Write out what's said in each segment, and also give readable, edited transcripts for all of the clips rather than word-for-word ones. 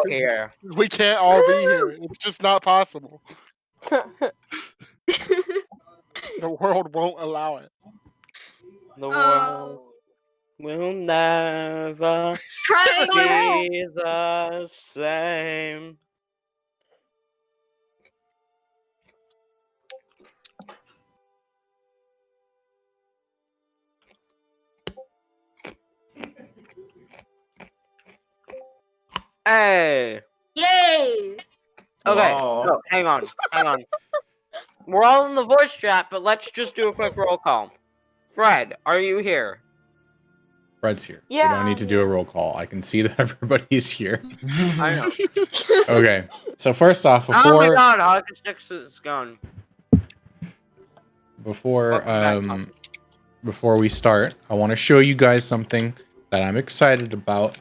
here. We can't all be here. It's just not possible. The world won't allow it. The world will never Triangle. be the same. Hey. Yay. Okay. Whoa. No, hang on. We're all in the voice chat, but let's just do a quick roll call. Fred, are you here? Fred's here. Yeah, We don't need to do a roll call. I can see that everybody's here. I know. Okay. So first off, Oh my god, August 6th is gone. Before we start, I want to show you guys something that I'm excited about.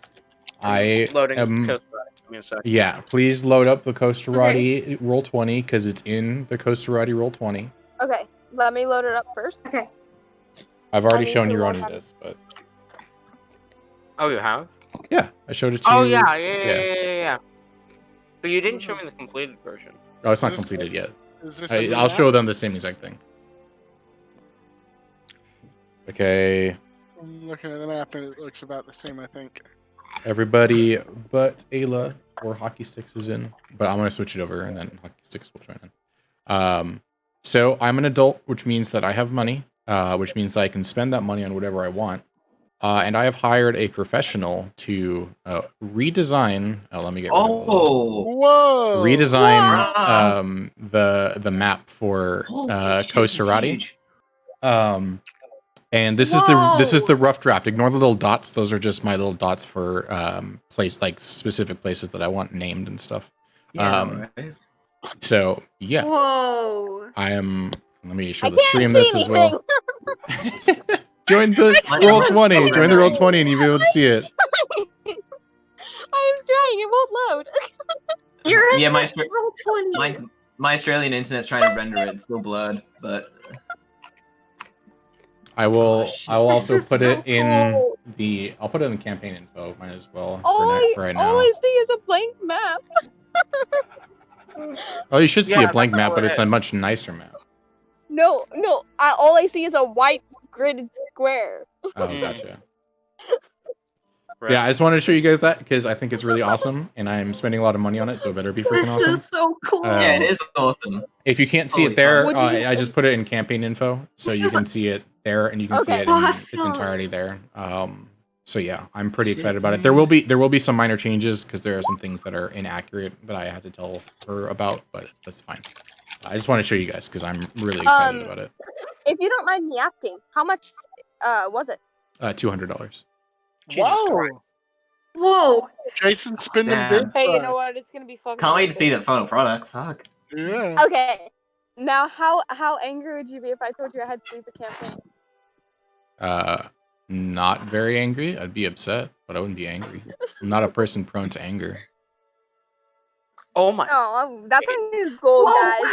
Yeah, please load up the Costa-Radi Roll20 because it's in the Costa-Radi Roll20. Okay, let me load it up first. Okay. I've already shown you Ronnie this, but Oh, you have? yeah, I showed it to Oh you. yeah. But you didn't show me the completed version. Oh, it's not completed yet. Is this I'll show them the same exact thing. Okay. I'm looking at the map and it looks about the same, I think. Everybody but Ayla or Hockey Sticks is in, but I'm gonna switch it over and then Hockey Sticks will join in. So I'm an adult, which means that I have money, which means that I can spend that money on whatever I want. And I have hired a professional to redesign. Let me get rid of Whoa! Redesign the map for Costa-Radi. And this is the rough draft. Ignore the little dots; those are just my little dots for specific places that I want named and stuff. So yeah. Whoa! Let me show the stream this as well. Join the Roll20. Join the Roll20, and you'll be able to see it. I'm trying. It won't load. You're Yeah, my Roll20. my Australian internet's trying to render it. It's still blurred, but I will also This is put so it in cool. I'll put it in the campaign info. Might as well All for right now. I see is a blank map. Oh, you should see Yeah, a blank that's map, all but it it's a much nicer map. No. All I see is a white gridded square. Oh, gotcha. So yeah, I just wanted to show you guys that because I think it's really awesome, and I'm spending a lot of money on it, so it better be freaking awesome. This is so cool. yeah, it is awesome. If you can't see Holy it there, fuck. I just put it in campaign info, so you can see it there, and you can see it in its Awesome. entirety there. So yeah, I'm pretty excited about it. There will be some minor changes because there are some things that are inaccurate that I had to tell her about, but that's fine. I just want to show you guys because I'm really excited about it. If you don't mind me asking, how much was it? $200. Whoa! Whoa! Jason spending Damn. big. Hey, you bucks. know what? It's gonna be fucking. Can't wait to see amazing. that final product. Fuck. Yeah. Okay. Now, how angry would you be if I told you I had to leave the campaign? Not very angry. I'd be upset, but I wouldn't be angry. I'm not a person prone to anger. Oh my. Oh, that's our new goal, guys.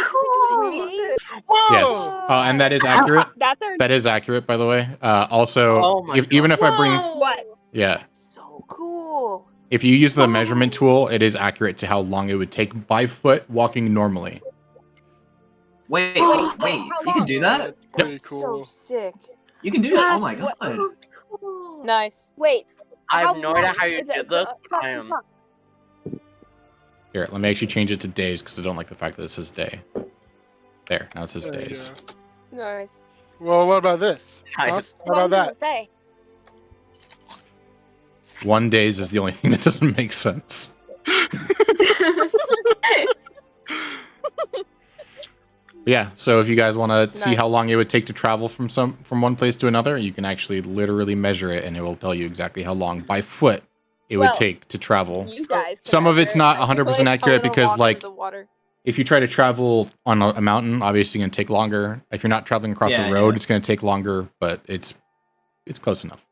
Whoa! Yes, and that is accurate. That's our. That is accurate, by the way. Also, Oh my even if I bring, What? yeah, That's so cool. if you use the measurement tool, it is accurate to how long it would take by foot walking normally. Wait, How you long? can do that? That's pretty That's cool. so sick. You can do that? Oh my That's god. cool. Nice. Wait. I have how no idea long how you is it? did this, but Fuck, I am. fuck. Here, let me actually change it to days because I don't like the fact that it says day. There, now it says There you days. go. Nice. Well, what about this? Huh? Nice. What about What does that? it say? 1 days is the only thing that doesn't make sense. Yeah, so if you guys want to see Nice. how long it would take to travel from one place to another, you can actually literally measure it, and it will tell you exactly how long by foot it would Well, take to travel. You guys. Some of it's not 100% accurate because, like, the water. if you try to travel on a mountain, obviously it's going to take longer. If you're not traveling across Yeah, a road, yeah. it's going to take longer, but it's close enough.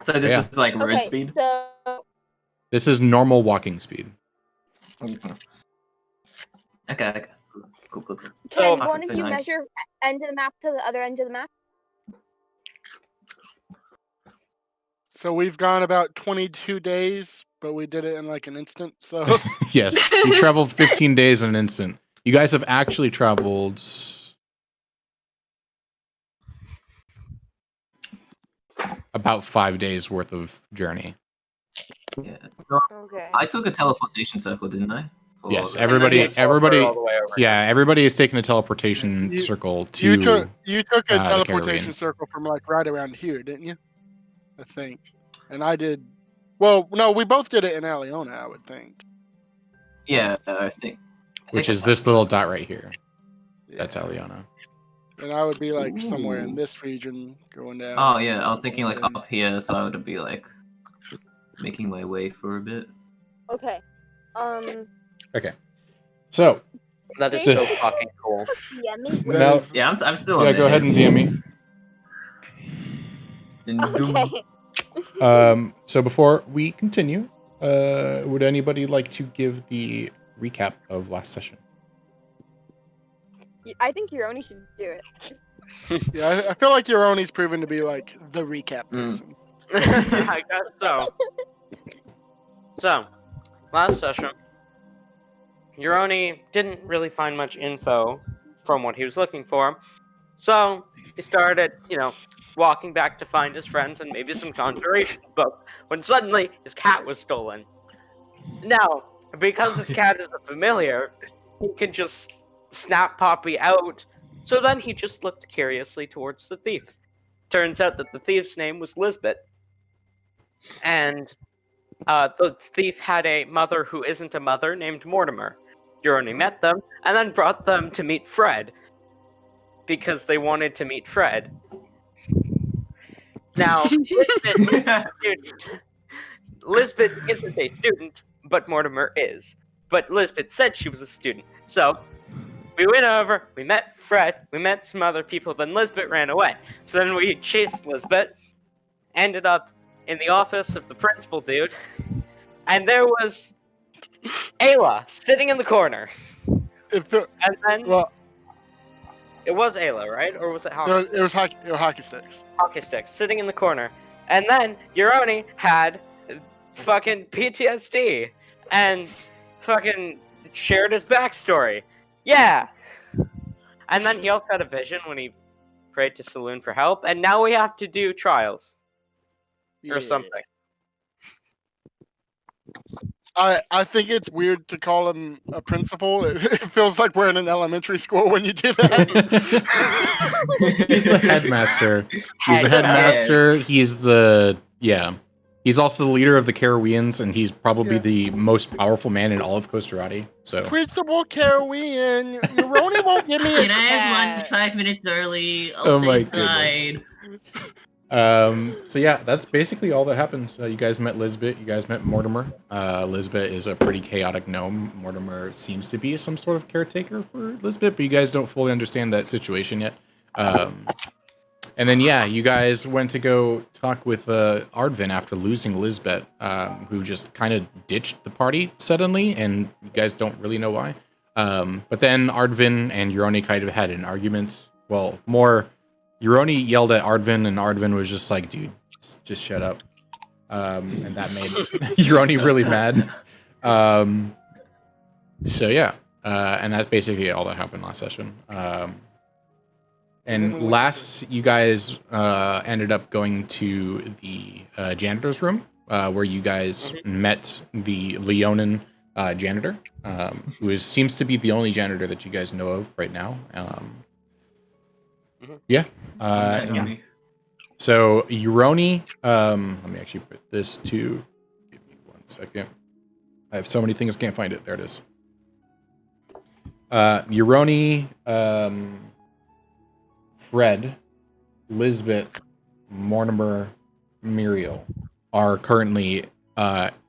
So this Yeah. is like road Okay, speed? so This is normal walking speed. Okay. Cool. can Oh, one that's of so you nice. measure end of the map to the other end of the map? So we've gone about 22 days but we did it in like an instant. So Yes, you traveled 15 days in an instant. You guys have actually traveled about 5 days worth of journey. Yeah. So Okay. I took a teleportation circle, didn't I? Yes, For- everybody, And then you teleported all the way over yeah, everybody is taking a teleportation You- circle to. you took a the teleportation Caribbean. circle from like right around here, didn't you? I think. And I did. Well, no, we both did it in Aliona, I would think. Yeah, I think. Which is this little dot right here. Yeah. That's Aliana. And I would be like somewhere in Ooh. this region going down. Oh yeah, I was thinking like And- up here, so I would be like making my way for a bit. Okay. Okay. So, That is so fucking cool. Yeah, me. now, Yeah, I'm still. yeah, on go ahead and DM me. Okay. So before we continue, would anybody like to give the recap of last session? I think Euroni should do it. Yeah, I feel like Euroni's proven to be like the recap person. I guess so. So, last session, Euroni didn't really find much info from what he was looking for, so he started, walking back to find his friends and maybe some conjuration books, when suddenly his cat was stolen. Now, because his cat is a familiar, he can just snap Poppy out, so then he just looked curiously towards the thief. Turns out that the thief's name was Lisbeth, and the thief had a mother who isn't a mother named Mortimer. Euroni met them, and then brought them to meet Fred, because they wanted to meet Fred. Now, Lisbeth isn't a student, but Mortimer is. But Lisbeth said she was a student, so we went over, we met Fred, we met some other people, then Lisbeth ran away. So then we chased Lisbeth, ended up in the office of the principal dude, and there was Ayla sitting in the corner. It felt, And then well, it was Ayla, right? Or was it Hockey? it was hockey sticks. Hockey sticks sitting in the corner. And then Euroni had fucking PTSD and fucking shared his backstory. Yeah. And then he also had a vision when he prayed to Saloon for help, and now we have to do trials or Yeah. something. I think it's weird to call him a principal. It feels like we're in an elementary school when you do that. He's the headmaster. He's the headmaster. He's He's also the leader of the Qarawiyans, and he's probably Yeah. the most powerful man in all of Costa-Radi. So Principal Qarawiyyan, Euroni won't give me a Can I have lunch 5 minutes early? I'll Oh stay my inside. So yeah, that's basically all that happens. You guys met Lisbeth. You guys met Mortimer. Lisbeth is a pretty chaotic gnome. Mortimer seems to be some sort of caretaker for Lisbeth, but you guys don't fully understand that situation yet. And then yeah, you guys went to go talk with Ardvan after losing Lisbeth, who just kind of ditched the party suddenly, and you guys don't really know why. But then Ardvan and Euroni kind of had an argument. Well, more. Euroni yelled at Ardvan, and Ardvan was just like, dude, just shut up. And that made Euroni really mad. So yeah, and that's basically all that happened last session. And last, you guys ended up going to the janitor's room, where you guys met the Leonin janitor, who seems to be the only janitor that you guys know of right now. Yeah. So Euroni, let me actually put this to. Give me 1 second. I have so many things, can't find it. There it is. Euroni, Fred, Lisbeth, Mortimer, Muriel are currently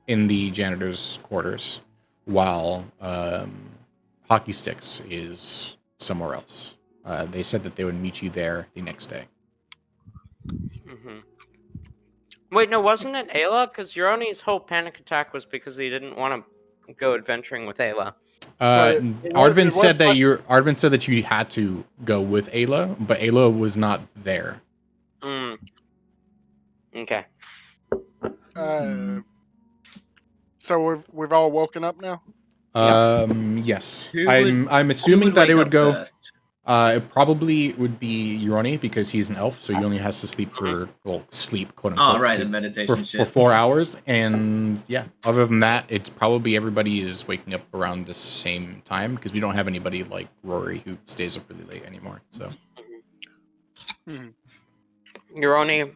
in the janitor's quarters, while Hockey Sticks is somewhere else. They said that they would meet you there the next day. Wait, no, wasn't it Ayla? Because Euroni's whole panic attack was because he didn't want to go adventuring with Ayla. Ardvan said that you had to go with Ayla, but Ayla was not there. Okay. So we've all woken up now. Yes. Who would- I'm assuming that wake it would up go. first? It probably would be Uroni because he's an elf, so he only has to sleep for sleep, quote unquote. Oh, right, the sleep meditation for shit. 4 hours, and yeah. Other than that, it's probably everybody is waking up around the same time because we don't have anybody like Rory who stays up really late anymore. So Uroni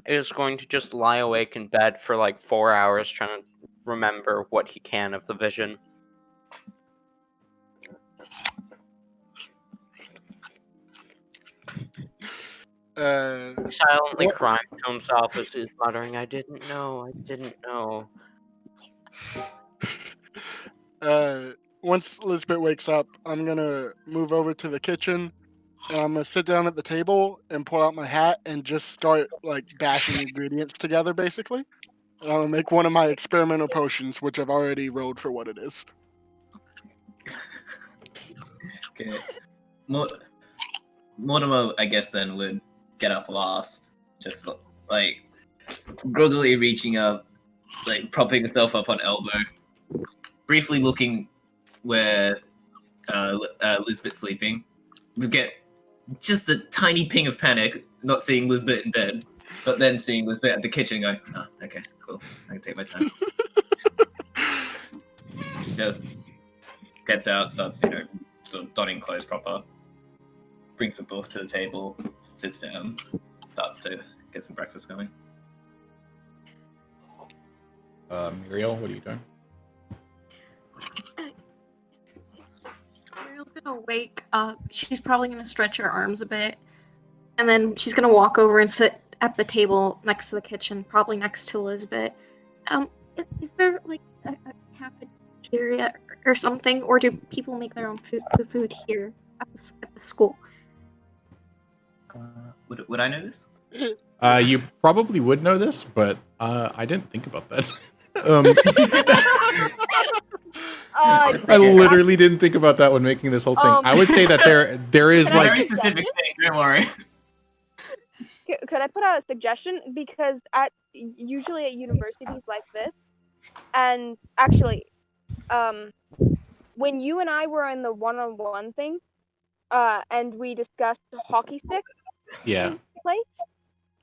is going to just lie awake in bed for like 4 hours trying to remember what he can of the vision. Silently What- crying to himself as he's muttering, I didn't know. Once Elizabeth wakes up, I'm gonna move over to the kitchen, and I'm gonna sit down at the table and pull out my hat and just start like bashing ingredients together, basically. And I'm gonna make one of my experimental potions, which I've already rolled for what it is. Okay. Mortimer, I guess, then would get up last. Just, like, groggily reaching up, like, propping himself up on elbow. Briefly looking where Lisbeth's sleeping. We get just a tiny ping of panic, not seeing Lisbeth in bed, but then seeing Lisbeth at the kitchen going, oh, okay, cool. I can take my time. Just gets out, starts, sort of donning clothes proper. Brings a book to the table, sits down, starts to get some breakfast going. Muriel, what are you doing? Ariel's gonna wake up. She's probably gonna stretch her arms a bit, and then she's gonna walk over and sit at the table next to the kitchen, probably next to Elizabeth. Is there like a cafeteria or something, or do people make their own food here at the school? Would I know this? You probably would know this, but I didn't think about that. I literally didn't think about that when making this whole thing. I would say that there is Can I like Very specific thing, don't worry. Could I put out a suggestion? Because usually at universities like this, and actually, when you and I were in the one-on-one thing, and we discussed hockey stick place,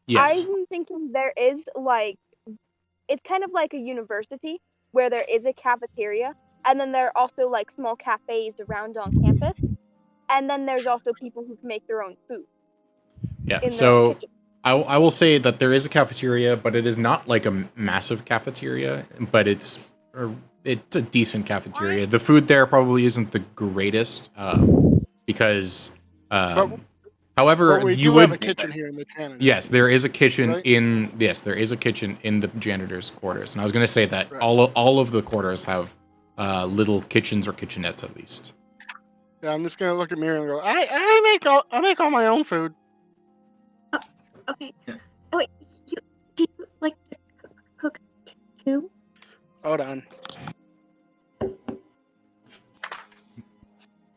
yes. I'm thinking there is like, it's kind of like a university where there is a cafeteria, and then there are also like small cafes around on campus, and then there's also people who can make their own food. Yeah. So I will say that there is a cafeteria, but it is not like a massive cafeteria, but it's a decent cafeteria. The food there probably isn't the greatest because however But we you do would have a kitchen here in the janitor. Yes, there is a kitchen Right? there is a kitchen in the janitor's quarters. And I was going to say that Right. all of the quarters have little kitchens or kitchenettes at least. Yeah, I'm just gonna look at Miriam and go, I make all my own food. Okay. Oh wait, do you like to cook too? Hold on.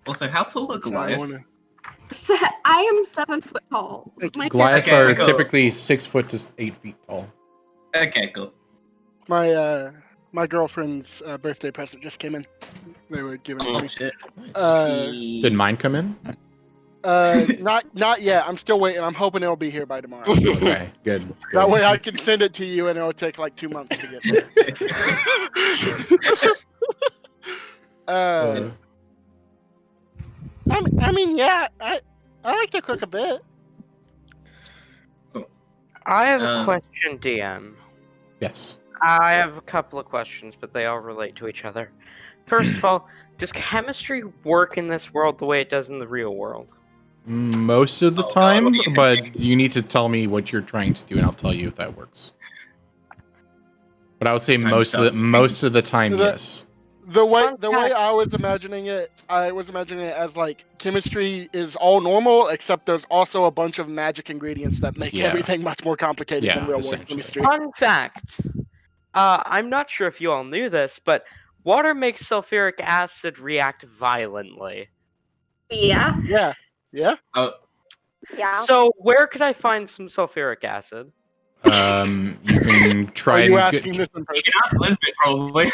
Also, how tall are Goliaths? So, I am 7 foot tall. My Goliaths Okay, are cool. typically 6 foot to 8 feet tall. Okay, cool. My girlfriend's birthday present just came in. They were giving it to Oh me. shit. Did mine come in? Not yet. I'm still waiting. I'm hoping it'll be here by tomorrow. Okay, good. That way I can send it to you, and it'll take like 2 months to get there. I mean, yeah, I like to cook a bit. I have a question, DM. Yes. I have a couple of questions, but they all relate to each other. First of all, does chemistry work in this world the way it does in the real world? Most of the Oh, God, time, what are you but thinking? you need to tell me what you're trying to do, and I'll tell you if that works. But I would say It's time to most of the time, So that- yes. The way I was imagining it as like chemistry is all normal, except there's also a bunch of magic ingredients that make Yeah. everything much more complicated Yeah, than real world essentially. chemistry. Fun fact. I'm not sure if you all knew this, but water makes sulfuric acid react violently. Yeah. Yeah. Oh, Yeah. So where could I find some sulfuric acid? You can try. Are you and asking this in You person? can ask Elizabeth probably.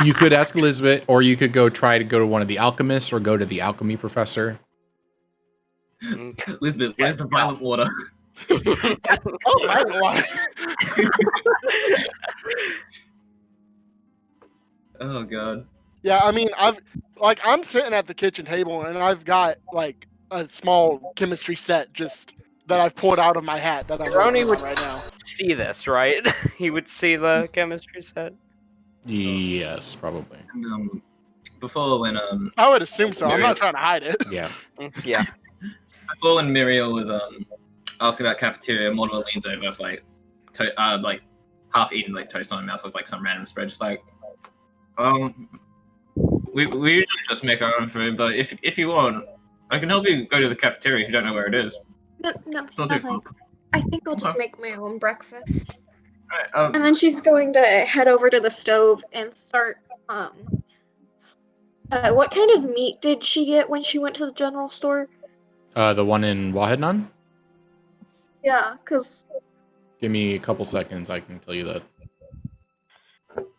You could ask Elizabeth, or you could try to go to one of the alchemists, or go to the alchemy professor. Elizabeth, where's the violent water? Oh, I don't want. Oh god. Yeah, I mean, I'm sitting at the kitchen table and I've got like a small chemistry set just that I've pulled out of my hat that I'm Ronnie working would on right now. see this, right? He would see the chemistry set. Yes, probably. And, before when I would assume so. I'm Muriel- not trying to hide it. Yeah. Yeah. before when Muriel was asking about cafeteria, Mortimer leans over for like half eaten like toast on her mouth with like some random spread, just like we usually just make our own food, but if you want, I can help you go to the cafeteria if you don't know where it is. No, It's not too far. thanks. I think I'll just make my own breakfast. Alright, And then she's going to head over to the stove and start. What kind of meat did she get when she went to the general store? The one in Wahednan? Yeah, cause Give me a couple seconds. I can tell you that.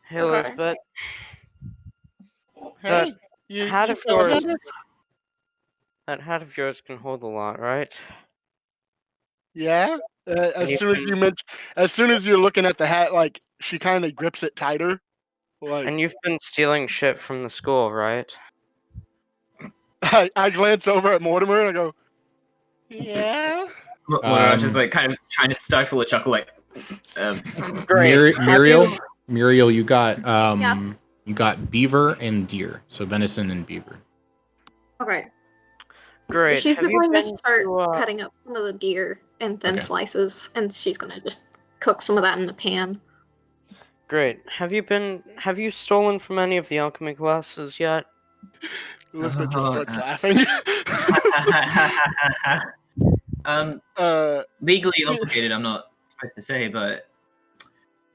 Hey, Okay. Elizabeth. Hey, you Hat of feeling yours. better? That hat of yours can hold a lot, right? Yeah. you As soon as you're looking at the hat, like she kind of grips it tighter. Like And you've been stealing shit from the school, right? I glance over at Mortimer and I go, yeah. Mortimer just like kind of trying to stifle a chuckle, like Great. Muriel, you got Yeah. you got beaver and deer, so venison and beaver. okay. Great. She's Have you going to been start to, cutting up some of the deer in thin Okay. slices, and she's gonna just cook some of that in the pan. Great. Have you stolen from any of the alchemy classes yet? Elizabeth just Oh, starts laughing. Legally obligated, I'm not supposed to say, but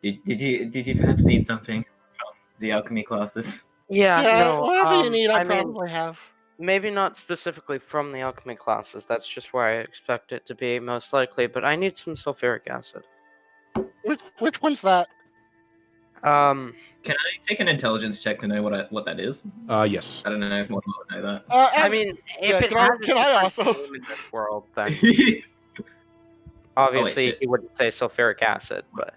did you perhaps need something from the alchemy classes? Yeah, yeah, no. whatever you need, I mean, probably have. maybe not specifically from the alchemy classes. That's just where I expect it to be most likely. But I need some sulfuric acid. Which one's that? Um, Can I take an intelligence check to know what that is? Yes. I don't know if Mortimer would know I mean, if yeah, it can I- has a can I different also- name in this world, then that. obviously shit. he wouldn't say sulfuric acid. But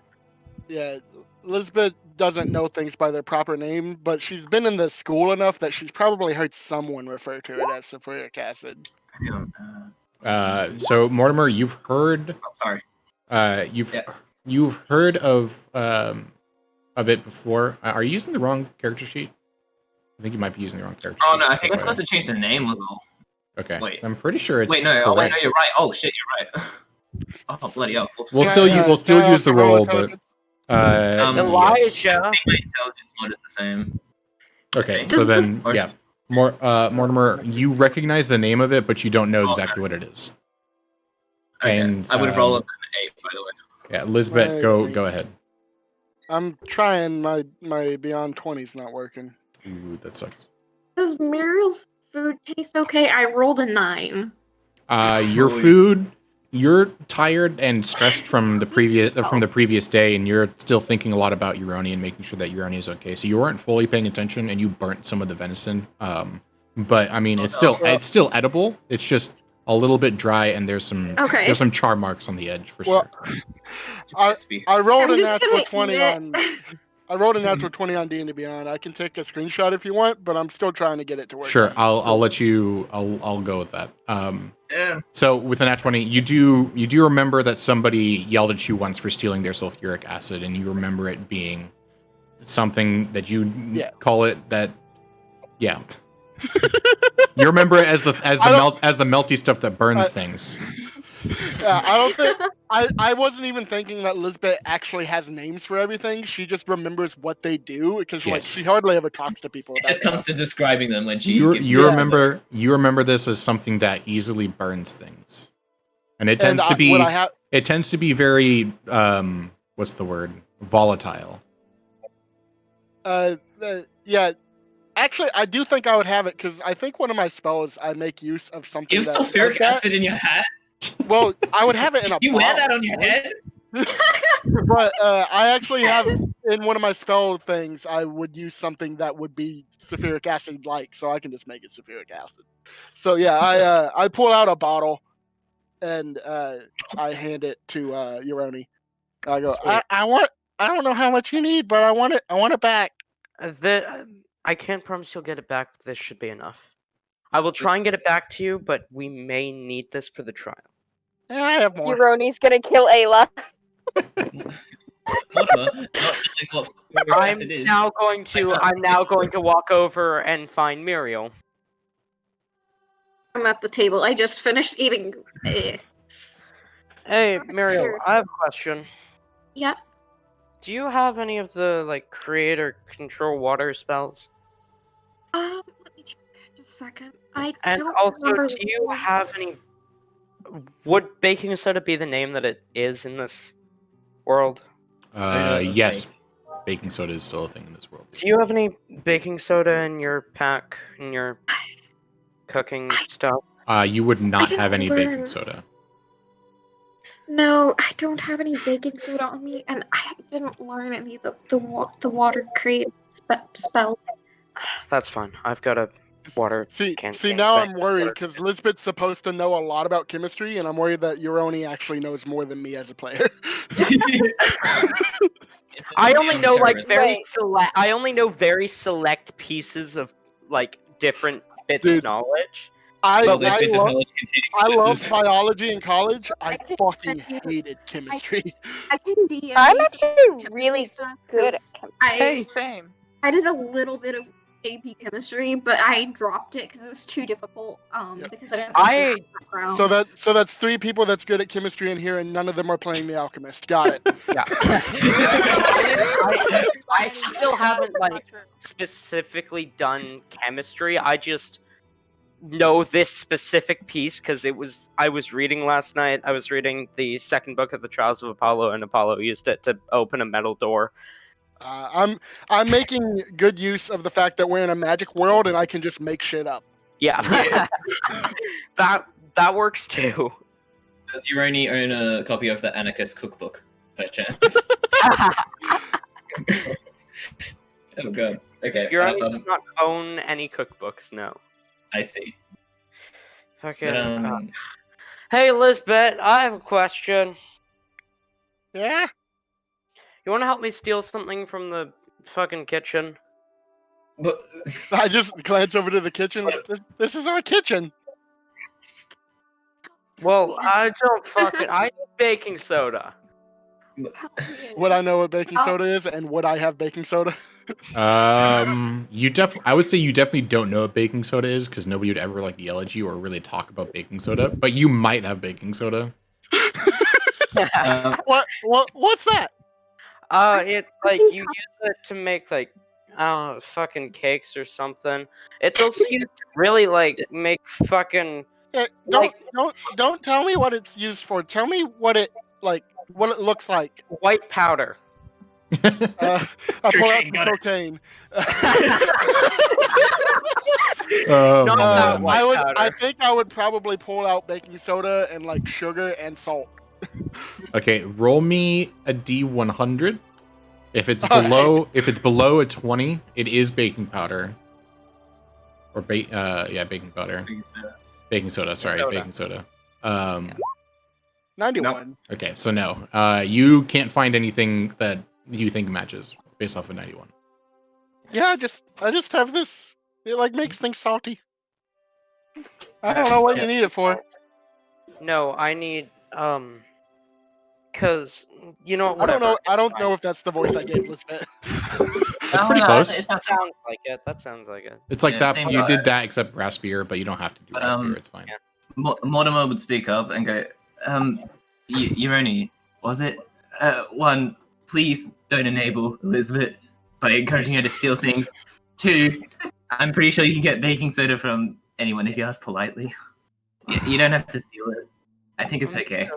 Yeah, Elizabeth doesn't know things by their proper name, but she's been in the school enough that she's probably heard someone refer to it as sulfuric acid. So Mortimer, you've heard I'm sorry. you've Yeah. you've heard of it before. Are you using the wrong character sheet? I think you might be using the wrong character Oh sheet. no, I think I Okay. forgot to change the name was all. Okay. Wait. So I'm pretty sure it's Wait, no, oh, wait, no, correct. you're right. Oh shit, you're right. Oh bloody hell. Whoops. We'll Can still I, we'll still can I use the also roll roll, but intelligence? yes. Elijah. I think my intelligence mod is the same. Okay, Okay. so then Or- yeah. Mortimer, you recognize the name of it, but you don't know exactly what it is. Okay. And, I would have rolled up an 8, by the way. Yeah, Elizabeth, Right, go right. go ahead. I'm trying. My Beyond 20's not working. Ooh, that sucks. Does Muriel's food taste okay? I rolled a 9. Your Holy- food. You're tired and stressed from the previous day, and you're still thinking a lot about Uroni and making sure that Uroni is okay. So you weren't fully paying attention, and you burnt some of the venison. But I mean, it's still edible. It's just a little bit dry, and there's some char marks on the edge for Well, sure. Just crispy. I rolled I'm a just natural gonna 20 eat on. it. I rolled a natural 20 on D&D Beyond. I can take a screenshot if you want, but I'm still trying to get it to work. Sure, I'll let you. I'll go with that. Yeah. So with an at 20, you do remember that somebody yelled at you once for stealing their sulfuric acid, and you remember it being something that you call it that. Yeah. You remember it as the melty stuff that burns things. Yeah, I don't think I wasn't even thinking that Lisbeth actually has names for everything. She just remembers what they do because like Yes. she hardly ever talks to people It about just comes to describing them when she You gives you them remember you remember this as something that easily burns things, and it tends to be it tends to be very what's the word, volatile. Yeah. Actually, I do think I would have it because I think one of my spells I make use of something. You have that sulfuric does that. acid in your hat? Well, I would have it in a. You wear that bottle, on your so- head? But I actually have in one of my spell things. I would use something that would be sulfuric acid like, so I can just make it sulfuric acid. So yeah, I pull out a bottle and I hand it to Uroni. I go, Sweet. I want. I don't know how much you need, but I want it. I want it back. I can't promise you'll get it back, but this should be enough. I will try and get it back to you, but we may need this for the trial. Yeah, I have more. Euroni's gonna kill Ayla. Whatever. Not knowing what I'm acid is. now going to walk over and find Muriel. I'm at the table. I just finished eating. Hey, Muriel, I have a question. Yeah. Do you have any of the create or control water spells? Let me check. Just a second. I And don't also, remember. do you have any? Would baking soda be the name that it is in this world? Soda of Yes, fake. baking soda is still a thing in this world. Do you have any baking soda in your pack, in your cooking stuff? You would not didn't have any baking learn. soda. No, I don't have any baking soda on me, and I didn't learn any of the water create spell. That's fine. I've got a water See, can. now I'm worried because Lisbeth's supposed to know a lot about chemistry, and I'm worried that Uroni actually knows more than me as a player. I only know Right. I only know very select pieces of different bits Dude, of knowledge. I All those bits of love knowledge contain I love explosives. biology in college. I can fucking send you- hated chemistry. I can DM. I'm you some actually chemistry really stuff, good at 'cause Hey, I same. I did a little bit of AP chemistry, but I dropped it because it was too difficult. Yep. Because I didn't like I- the background. So that's 3 people that's good at chemistry in here, and none of them are playing the alchemist. Got it. Yeah. I still haven't specifically done chemistry. I just know this specific piece because I was reading last night. I was reading the second book of the Trials of Apollo, and Apollo used it to open a metal door. I'm making good use of the fact that we're in a magic world, and I can just make shit up. Yeah. that works too. Does Uroni own a copy of the Anarchist Cookbook, by chance? Oh god. Okay. Urani does not own any cookbooks, no. I see. Fucking. But, Hey, Lisbeth, I have a question. Yeah. You want to help me steal something from the fucking kitchen? but I just glance over to the kitchen. This is our kitchen. Well, I don't fucking. I need baking soda. Would I know what baking soda is, and would I have baking soda? I would say you definitely don't know what baking soda is because nobody would ever yell at you or really talk about baking soda. But you might have baking soda. What's that? It you use it to make fucking cakes or something. It's also used to really make fucking Don't tell me what it's used for. Tell me what it looks like. white powder. I pull out Cocaine, the got it. cocaine. Oh, Not that man. white I powder. think I would probably pull out baking soda and sugar and salt. Okay, roll me a D100. If it's below a 20, it is baking powder. Or baking powder. Baking soda, sorry, Soda. baking soda. 91. Okay, so no. You can't find anything that you think matches based off of 91. Yeah, I just have this. It makes things salty. I don't know what you need it for. No, I need cause you know what? I don't know. whatever, I don't it's know if that's the voice I gave Lisbeth. That's pretty close. It's fine. not That sounds like it. That sounds like it. It's like Yeah, that. same You vibe. did that except raspier, but you don't have to do But, raspier. It's fine. yeah. Mortimer would speak up and go, Uroni, was it? One, please don't enable Elizabeth by encouraging her to steal things. 2, I'm pretty sure you can get baking soda from anyone if you ask politely. You don't have to steal it. I think it's okay.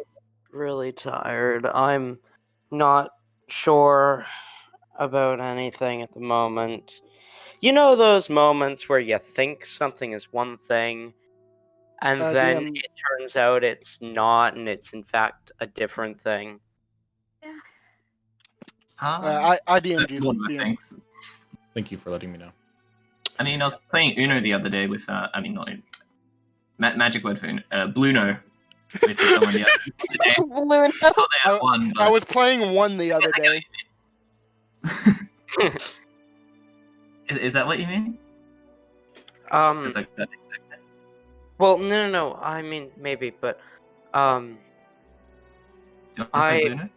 Really tired. I'm not sure about anything at the moment. You know those moments where you think something is one thing, and then DM. it turns out it's not, and it's in fact a different thing. I DM'd you. Mortimer, DM. thanks. Thank you for letting me know. I mean, I was playing Uno the other day with, I mean, not Uno. Magic word for Uno. Bluno. With someone the other day. Balloon. I thought they had one, I but... was playing one the other day. Is that what you mean? It's just like that. Well, no. I mean, maybe, but Do you want to play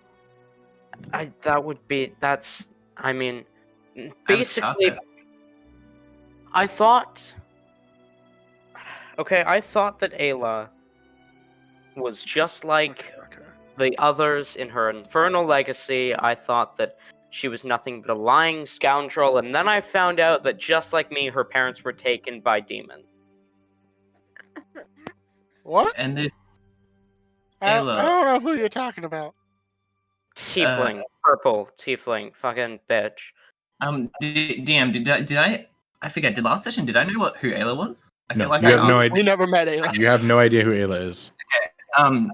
Bluno? that's. I mean, I haven't basically, started. I thought. Okay, I thought that Ayla was just like Okay. the others in her infernal legacy. I thought that she was nothing but a lying scoundrel, and then I found out that just like me, her parents were taken by demons. What? And this I Ayla. don't know who you're talking about. Tiefling, purple tiefling, fucking bitch. DM, did I forget, did last session, did I know who Ayla was? I No, feel like you I have no asked. idea. We never met Ayla. You have no idea who Ayla is.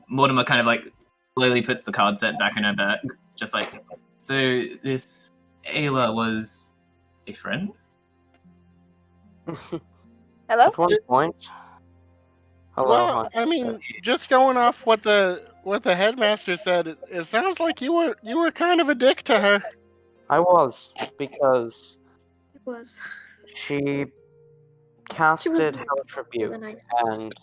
Mortimer kind of like slowly puts the card set back in her bag, just like, so this Ayla was a friend? Hello? At one point. Hello. Well, I mean, just going off what the headmaster said, it sounds like you were kind of a dick to her. I was, because It was. she casted nice. Hellish Rebuke, The nicest. and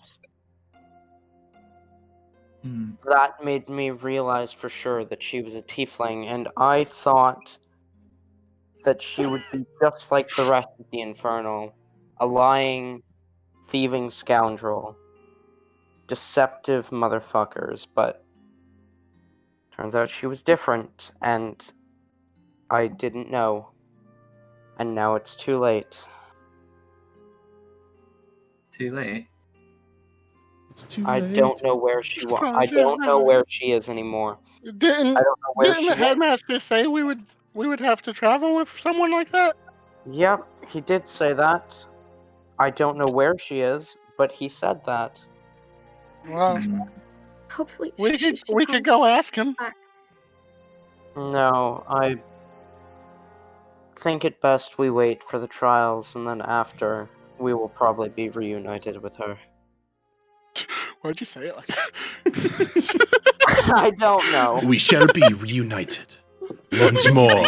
Hmm. that made me realize for sure that she was a tiefling, and I thought that she would be just like the rest of the Infernal, a lying, thieving scoundrel. Deceptive motherfuckers, but turns out she was different, and I didn't know. And now it's too late. Too late. It's too I late. don't know where she was. Probably I don't know should. where she is anymore. Didn't I don't know where didn't she the went. headmaster say we would have to travel with someone like that? Yep, he did say that. I don't know where she is, but he said that. Well, Hmm. Hopefully, we she could comes go ask him. back. No, I think it best we wait for the trials, and then after, we will probably be reunited with her. Why'd you say it like that? I don't know. We shall be reunited once more.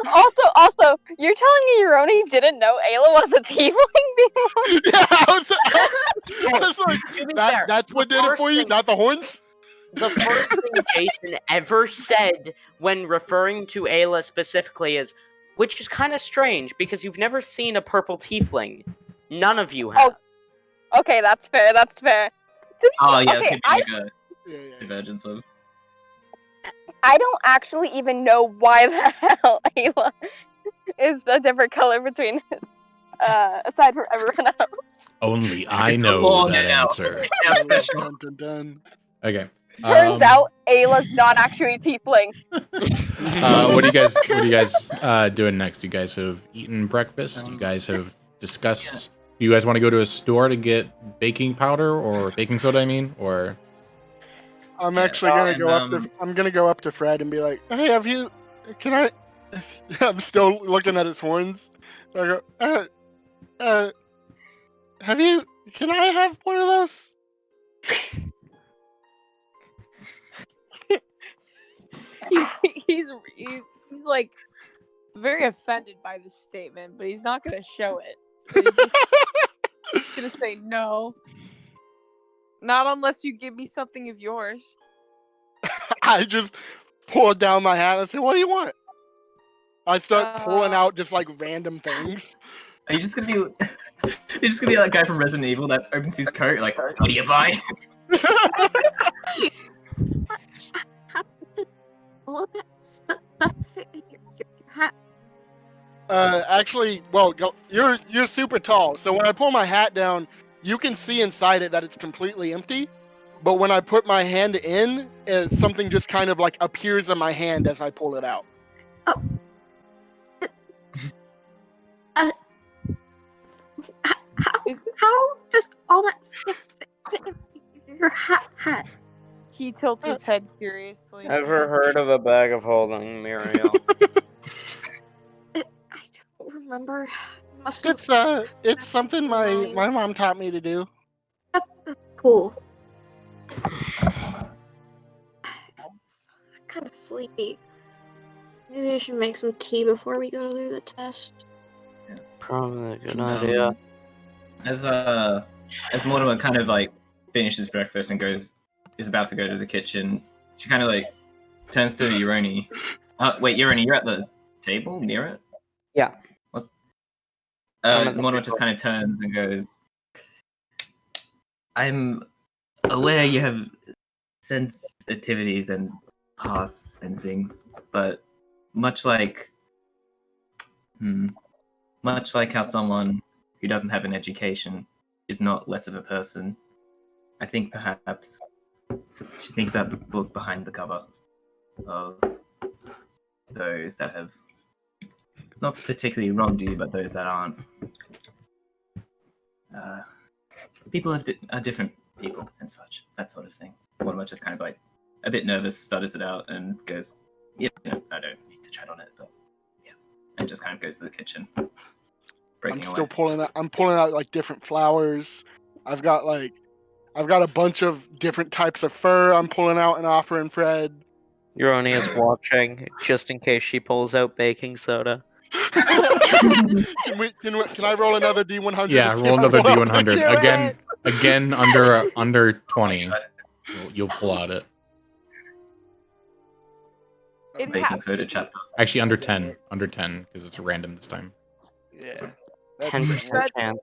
Also, you're telling me Euroni didn't know Ayla was a tiefling? Yeah, I was like, To be fair, that's what the did it first for you, thing- not the horns? The first thing Jason ever said when referring to Ayla specifically is, which is kind of strange because you've never seen a purple tiefling. None of you have. Okay, that's fair. To be Oh fair, yeah, okay, it could be like a Yeah. divergence of. I don't actually even know why the hell Ayla is a different color between, aside from everyone else. Only I It's a know long that now. answer. Yeah, special. Dun, dun, dun. Okay. Turns out Ayla's not actually a tiefling. What are you guys doing next? You guys have eaten breakfast. You guys have discussed. Do you guys want to go to a store to get baking powder or baking soda? I mean, or I'm Yeah, actually gonna and, go up to. I'm gonna go up to Fred and be like, "Hey, have you? Can I?" I'm still looking at his horns. I go, have you? Can I have one of those? he's like very offended by this statement, but he's not gonna show it. He's just gonna say no. Not unless you give me something of yours. I just pull down my hat and say, "What do you want?" I start pulling out just like random things. Are you just gonna be? You're just gonna be that guy from Resident Evil that opens his coat like, "What do you buy?" How did all that stuff fit in your hat? Actually, well, you're super tall, so when I pull my hat down, you can see inside it that it's completely empty. But when I put my hand in, something just kind of like appears in my hand as I pull it out. How does all that stuff fit in your hat? He tilts his head curiously. Ever heard of a bag of holding, Muriel? I don't remember. Must have. It's something my mom taught me to do. That's cool. I'm kind of sleepy. Maybe I should make some tea before we go to do the test. Probably a good idea. As Mortimer kind of like finishes breakfast and is about to go to the kitchen, she kind of like turns to Uroni. Wait, Uroni, you're at the table near it? Yeah. I'm at the Mortimer table. just kind of turns and goes, I'm aware you have sensitivities and pasts and things, but much like how someone who doesn't have an education is not less of a person, I think perhaps you should think about the book behind the cover of those that have not particularly wronged you, but those that aren't. People are different people and such, that sort of thing. Mortimer just kind of like a bit nervous, stutters it out and goes, I don't need to chat on it, but yeah. And just kind of goes to the kitchen. I'm still pulling out like different flowers. I've got a bunch of different types of fur I'm pulling out and offering Fred. Uroni is watching, just in case she pulls out baking soda. Can I roll another D100? Yeah, to see roll if I another pull out D100. baking- Again, under 20. You'll pull out it. Baking soda chapter. Actually, under 10, because it's random this time. Yeah. 10% chance.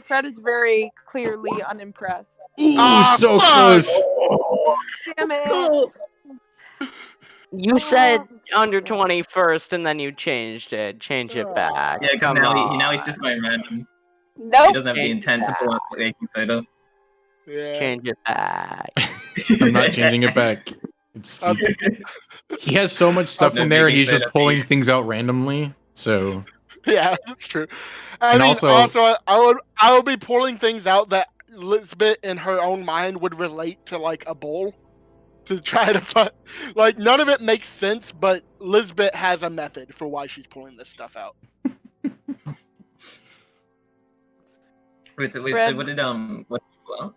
Fred is very clearly unimpressed. Ooh, Ah, so fuck! close. Damn it! Oh, You said under 20 first, and then you changed it. Change it back. Yeah, because Come on. now he's just going random. He Nope. doesn't have the intent to pull out baking soda. Yeah. Change it back. I'm not changing it back. It's he has so much stuff No in there, and baking he's just soda. pulling things out randomly. So Yeah, that's true. I And mean, also- I would be pulling things out that Lisbeth in her own mind would relate to like a bowl to try to find. Like none of it makes sense, but Lisbeth has a method for why she's pulling this stuff out. Wait, so Fred- what did you pull out?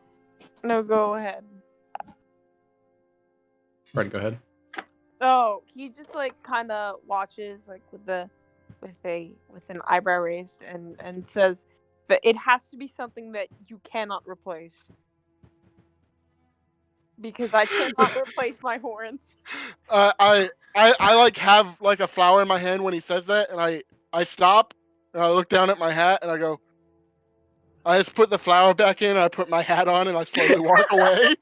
No, go ahead. Fred, go ahead. Oh, he just like kind of watches like with an eyebrow raised and says that it has to be something that you cannot replace. Because I cannot replace my horns. I like have like a flower in my hand when he says that, and I stop and I look down at my hat and I go. I just put the flower back in. I put my hat on and I slowly walk away.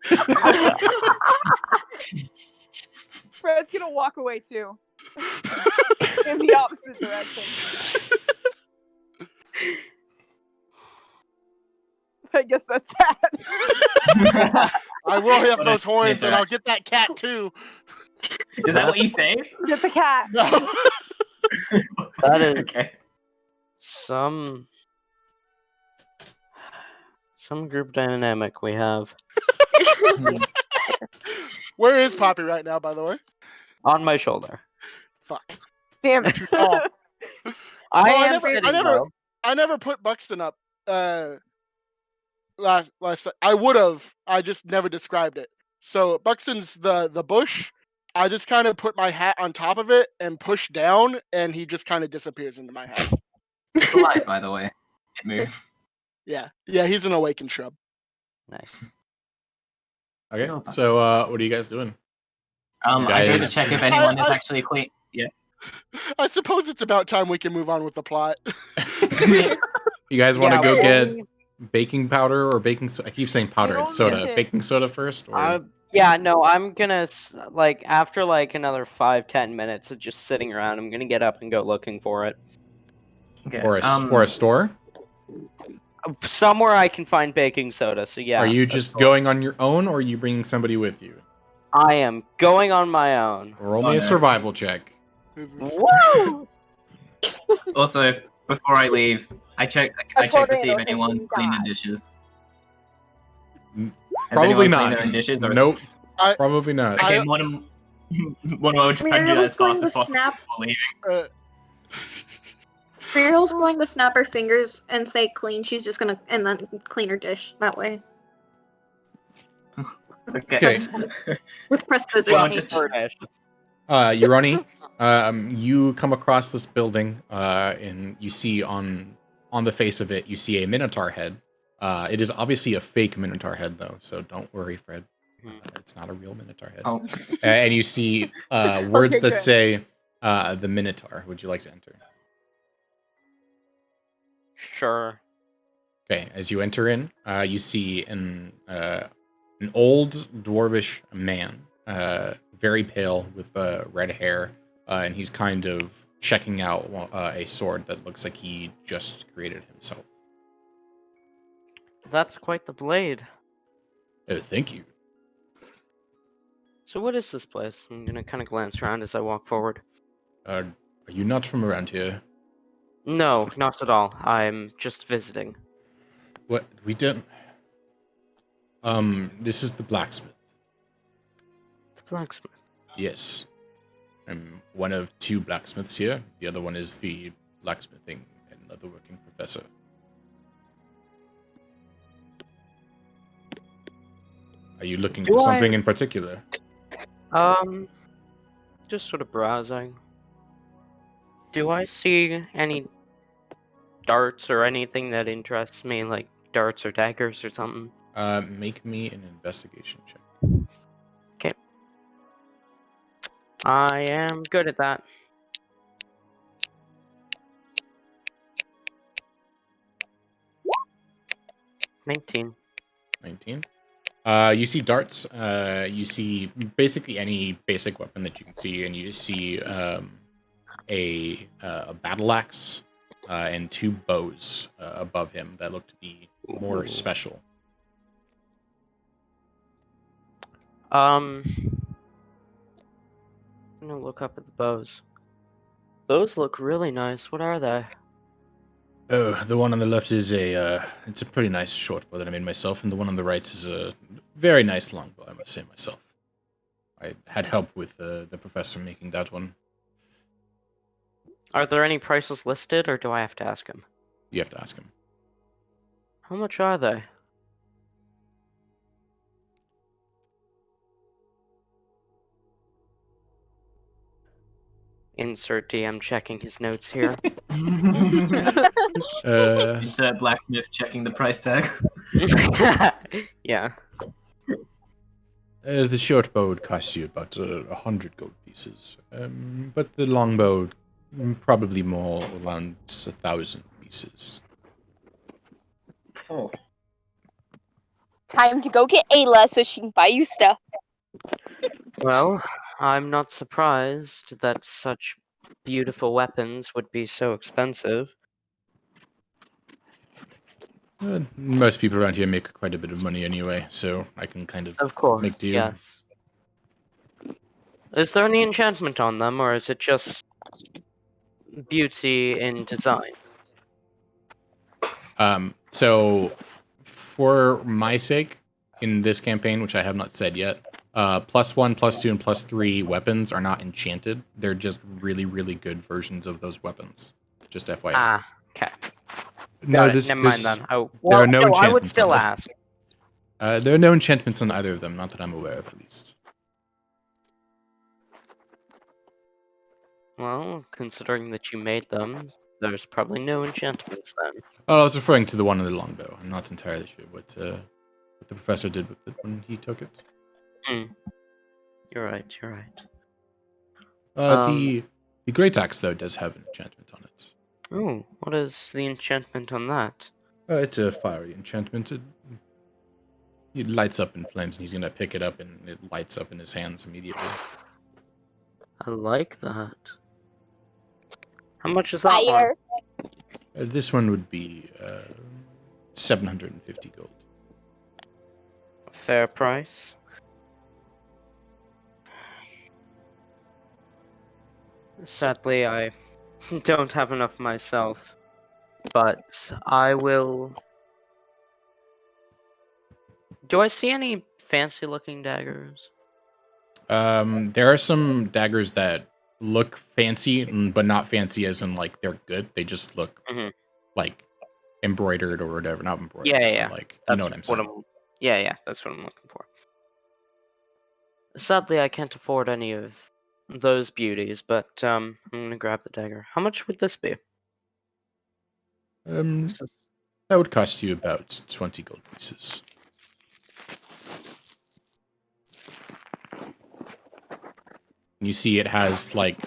Fred's gonna walk away too. In the opposite direction. I guess that's that. I will have What those a horns, and I'll interaction. get that cat too. Is that what you say? Get the cat. No. That is Okay. some group dynamic we have. Where is Poppy right now, by the way? On my shoulder. Fuck. Damn it. Too tall. I Oh, am sitting low. I never put Buxton up. Last I would have. I just never described it. So Buxton's the bush. I just kind of put my hat on top of it and push down, and he just kind of disappears into my hat. It's alive, by the way. It moved. Yeah, he's an awakened shrub. Nice. Okay, No, so what are you guys doing? I go to guys- check if anyone is I- actually clean. Yeah. I suppose it's about time we can move on with the plot. You guys want to Yeah, go well, get baking powder or baking soda? I keep saying powder. You It's don't soda. get it. Baking soda first? Or... Yeah, no, I'm gonna after like another 5-10 minutes of just sitting around, I'm gonna get up and go looking for it. Okay. for a store? Somewhere I can find baking soda. So yeah. Are you that's just all. going on your own, or are you bringing somebody with you? I am going on my own. Roll Oh, me a no. survival check. Woo! Also, before I leave, I check to see if tornado anyone's hits cleaning and dishes. Mm, Has Probably anyone cleaned not. their own dishes, or Nope. Probably not. I- Okay, one more try and do that as Muriel's going fast to as possible snap. before leaving. Uh, Muriel's going to snap her fingers and say clean. She's just gonna and then clean her dish that way. Okay. With Well, prestidigitation. just- Urani, you come across this building, and you see on the face of it, you see a Minotaur head. It is obviously a fake Minotaur head, though, so don't worry, Fred. It's not a real Minotaur head. Oh, And you see words Okay, that good. say the Minotaur. Would you like to enter? Sure. Okay, as you enter in, you see an old dwarvish man, very pale with red hair, and he's kind of checking out a sword that looks like he just created himself. That's quite the blade. Oh, thank you. So what is this place? I'm gonna kind of glance around as I walk forward. Are you not from around here? No, not at all. I'm just visiting. What? We don't... this is the blacksmith. The blacksmith. Yes. I'm one of two blacksmiths here. The other one is the blacksmithing and leatherworking professor. Are you looking for something in particular? Just sort of browsing. Do I see any darts or anything that interests me, like darts or daggers or something? Make me an investigation check. I am good at that. $19. 19. You see darts. You see basically any basic weapon that you can see, and you see a battle axe and two bows above him that look to be more Ooh. special. I'm gonna look up at the bows. Those look really nice. What are they? Oh, the one on the left is it's a pretty nice short bow that I made myself, and the one on the right is a very nice long bow, I must say myself. I had help with the professor making that one. Are there any prices listed, or do I have to ask him? You have to ask him. How much are they? Insert DM checking his notes here. Insert blacksmith checking the price tag. Yeah. The short bow would cost you about 100 gold pieces, but the long bow probably more around 1,000 pieces. Oh. Time to go get Ayla so she can buy you stuff. Well, I'm not surprised that such beautiful weapons would be so expensive. Most people around here make quite a bit of money anyway, so I can kind of Of course, make do. yes. Is there any enchantment on them, or is it just beauty in design? So, for my sake, in this campaign, which I have not said yet, +1, +2, and +3 weapons are not enchanted. They're just really, really good versions of those weapons. Just FYI. Ah, okay. No, Never mind then. Oh, there are no I would enchantments still on it. ask. There are no enchantments on either of them, not that I'm aware of, at least. Well, considering that you made them, there's probably no enchantments then. Oh, I was referring to the one in the longbow. I'm not entirely sure what the professor did with it when he took it. You're right, you're right. The great axe, though, does have an enchantment on it. Oh, what is the enchantment on that? It's a fiery enchantment. It lights up in flames, and he's gonna pick it up, and it lights up in his hands immediately. I like that. How much is that one? Fire. This one would be 750 gold. Fair price. Sadly, I don't have enough myself, but I will... Do I see any fancy-looking daggers? There are some daggers that look fancy, but not fancy as in like they're good. They just look Mhm. like embroidered or whatever. Not embroidered. Yeah, but, yeah. like That's you know what I'm saying. Yeah, that's what I'm looking for. Sadly, I can't afford any of those beauties, but I'm gonna grab the dagger. How much would this be? This is- That would cost you about 20 gold pieces. You see it has like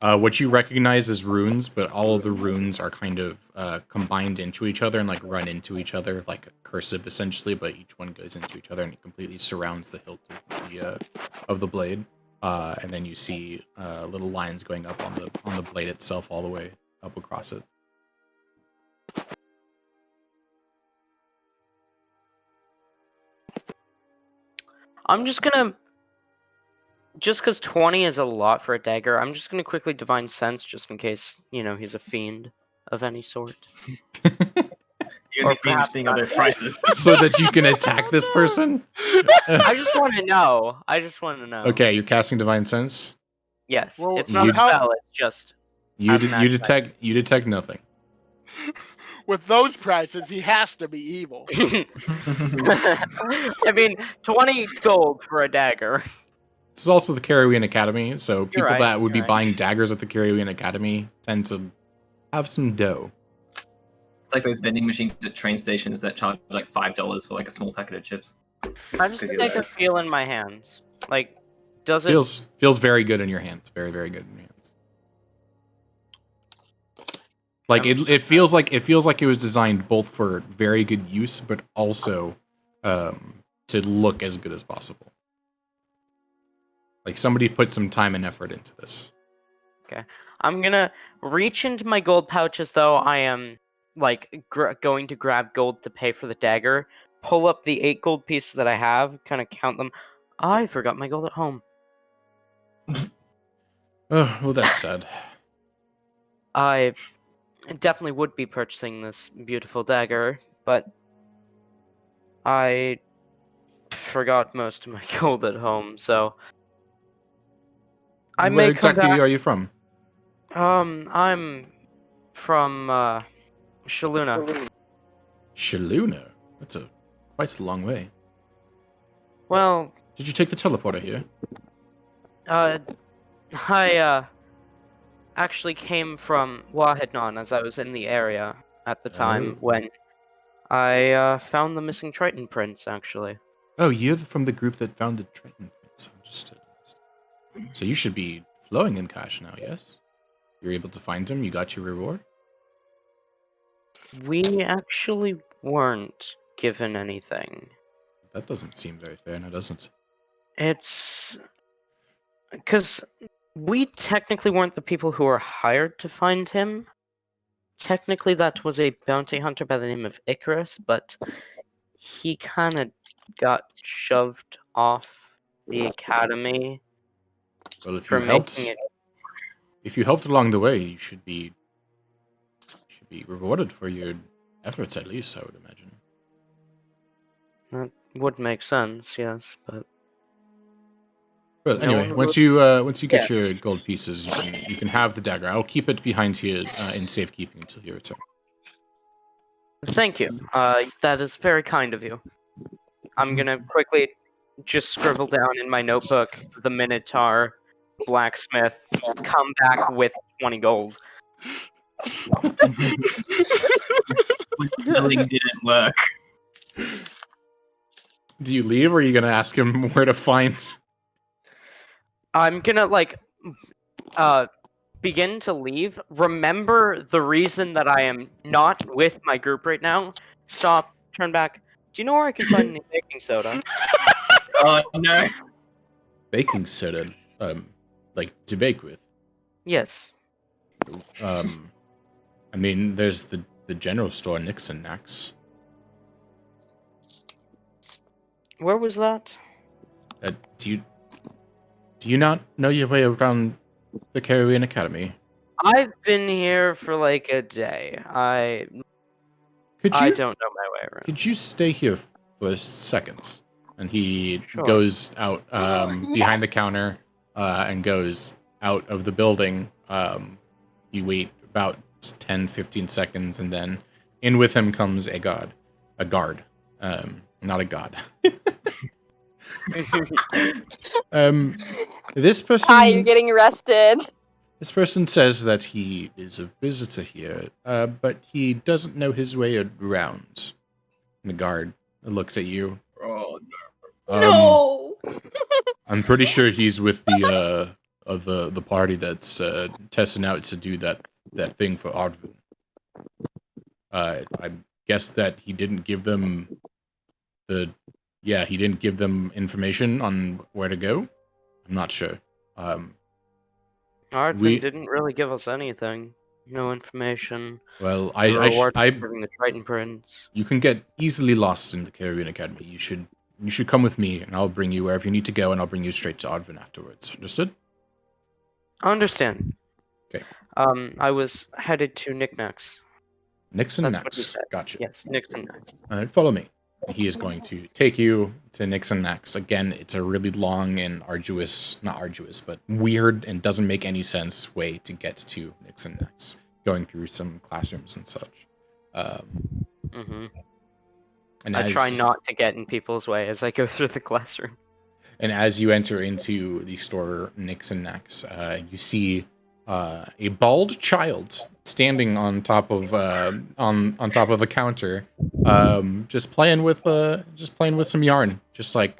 what you recognize as runes, but all of the runes are kind of combined into each other and like run into each other, like a cursive essentially, but each one goes into each other and it completely surrounds the hilt of the blade. And then you see little lines going up on the blade itself all the way up across it. I'm just gonna, just because 20 is a lot for a dagger, I'm just gonna quickly divine sense just in case, he's a fiend of any sort. The only Or perhaps fiendish thing are not. those prices. So that you can attack this person? I just want to know. I just want to know. Okay, you're casting Divine Sense. Yes, Well, it's not you- a spell. It's just You As an you detect nothing. With those prices, he has to be evil. I mean, 20 gold for a dagger. This is also the Qarawiyyan Academy, so people right, that would be you're right. buying daggers at the Qarawiyyan Academy tend to have some dough. It's like those vending machines at train stations that charge like $5 for like a small packet of chips. I just 'Cause you're take a there. feel in my hands. Like, does it? Feels very good in your hands. Very, very good in your hands. Like it feels like it was designed both for very good use, but also to look as good as possible. Like somebody put some time and effort into this. I'm gonna reach into my gold pouch as though I am like going to grab gold to pay for the dagger. Pull up the 8 gold pieces that I have, kind of count them. I forgot my gold at home. Oh, well, that's sad. I definitely would be purchasing this beautiful dagger, but I forgot most of my gold at home, so I Where may come exactly back. are you from? I'm from Shaluna. Shaluna. That's quite a long way. Well, Did you take the teleporter here? I actually came from Wahednon as I was in the area at the time Oh. when I found the missing Triton prince, actually. Oh, you're from the group that founded Triton Prince. Understood. So you should be flowing in cash now, yes? You're able to find him, you got your reward? We actually weren't given anything. That doesn't seem very fair, now does it? It's because we technically weren't the people who were hired to find him. Technically, that was a bounty hunter by the name of Icarus, but he kind of got shoved off the academy Well, if for you making helped, it. if you helped along the way, you should be rewarded for your efforts, at least, I would imagine. That would make sense, yes, but Well, No anyway, one once you get Yes. your gold pieces, you can have the dagger. I'll keep it behind you in safekeeping until you return. thank you. That is very kind of you. I'm gonna quickly just scribble down in my notebook the Minotaur blacksmith come back with 20 gold. Killing didn't work. Do you leave, or are you gonna ask him where to find? I'm gonna begin to leave. Remember the reason that I am not with my group right now. Stop, turn back. Do you know where I can find any baking soda? Oh no. Baking soda, like to bake with. Yes. I mean, there's the general store, Nixon Nax. Where was that? Do you not know your way around the Qarawiyyan Academy? I've been here for like a day. I Could don't you know my way around. could you stay here for a second? And he Sure. goes out behind the counter and goes out of the building. You wait about 10, 15 seconds, and then in with him comes a guard. Not a god. This person. Hi, you're getting arrested. This person says that he is a visitor here, but he doesn't know his way around. And the guard looks at you. Oh, No. I'm pretty sure he's with the party that's testing out to do that thing for Ardvan. I guess that he didn't give them information on where to go. I'm not sure. Ardvan didn't really give us anything. No information. Well, No reward for giving the Triton Prince. You can get easily lost in the Criterion Academy. You should come with me, and I'll bring you wherever you need to go, and I'll bring you straight to Ardvan afterwards. Understood? I understand. Okay. I was headed to Knickknacks. Nix and That's what he Nax. said. Gotcha. Yes, Knicks and Knacks. All right, follow me. He is going to take you to Nix and Nax. Again, it's a really long and not arduous, but weird and doesn't make any sense way to get to Nix and Nax, going through some classrooms and such. And I try not to get in people's way as I go through the classroom. And as you enter into the store Nix and Nax, you see a bald child standing on top of on top of the counter, just playing with some yarn, just like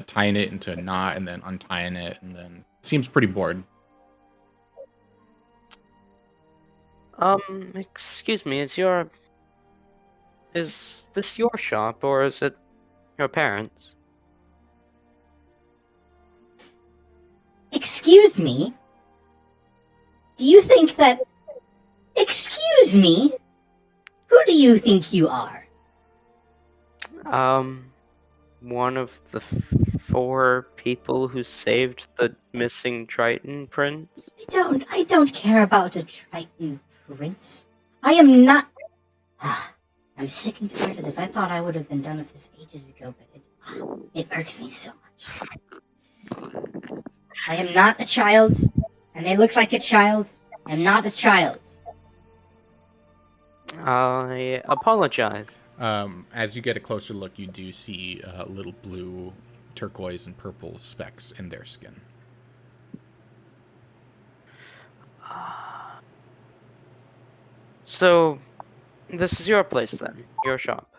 tying it into a knot and then untying it, and then seems pretty bored. Excuse me, is this your shop or is it your parents'? Excuse me? Do you think that... Excuse me? Who do you think you are? One of the 4 people who saved the missing Triton Prince. I don't care about a Triton Prince. I am not... I'm sick and tired of this. I thought I would have been done with this ages ago, but it irks me so much. I am not a child. I may look like a child. I'm not a child. I apologize. As you get a closer look, you do see little blue, turquoise, and purple specks in their skin. So, this is your place then? Your shop?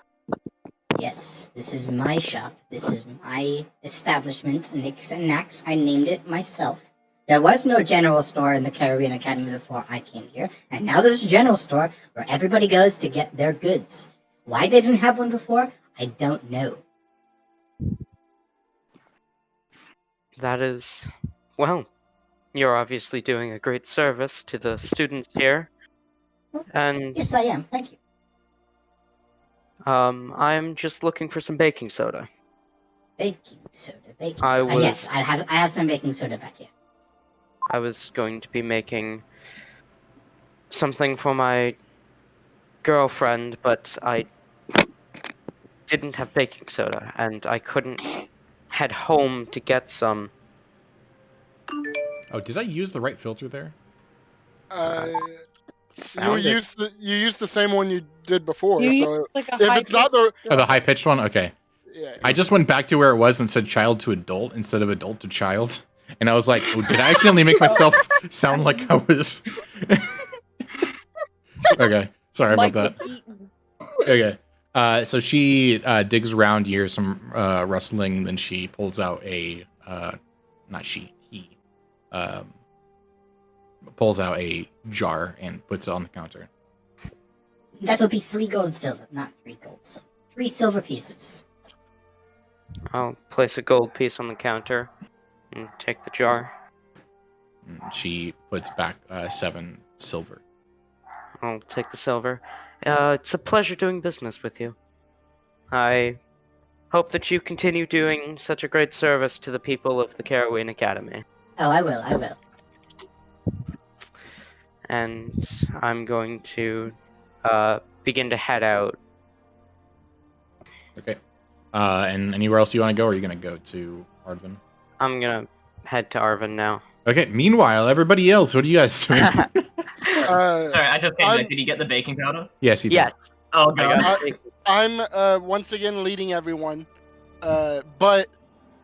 Yes, this is my shop. This is my establishment, Nix and Nax. I named it myself. There was no general store in the Criterion Academy before I came here, and now there's a general store where everybody goes to get their goods. Why they didn't have one before, I don't know. That is... well, you're obviously doing a great service to the students here. And Yes, I am. Thank you. I'm just looking for some baking soda. Baking soda. Yes, I have some baking soda back here. I was going to be making something for my girlfriend, but I didn't have baking soda, and I couldn't head home to get some. Oh, did I use the right filter there? You used the same one you did before. You so used, like, a if it's not the Oh, the high-pitched one? Okay. yeah, I just went back to where it was and said child to adult instead of adult to child. And I was like, oh, did I accidentally make myself sound like I was... Okay. Sorry about that. Okay. So she digs around, you hear some rustling, then she pulls out he pulls out a jar and puts it on the counter. That'll be 3 gold silver, not 3 gold silver. 3 silver pieces. I'll place a gold piece on the counter and take the jar. She puts back 7 silver. I'll take the silver. It's a pleasure doing business with you. I hope that you continue doing such a great service to the people of the Qarawiyyan Academy. Oh, I will. And I'm going to begin to head out. Okay. And anywhere else you want to go, or are you going to go to Ardvan? I'm gonna head to Arvin now. Okay, meanwhile, everybody else, what are you guys doing? Sorry, I just came I'm- back. Did he get the baking powder? Yes, you did. Yes. Oh I god. got it. I'm once again leading everyone, but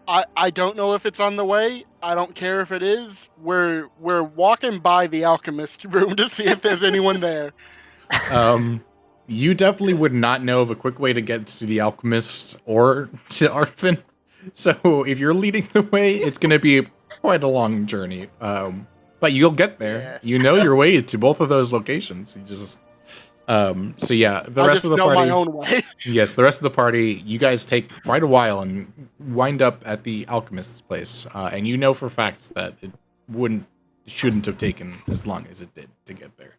I don't know if it's on the way. I don't care if it is. We're walking by the alchemist room to see if there's anyone there. You definitely would not know of a quick way to get to the alchemist or to Ardvan. So if you're leading the way, it's going to be quite a long journey. But you'll get there. Yeah. You know your way to both of those locations. You just so yeah, the I rest just of the know party. my own way. Yes, the rest of the party, you guys take quite a while and wind up at the alchemist's place. And you know for facts that it shouldn't have taken as long as it did to get there.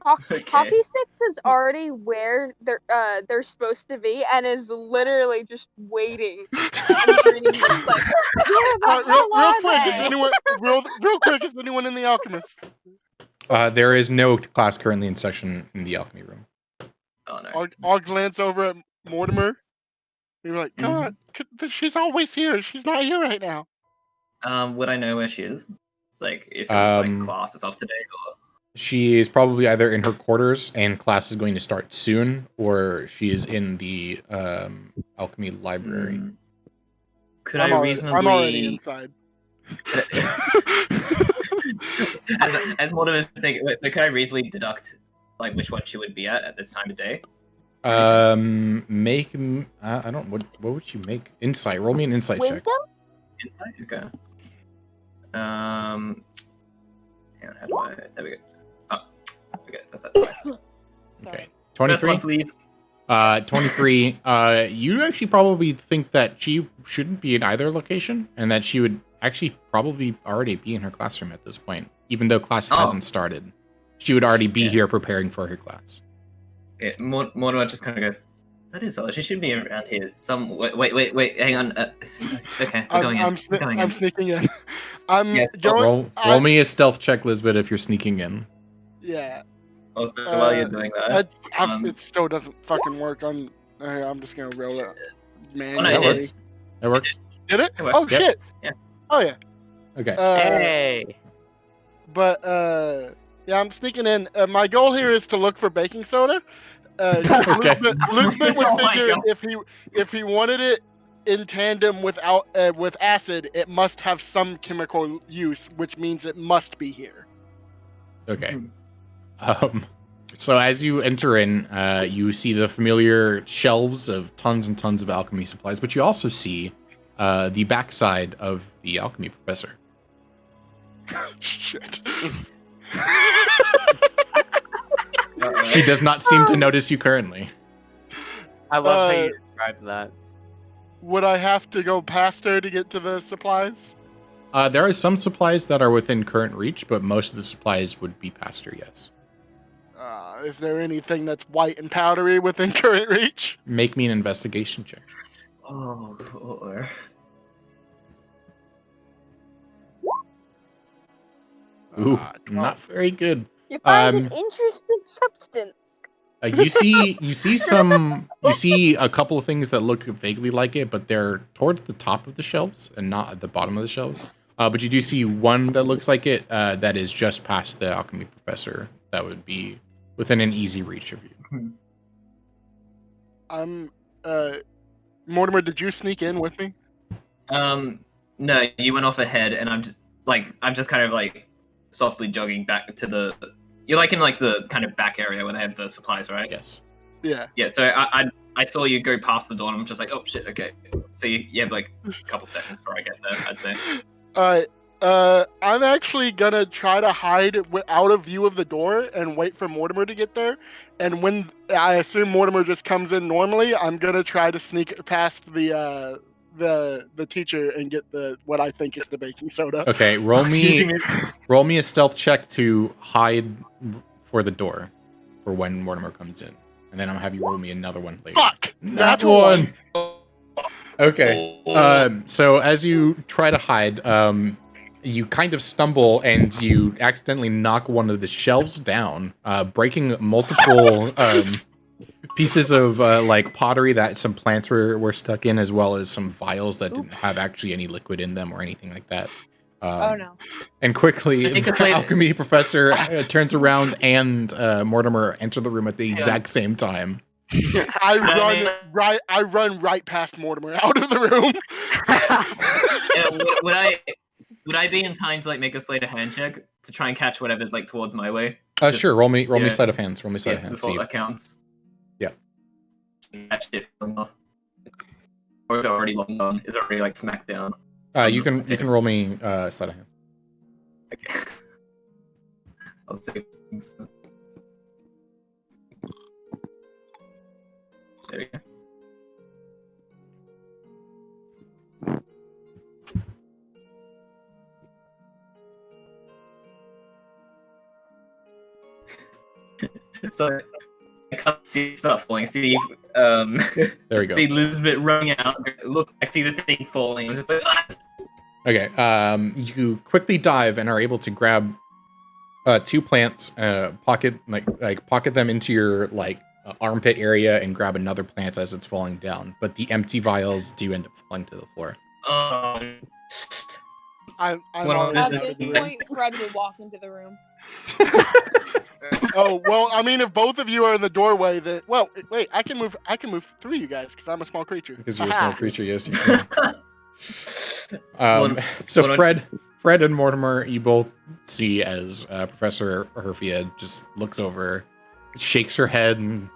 Okay. Hockey Sticks is already where they're supposed to be and is literally just waiting. And reading this, like, Real quick, is anyone in the alchemist? There is no class currently in section in the alchemy room. Oh no. I'll glance over at Mortimer. You're like, come on, she's always here. She's not here right now. Would I know where she is? Like, if it was like classes off today, or She is probably either in her quarters and class is going to start soon, or she is in the alchemy library. could I'm I already reasonably? inside. as Mortimer is saying, so could I reasonably deduct like which one she would be at this time of day? Make I don't what would you make? Insight. Roll me an insight check. Wisdom? Insight. Okay. Hang on, how do I? There we go. Oh, okay, that's that twice. Okay. First 23. one, please. 23. You actually probably think that she shouldn't be in either location, and that she would actually probably already be in her classroom at this point, even though class hasn't started. She would already be here preparing for her class. Okay, Mortimer just kind of goes, that is odd. She should be around here. Wait, hang on. Okay, we're going in. I'm sneaking in. I'm Yes, going. Roll me a stealth check, Lisbeth, if you're sneaking in. Yeah. Also, while you're doing that, it still doesn't fucking work. I'm just gonna roll it. Man, Oh, no, That it works. That works. did it? It worked. Oh Yep. shit! Yeah. Oh yeah. Okay. Hey. But yeah, I'm sneaking in. My goal here is to look for baking soda. Okay. Lisbeth would Oh my figure God. if he wanted it in tandem with acid, it must have some chemical use, which means it must be here. Okay. So as you enter in, you see the familiar shelves of tons and tons of alchemy supplies, but you also see the backside of the alchemy professor. Shit. She does not seem to notice you currently. I love how you described that. Would I have to go past her to get to the supplies? There are some supplies that are within current reach, but most of the supplies would be past her, yes. Is there anything that's white and powdery within current reach? Make me an investigation check. Oh, or Ooh, not very good. You find Um, an interesting substance. You see a couple of things that look vaguely like it, but they're towards the top of the shelves and not at the bottom of the shelves. But you do see one that looks like it that is just past the alchemy professor. That would be within an easy reach of you. Mortimer, did you sneak in with me? No, you went off ahead, and I'm just kind of like softly jogging back to the. You're like in like the kind of back area where they have the supplies, right? Yes. Yeah. Yeah. So I saw you go past the door, and I'm just like, oh shit, okay. So you have like a couple seconds before I get there, I'd say. All right. I'm actually gonna try to hide out of view of the door and wait for Mortimer to get there. And when I assume Mortimer just comes in normally, I'm gonna try to sneak past the teacher and get what I think is the baking soda. Okay, roll me a stealth check to hide for the door for when Mortimer comes in, and then I'll have you roll me another one later. Fuck! That Natural one. Okay. So as you try to hide, you kind of stumble and you accidentally knock one of the shelves down, breaking multiple pieces of like pottery that some plants were stuck in, as well as some vials that didn't have actually any liquid in them or anything like that. Oh no. And quickly, I think it's the like- alchemy professor turns around and Mortimer enter the room at the exact same time. I run right past Mortimer out of the room. Would I be in time to like make a sleight of hand check to try and catch whatever's like towards my way? Just- Sure. Roll me yeah. sleight of hands. Roll me sleight Yeah, of hands. before See that counts. Yeah. Catch it off. Or is it already long gone? Is it already like smacked down? you can roll me sleight of hand. Okay. I'll save things. There we go. So I can't see stuff falling. See, There we go. see Elizabeth running out. Look, I see the thing falling. I'm just like, "Ah!" Okay. You quickly dive and are able to grab 2 plants, pocket them into your armpit area, and grab another plant as it's falling down. But the empty vials do end up falling to the floor. I'm What already else At is out this of the room. point, Fred would walk into the room. Oh well, I mean, if both of you are in the doorway, then wait, I can move through you guys because I'm a small creature. Because you're a Aha. small creature, yes. You can. What- So what- Fred and Mortimer, you both see as Professor Herfia just looks over, shakes her head, and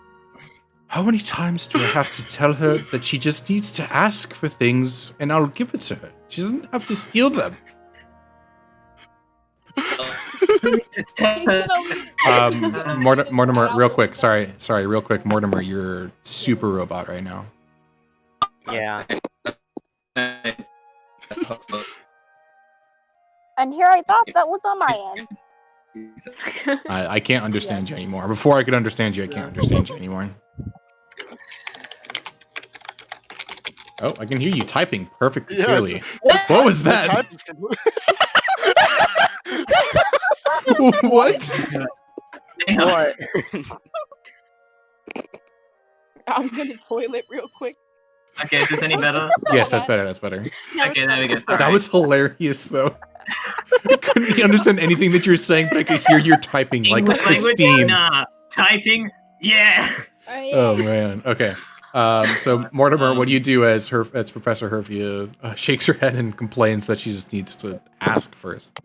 how many times do I have to tell her that she just needs to ask for things and I'll give it to her? She doesn't have to steal them. Mortimer, real quick, sorry, real quick, Mortimer, you're super robot right now. Yeah. And here I thought that was on my end. I can't understand you anymore. Before I could understand you, I can't understand you anymore. Oh, I can hear you typing perfectly Yeah. clearly. What was The that? typing's complete- What? What? I'm gonna toilet real quick. Okay, is this any better? Yes, that's better. That's better. Okay, there we go. Sorry. That was hilarious, though. I couldn't understand anything that you were saying, but I could hear you typing like English language? Christine. Nah. Typing? Yeah. Oh man. Okay. So Mortimer, what do you do as Professor Herfia shakes her head and complains that she just needs to ask first?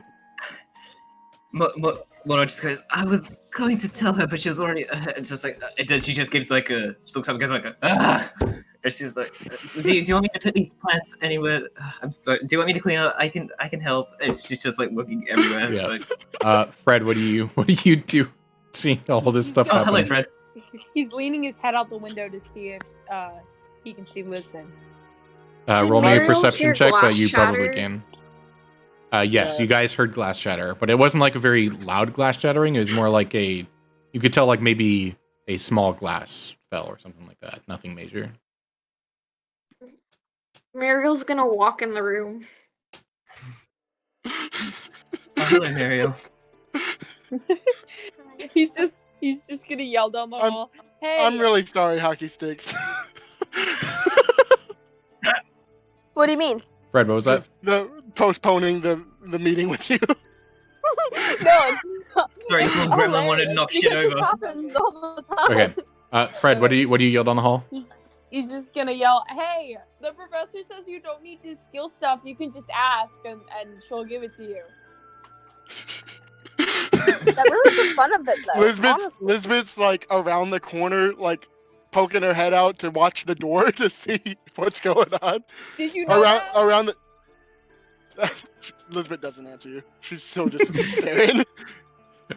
Mona just goes, I was going to tell her, but she was already just like, and then she just gives like a, she looks up and goes like, and she's like, do you want me to put these plants anywhere? I'm sorry. Do you want me to clean up? I can help. And she's just like looking everywhere. Yeah. Like, Fred, what do you do seeing all this stuff oh, happen? hello, Fred. He's leaning his head out the window to see if he can see Lisbon. Roll me a Ariel perception hear check, but glass you probably shatter? can. Yes, Yeah. you guys heard glass shatter, but it wasn't like a very loud glass shattering. It was more like you could tell like maybe a small glass fell or something like that. Nothing major. Muriel's gonna walk in the room. Oh, hello, Mariel. He's just gonna yell down the hall. Hey, I'm really sorry, Hockey Sticks. What do you mean? Fred, what was that? The postponing the meeting with you. No, Sorry, it's someone gremlin wanted to knock shit because over. It happens all the time. Okay. Fred, what do you yell down the hall? he's just gonna yell, "Hey, the professor says you don't need to steal stuff. You can just ask, and she'll give it to you." That ruins the fun of it, though. honestly. Lisbeth's like around the corner, like poking her head out to watch the door to see what's going on. Did you know that? Around the. Lisbeth doesn't answer you. She's still just staring.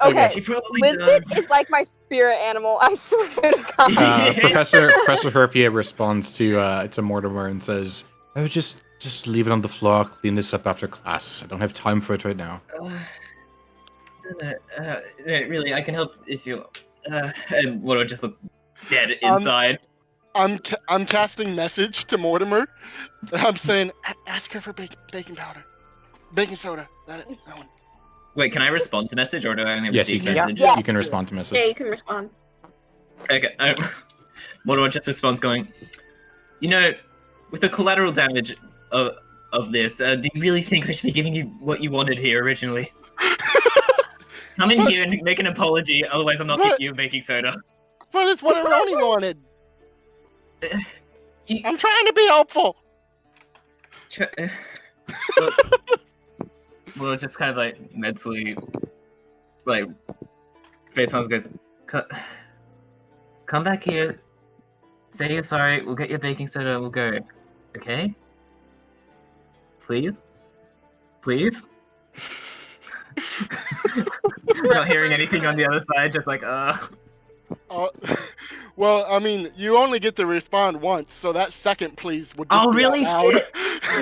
Okay. She probably Lisbeth does. is like my spirit animal. I swear to God. Professor Herfia responds to Mortimer and says, "Oh, just leave it on the floor. Clean this up after class. I don't have time for it right now." Really, I can help if you. And Loro just looks dead inside. I'm casting message to Mortimer. And I'm saying, ask her for baking powder, baking soda. That one. Wait, can I respond to message or do I only Yes, you receive can. message? Yeah. You can respond to Yeah, message. you can respond. Okay. Mordor just responds going, you know, with the collateral damage of this, do you really think I should be giving you what you wanted here originally? Come in here and make an apology, otherwise I'm not giving you baking soda. But it's what Aroni wanted. I'm trying to be helpful. Well, just kind of like mentally, like, face on goes, come back here, say you're sorry, we'll get your baking soda and we'll go, okay? Please? Please? Not hearing anything on the other side, just like, Well, I mean, you only get to respond once, so that second please would just Oh, be really? out loud.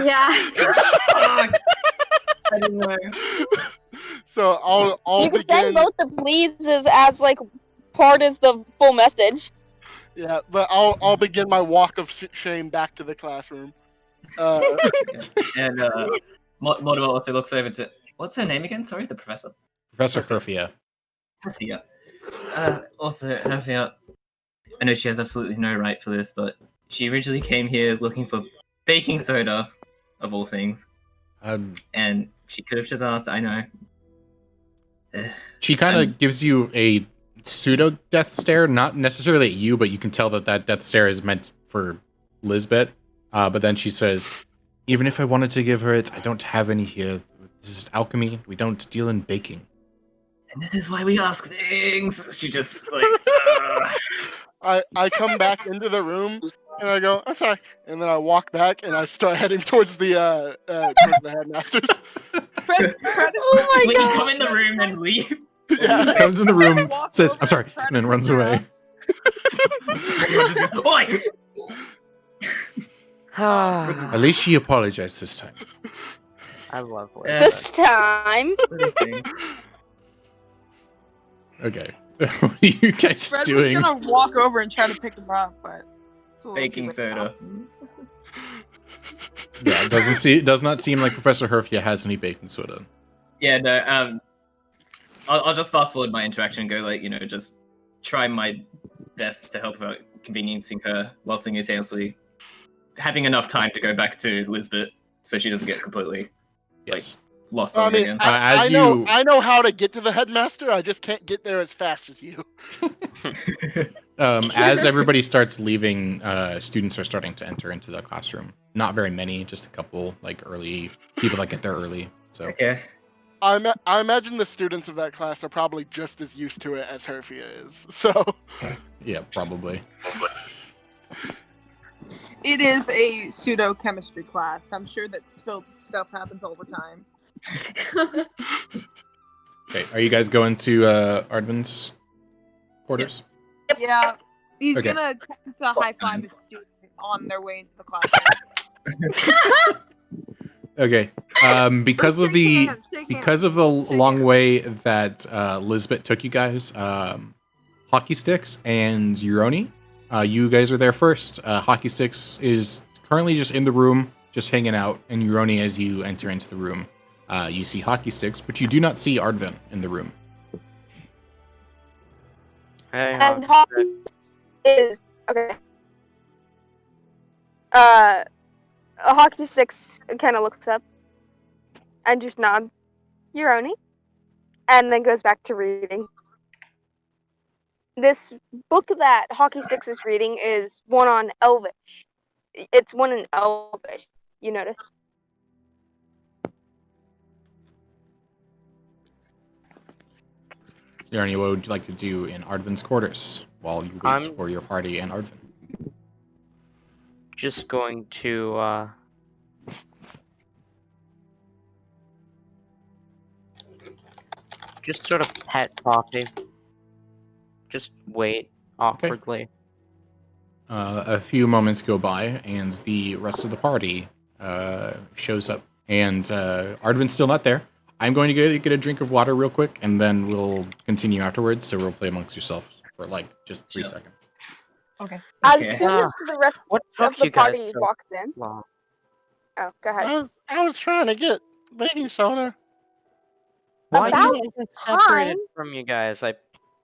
Yeah. I didn't know. So I'll You can begin. send both the pleases as like part as the full message. Yeah, but I'll begin my walk of shame back to the classroom. And Mordor also looks over to, what's her name again? Sorry, the professor. Professor Herfia. Herfia. Also, Herfia, I know she has absolutely no right for this, but she originally came here looking for baking soda, of all things. And she could have just asked, I know. She kind of gives you a pseudo death stare, not necessarily at you, but you can tell that death stare is meant for Lisbeth. But then she says, even if I wanted to give her it, I don't have any here. This is alchemy. We don't deal in baking. And this is why we ask things. She just like. I come back into the room and I go, I'm sorry, and then I walk back and I start heading towards the headmasters. Oh my When god! you come in the room and leave. Yeah. Comes in the room, Walks says, over I'm sorry, and and then runs away. Everyone just goes, oi! At least she apologized this time. I love This time. Okay. What are you guys Fred doing? was gonna walk over and try to pick him up, but it's a little Baking too late soda. now. Yeah, it does not seem like Professor Herfia has any baking soda. Yeah, no, I'll just fast forward my interaction and go, like, you know, just try my best to help out conveniencing her while simultaneously having enough time to go back to Lisbeth so she doesn't get completely Yes. lost I on mean, again. I know how to get to the headmaster. I just can't get there as fast as you. As everybody starts leaving, students are starting to enter into the classroom. Not very many, just a couple, like early people that get there early. So Okay. I imagine the students of that class are probably just as used to it as Herfia is. So yeah, probably. It is a pseudo chemistry class. I'm sure that spilled stuff happens all the time. Okay, are you guys going to Ardvan's quarters? Yeah, he's Okay. gonna attempt to high five a student on their way into the classroom. Okay. Because of the long way that Lisbeth took you guys, Hockey Sticks and Uroni, you guys are there first. Hockey Sticks is currently just in the room, just hanging out, and Uroni, as you enter into the room, you see Hockey Sticks, but you do not see Ardvan in the room. Hey, And hockey is okay. A hockey sticks kind of looks up and just nods, Uroni, and then goes back to reading. This book that Hockey Sticks is reading is one on Elvish. It's one in Elvish. You notice? Uroni, what would you like to do in Ardvan's quarters while you wait for your party and Ardvan? Just going to just sort of pet Poppy. Just wait awkwardly. A few moments go by, and the rest of the party shows up. And Ardvan's still not there. I'm going to get a drink of water real quick, and then we'll continue afterwards. So we'll play amongst yourselves for like just 3 seconds. Okay. As Okay. soon as the rest What of took the you guys party so walks in. long? Oh, go ahead. I was trying to get baking soda. Why About did I get separated time. from you guys? I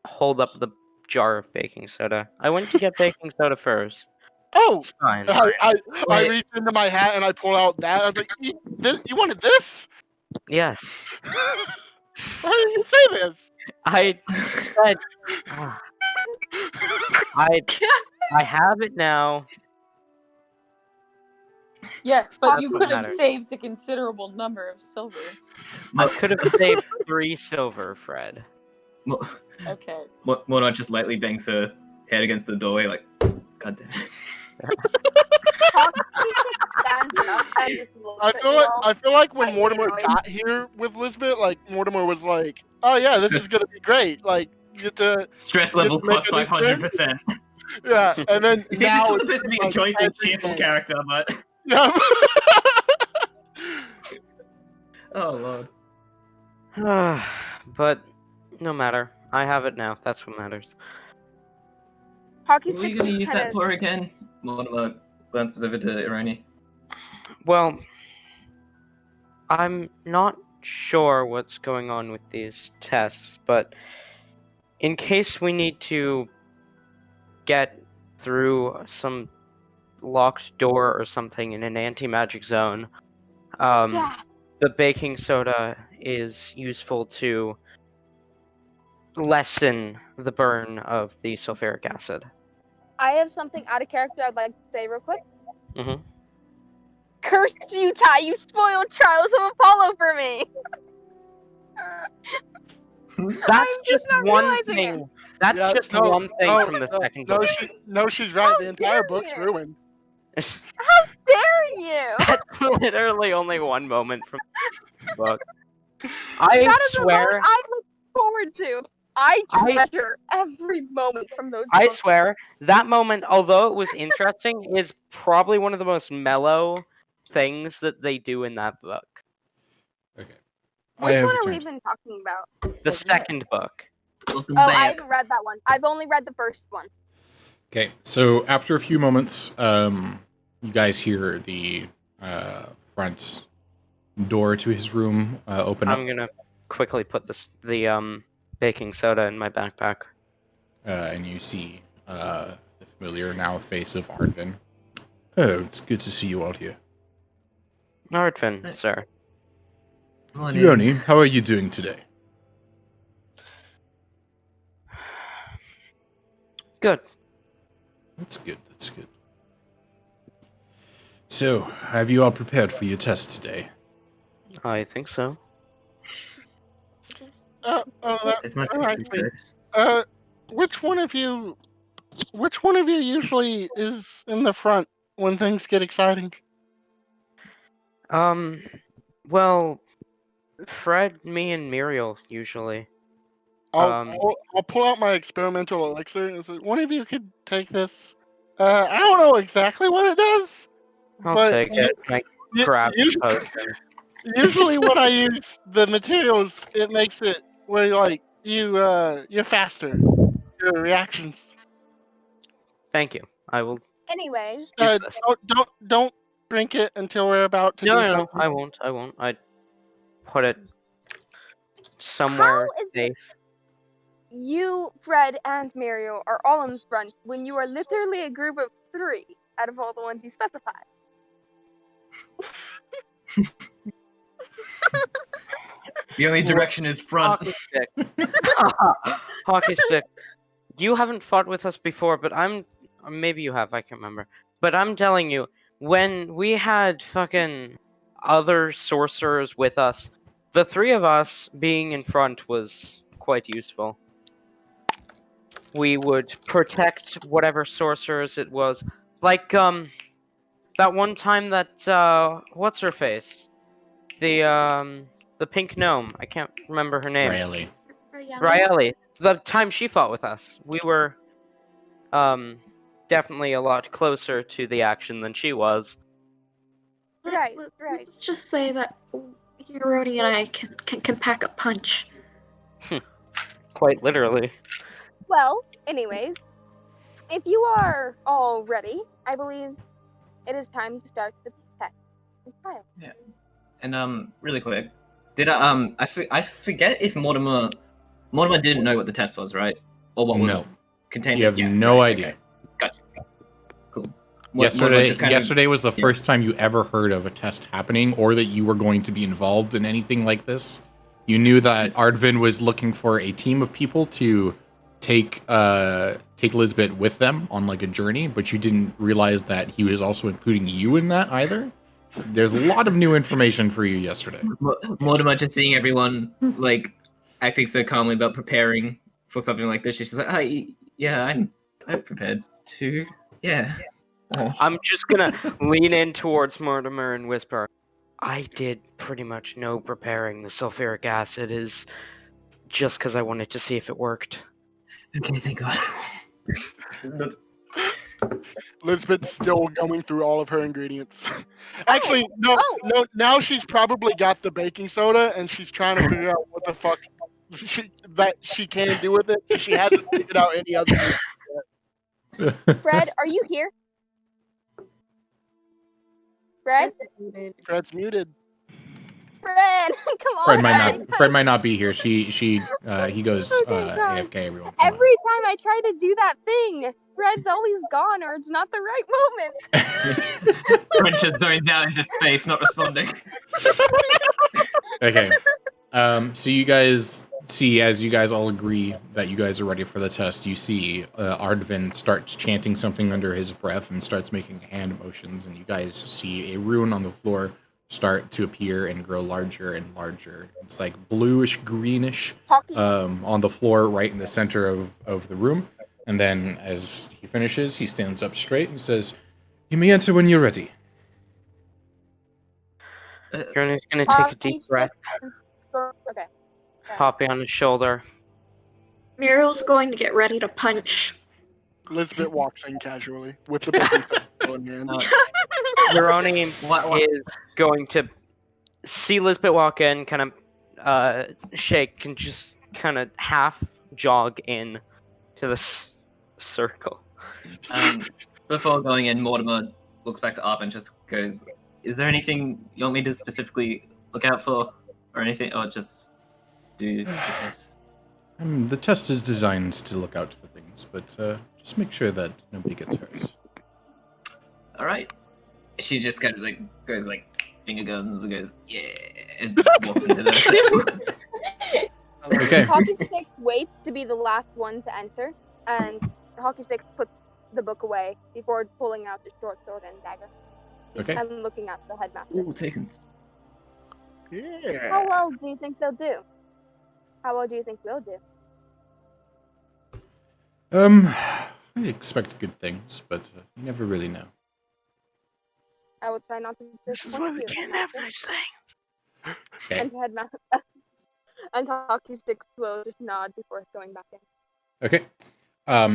hold up the jar of baking soda. I went to get baking soda first. Oh, It's fine. I Wait. reached into my hat and I pulled out that. I was like, you wanted this? Yes. Why didn't you say this? I said ah, I have it now. Yes, but That's you what could have matters. saved a considerable number of silver. I could have saved 3 silver, Fred. Okay. Mona just lightly bangs her head against the doorway, like, God damn it. Stands up and just looks I at feel you like all. when Quite Mortimer annoyed. got here with Lisbeth, like Mortimer was like, "Oh yeah, this is gonna be great. Like you get to Stress You level just make plus a new friend? 500%. yeah," and then You see, now this is it's supposed to be a like joyful, every cheerful day. character, but Yeah. oh lord. But no matter. I have it now. That's what matters. Hockey What were you stick gonna use that kinda- for again? Mortimer glances over to Ironi. Well, I'm not sure what's going on with these tests, but in case we need to get through some locked door or something in an anti-magic zone, Yeah. the baking soda is useful to lessen the burn of the sulfuric acid. I have something out of character I'd like to say real quick. Mhm. Curse you, Ty! You spoiled Trials of Apollo for me! That's I'm just not one realizing it. thing. That's Yeah, just no, one thing no, from the no, second book. she's right. How The entire dare book's you? ruined. How dare you! That's literally only one moment from the book. I That is the moment swear, I look forward to. I I- treasure every moment from those I books. swear, that moment, although it was interesting, is probably one of the most mellow things that they do in that book. Okay. I Which have one are we returned. even talking about? The second book. Welcome Oh, I back. haven't read that one. I've only read the first one. Okay, so after a few moments, you guys hear the front door to his room open up, I'm gonna quickly put the baking soda in my backpack. and you see the familiar now face of Ardvan. Oh, it's good to see you all here. Ardvan, sir. Ironi, how are you doing today? Good. That's good, that's good. So, have you all prepared for your test today? I think so. As much Oh, as you actually, could. which one of you usually is in the front when things get exciting? Well, Fred, me, and Muriel usually. I'll pull out my experimental elixir and say, one of you could take this. I don't know exactly what it does, I'll but take it. I grab the usually, potion. usually when I use the materials, it makes it where like you're faster. Your reactions. Thank you. I will Anyways, use this. Don't drink it until we're about to do No, something. I won't. I won't. I put it somewhere How is safe. you, Fred, and Muriel are all in front when you are literally a group of 3 out of all the ones you specified. The only direction is front. Hockey stick. Hockey stick. You haven't fought with us before, but or maybe you have. I can't remember. But I'm telling you, when we had fucking other sorcerers with us, the 3 of us being in front was quite useful. We would protect whatever sorcerers it was. Like, that one time that, what's her face? The pink gnome. I can't remember her name. Riley. Raeli. The time she fought with us, we were, definitely a lot closer to the action than she was. Right. Let's just say that Hirodi and I can pack a punch. Quite literally. Well, anyways, if you are all ready, I believe it is time to start the test. Trial. And really quick, did I forget if Mortimer didn't know what the test was, right? Or what was? contained You it? have Yeah, no right, idea. okay. Gotcha. Cool. Yesterday was the yeah. first time you ever heard of a test happening or that you were going to be involved in anything like this. You knew that Yes. Ardvan was looking for a team of people to take Lisbeth with them on like a journey, but you didn't realize that he was also including you in that either. There's a lot of new information for you yesterday. Mortimer just seeing everyone like acting so calmly about preparing for something like this. She's like, yeah, I've prepared too. Yeah. I'm just gonna lean in towards Mortimer and whisper, I did pretty much no preparing. The sulfuric acid is just because I wanted to see if it worked. Okay, thank God. Lisbeth's still going through all of her ingredients. Actually, no. Now she's probably got the baking soda, and she's trying to figure out what the fuck she can do with it. She hasn't figured out any other use. Fred, are you here? Fred? Fred's muted. Fred, come on. Fred might not be here. He goes God. AFK every once in a while. Every time I try to do that thing, Fred's always gone or it's not the right moment. Fred just zones out into space, not responding. Okay. So you guys see, as you guys all agree that you guys are ready for the test, you see Ardvan starts chanting something under his breath and starts making hand motions, and you guys see a rune on the floor start to appear and grow larger and larger. It's like bluish greenish on the floor right in the center of the room. And then as he finishes, he stands up straight and says, "You may enter when you're ready." Journey's gonna take a deep breath, Okay. Poppy on his shoulder. Muriel's going to get ready to punch. Lisbeth walks in casually with the baking soda in hand. Jeroni What? is going to see Lisbeth walk in, kind of shake, and just kind of half jog in to the circle. Before going in, Mortimer looks back to Arv and just goes, "Is there anything you want me to specifically look out for, or anything, or just do the test?" The test is designed to look out for things, but just make sure that nobody gets hurt. All right. She just kind of like goes like finger guns and goes, "Yeah," and walks into the. Okay. Hockey Stick waits to be the last one to enter, and Hockey Stick puts the book away before pulling out the short sword and dagger. Okay. And looking at the headmaster. Ooh, taken. Yeah. How well do you think they'll do? How well do you think we'll do? I expect good things, but you never really know. I would try not to. This is why we can't have nice things. Okay. And headmaster. And Hockey Stick will just nod before going back in. Okay.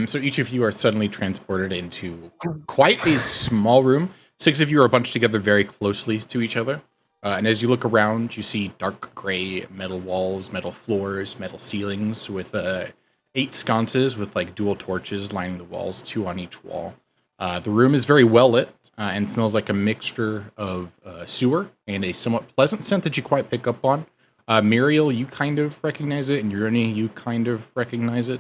So each of you are suddenly transported into quite a small room. 6 of you are bunched together very closely to each other. And as you look around, you see dark gray metal walls, metal floors, metal ceilings with 8 sconces with like dual torches lining the walls, 2 on each wall. The room is very well lit and smells like a mixture of sewer and a somewhat pleasant scent that you quite pick up on. Muriel, you kind of recognize it, and Urani, you kind of recognize it.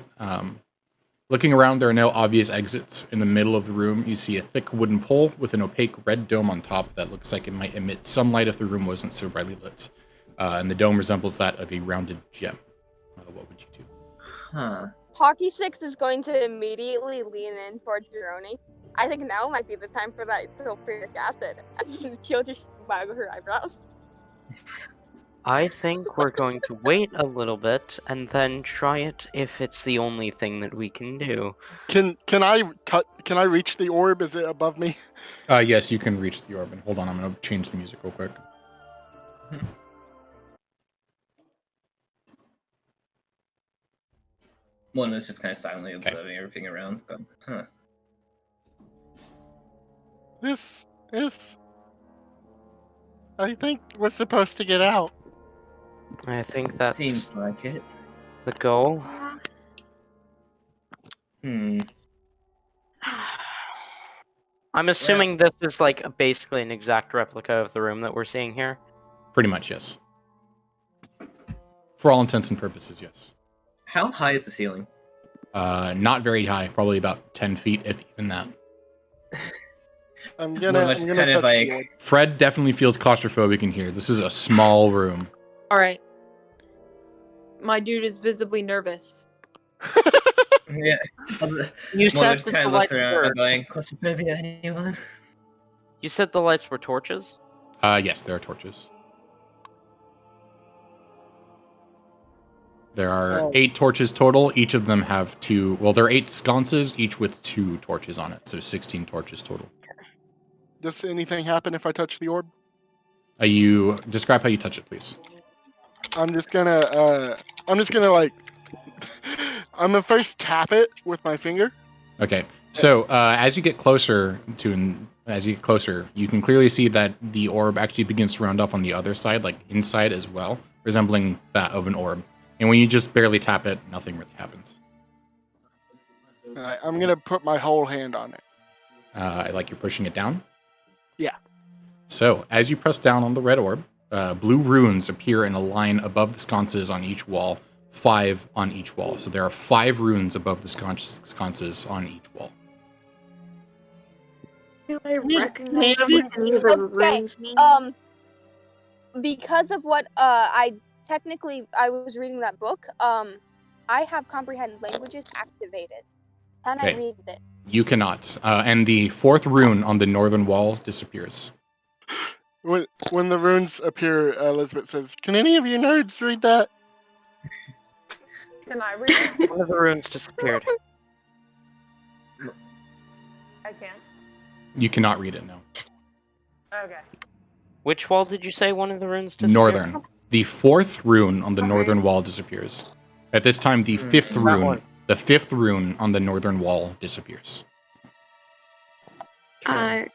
Looking around, there are no obvious exits. In the middle of the room, you see a thick wooden pole with an opaque red dome on top that looks like it might emit sunlight if the room wasn't so brightly lit. And the dome resembles that of a rounded gem. What would you do? Huh. Hockey Six is going to immediately lean in towards Jeroni. I think now might be the time for that sulfuric acid. And she'll just waggle her eyebrows. I think we're going to wait a little bit and then try it if it's the only thing that we can do. Can I reach the orb? Is it above me? Yes, you can reach the orb. And hold on, I'm going to change the music real quick. Mortimer's just kind of silently observing everything around. Going, huh. This I think we're supposed to get out. I think that's Seems like it. the goal. Hmm. I'm assuming this is like basically an exact replica of the room that we're seeing here. Pretty much, yes. For all intents and purposes, yes. How high is the ceiling? Not very high, probably about 10 feet, if even that. I'm Well, gonna it's touch kind of the like- orb. Fred definitely feels claustrophobic in here. This is a small room. All right. My dude is visibly nervous. Yeah. You Mordor said just that kind the of looks lights around were. going, claustrophobia, anyone? You said the lights were torches. Yes, there are torches. There are Oh. 8 torches total. Each of them have 2. Well, there are 8 sconces, each with 2 torches on it. So 16 torches total. Does anything happen if I touch the orb? You describe how you touch it, please. I'm just gonna like, I'm gonna first tap it with my finger. Okay. So as you get closer, you can clearly see that the orb actually begins to round up on the other side, like inside as well, resembling that of an orb. And when you just barely tap it, nothing really happens. Alright, I'm gonna put my whole hand on it. Like you're pushing it down? Yeah. So as you press down on the red orb, blue runes appear in a line above the sconces on each wall, 5 on each wall. So there are 5 runes above the sconces on each wall. Do I Yeah, recognize have you- what any of the Okay, runes mean? Because of what I was reading that book. I have comprehend languages activated. Can I Okay. read it? You cannot. And the 4th rune on the northern wall disappears. When the runes appear, Elizabeth says, "Can any of you nerds read that?" Can I read it? One of the runes disappeared. I can't. You cannot read it, no. Okay. Which wall did you say one of the runes disappeared? Northern. The 4th rune on the Okay. northern wall disappears. At this time, the 5th That rune, one. the 5th rune on the northern wall disappears. Okay.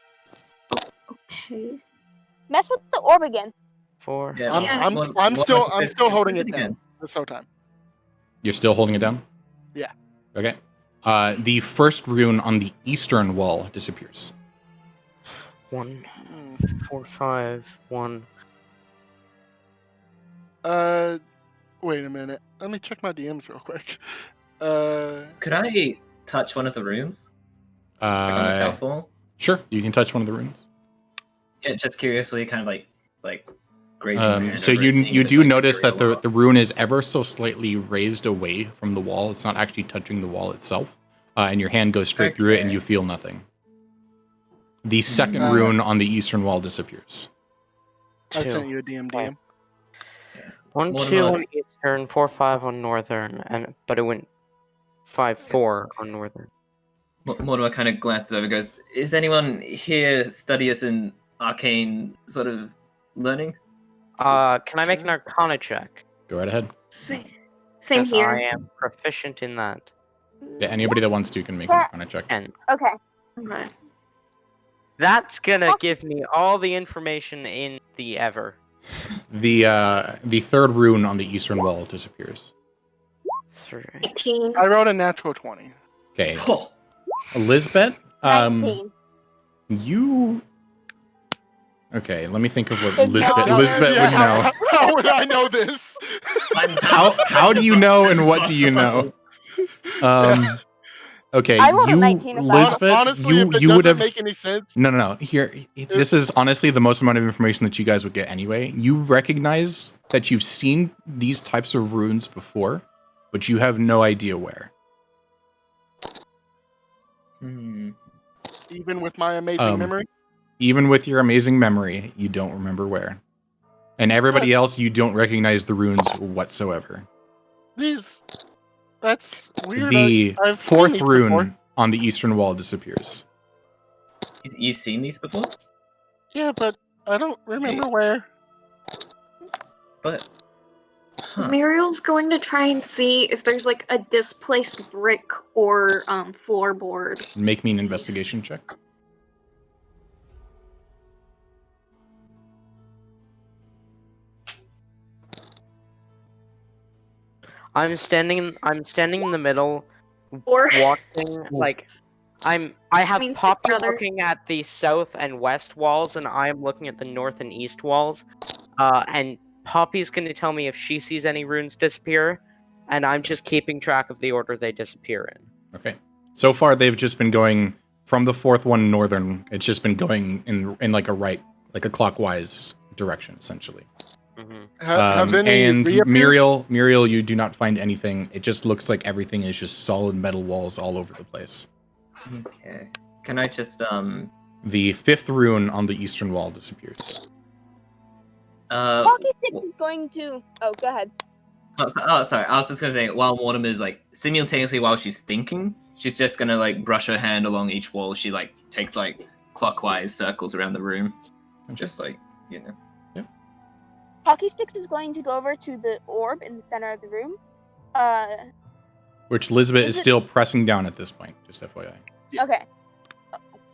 Mess with the orb again. 4. Yeah, I'm Mordor still just holding says it down this whole time. You're still holding it down? Yeah. Okay. The 1st rune on the eastern wall disappears. 1, 4, 5, 1. Wait a minute. Let me check my DMs real quick. Could I touch one of the runes? Like on the south wall? Sure, you can touch one of the runes. Yeah, just curiously, kind of like grazing my hand So over it, seeing you if it's, do like, notice that material the rune is ever so slightly raised away from the wall. It's not actually touching the wall itself. And your hand goes straight through it and Okay. you feel nothing. The 2nd Uh, rune on the eastern wall disappears. I 2. sent you a DM. 1, More 2 than on like- eastern, 4, 5 on northern, but it went 5, 4 on northern. Mortimer kind of glances over and goes, is anyone here studious in arcane sort of learning? Can I make an arcana check? Go right ahead. Same 'Cause here. I am proficient in that. Yeah, anybody that wants to can make an arcana check. And Okay. Okay. that's gonna give me all the information in the ever. The 3rd rune on the eastern wall disappears. 3. 18. I rolled a natural 20. Okay, Oh, Elizabeth, 19. you. Okay, let me think of what Good Elizabeth job. would know. How would I know this? How do you know and what do you know? Okay, I rolled a you 19 if I- Elizabeth, Honestly, if it you would doesn't have make any sense, No. Here, this is honestly the most amount of information that you guys would get anyway. You recognize that you've seen these types of runes before, but you have no idea where. even with my amazing memory. Even with your amazing memory, you don't remember where. And everybody else, you don't recognize the runes whatsoever. That's weird. The I've seen 4th these rune before. on the eastern wall disappears. you've seen these before? Yeah, but I don't remember where. But huh. Muriel's going to try and see if there's like a displaced brick or floorboard. Make me an investigation check. I'm standing in the middle, Or watching like I have means Poppy brother. looking at the south and west walls, and I am looking at the north and east walls. And Poppy's gonna tell me if she sees any runes disappear, and I'm just keeping track of the order they disappear in. Okay. So far, they've just been going from the fourth one northern. It's just been going in like a clockwise direction, essentially. Mm-hmm. Have any And reappeared? Muriel, you do not find anything. It just looks like everything is just solid metal walls all over the place. Okay. Can I just The fifth rune on the eastern wall disappears. Hockey Stick is going to. Oh, go ahead. Sorry. I was just gonna say, while Mortimer's like simultaneously while she's thinking, she's just gonna like brush her hand along each wall. She like takes like clockwise circles around the room, just like Hockey Sticks is going to go over to the orb in the center of the room. Which Elizabeth Is is it- still pressing down at this point, just FYI. Okay.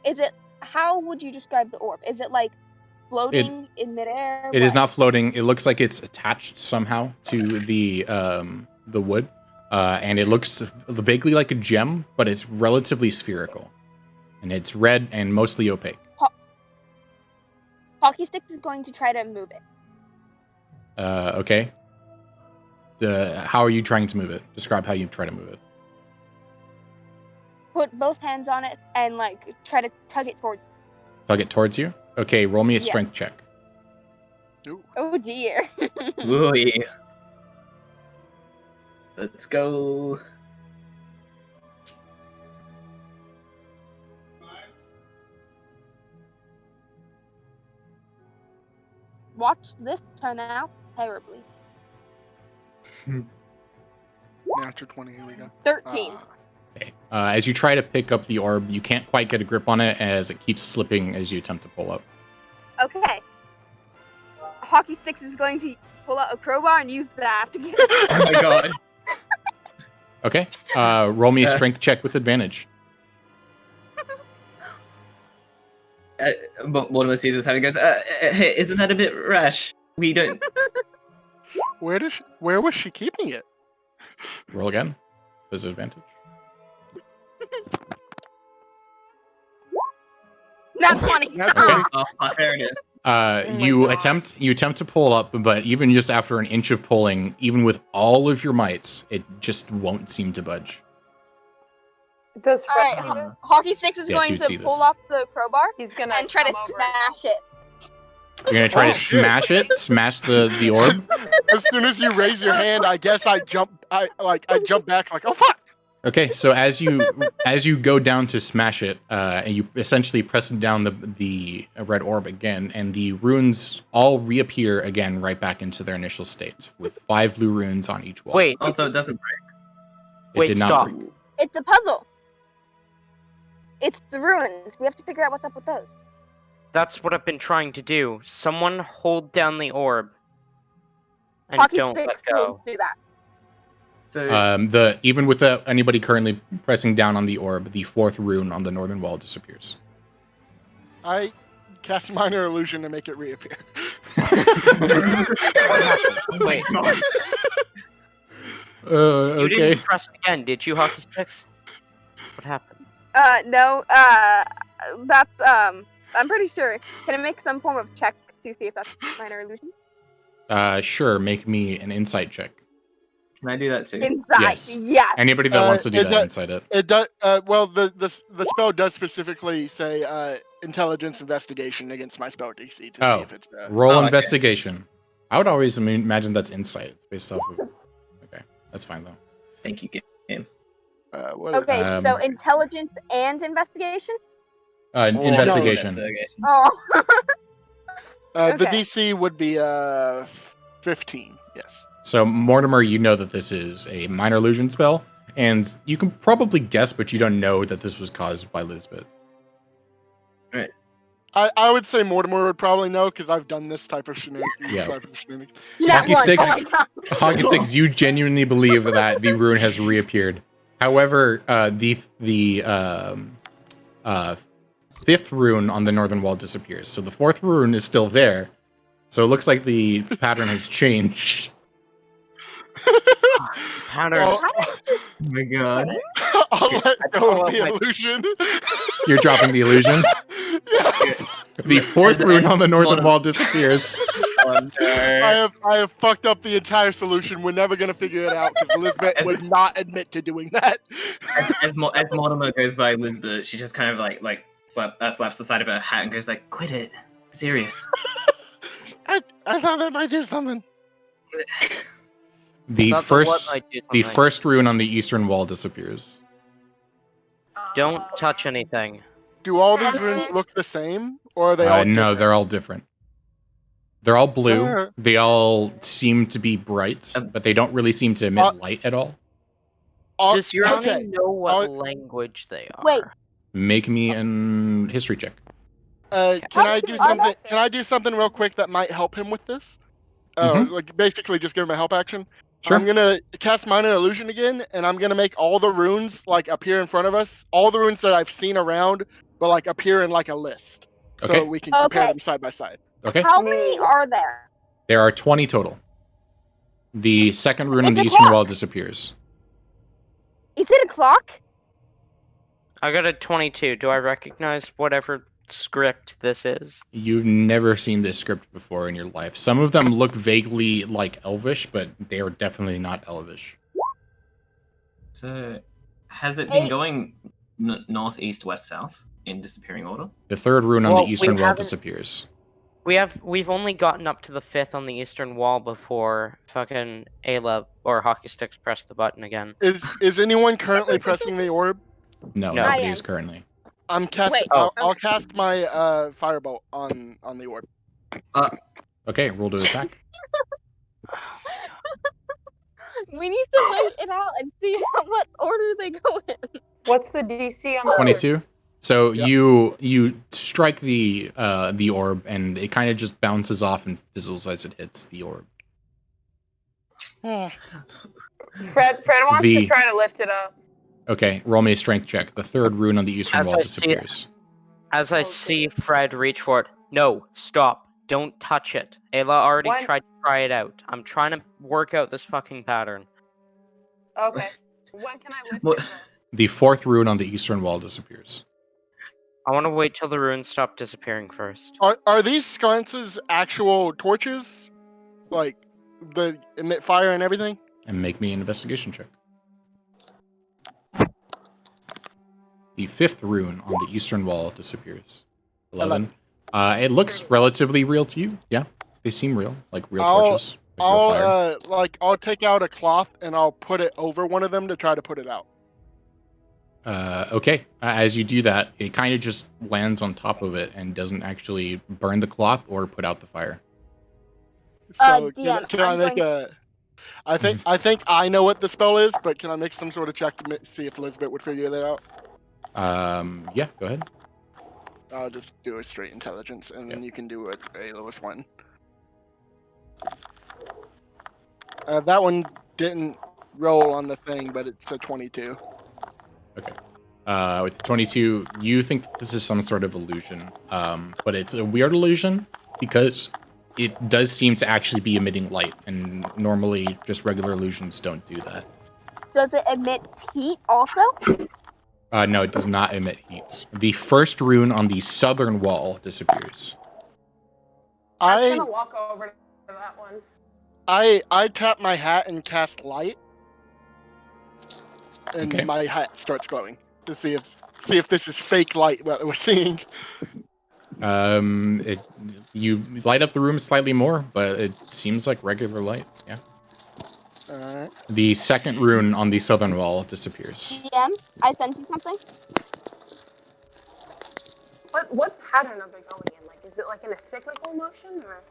Is it? How would you describe the orb? Is it like floating in midair? It is What? not floating. It looks like it's attached somehow to the wood, and it looks vaguely like a gem, but it's relatively spherical, and it's red and mostly opaque. Hockey Sticks is going to try to move it. Okay. How are you trying to move it? Describe how you try to move it. Put both hands on it and like try to tug it towards. Tug it towards you. Okay, roll me a Yeah. strength check. Oh dear. ooh, yeah. Let's go. Watch this turn out terribly. Natural 20. Here we go. 13. Okay. As you try to pick up the orb, you can't quite get a grip on it as it keeps slipping as you attempt to pull up. Okay. Hockey Sticks is going to pull out a crowbar and use that to get Oh my god. Okay. Roll me a strength check with advantage. But Mortimer sees us having goes, hey, isn't that a bit rash? We don't. Where was she keeping it? Roll again. Disadvantage. That's funny. That's Okay. Oh, there it is. You God. attempt to pull up, but even just after an inch of pulling, even with all of your might, it just won't seem to budge. Does Fred Alright, see this? Hockey Sticks is Yes, going you'd see to this. pull off the crowbar He's gonna and try to come over. smash it. You're gonna try Oh, to shit. smash it, smash the orb. As soon as you raise your hand, I guess I jump back like, oh fuck! Okay, so as you go down to smash it, and you essentially press down the red orb again, and the runes all reappear again right back into their initial state, with 5 blue runes on each wall. Wait, Also, it doesn't break. it wait, did not stop. break. It's a puzzle. It's the ruins. We have to figure out what's up with those. That's what I've been trying to do. Someone hold down the orb. And Hockey don't Sticks let will go. do that. So Even without anybody currently pressing down on the orb, the 4th rune on the northern wall disappears. I cast minor illusion to make it reappear. Wait, you Okay. didn't press again, did you, Hockey Sticks? What happened? No, that's, I'm pretty sure. Can I make some form of check to see if that's minor illusion? Sure. Make me an insight check. can I do that too? Inside. Yes. Yes. Anybody that wants to do it that does- inside it. It does. Well, the spell does specifically say intelligence investigation against my spell DC to Oh. see if it's. Roll Oh, okay. investigation. I would always imagine that's insight based off of. Okay, that's fine though. Thank you, game. What is- Okay, so intelligence and investigation? Investigation. Oh. The okay. DC would be 15. Yes. So Mortimer, you know that this is a minor illusion spell, and you can probably guess, but you don't know that this was caused by Lisbeth. I would say Mortimer would probably know because I've done this type of shenanigans. Yeah. That Hockey one. sticks. Oh my God. Hockey Sticks, you genuinely believe that the rune has reappeared. However, the 5th rune on the northern wall disappears. So the 4th rune is still there. So it looks like the pattern has changed. Pattern. Well, Oh my god. I'll let go of the my- illusion. You're dropping the illusion. Yes. The 4th As- rune as on the northern Mortimer- wall disappears. no. I have fucked up the entire solution. We're never gonna figure it out because Elizabeth would not admit to doing that. As Mortimer goes by Elizabeth, she just kind of like slaps the side of her hat and goes like, "Quit it, serious." I thought that might do something. The Not first what might do the something. first rune on the eastern wall disappears. Don't touch anything. Do all these runes look the same, or are they all No, different? they're all different. They're all blue. Alright. They all seem to be bright, but they don't really seem to emit light at all. Does your okay. know what I'll- language they are? Wait. Make me an history check. Can I do Are something? they- Can I do something real quick that might help him with this? Mhm. Like basically just give him a help action. Sure. I'm gonna cast minor illusion again, and I'm gonna make all the runes like appear in front of us. All the runes that I've seen around, but like appear in like a list, so Okay. we can compare Okay. them side by side. Okay. How many are there? There are 20 total. The second rune on It's the a eastern clock. wall disappears. Is it a clock? I got a 22. Do I recognize whatever script this is? You've never seen this script before in your life. Some of them look vaguely like Elvish, but they are definitely not Elvish. So, has it been Hey. going north, east, west, south in disappearing order? The third rune on Well, the we eastern wall haven't- disappears. We've only gotten up to the 5th on the eastern wall before fucking Ayla or Hockey Sticks pressed the button again. Is anyone currently pressing the orb? No, No. nobody I is am. currently. I'm casting. Wait, I'll cast my firebolt on the orb. Okay, roll to attack. We need to measure it out and see what order they go in. What's the DC on the 22. So Yep. you strike the orb, and it kind of just bounces off and fizzles as it hits the orb. Fred wants The- to try to lift it up. Okay, roll me a strength check. The third rune on the eastern As wall I see it. disappears. As I see Fred reach for it, no, stop. Don't touch it. Ayla already What? tried to try it out. I'm trying to work out this fucking pattern. Okay. When can I lift What- it? The fourth rune on the eastern wall disappears. I want to wait till the runes stop disappearing first. Are these sconces actual torches? Like the emit fire and everything? And make me an investigation check. The fifth rune on the eastern wall disappears. 11. It looks relatively real to you. Yeah, they seem real, like real torches. Like real fire. I'll take out a cloth and I'll put it over one of them to try to put it out. Okay, as you do that, it kind of just lands on top of it and doesn't actually burn the cloth or put out the fire. So DM, can I I'm make going- a? I think I know what the spell is, but can I make some sort of check to see if Elizabeth would figure that out? Yeah, go ahead. I'll just do a straight intelligence, and then you can do a lowest one. That one didn't roll on the thing, but it's a 22. Okay. With 22, you think this is some sort of illusion, but it's a weird illusion because it does seem to actually be emitting light, and normally just regular illusions don't do that. Does it emit heat also? No, it does not emit heat. The first rune on the southern wall disappears. I'm I gonna walk over to that one. I tap my hat and cast light, and Okay. my hat starts glowing to see if this is fake light what we're seeing. You light up the room slightly more, but it seems like regular light. Yeah. Alright. The second rune on the southern wall disappears. DM, I sent you something. What pattern are they going in? Like, is it like in a cyclical motion or?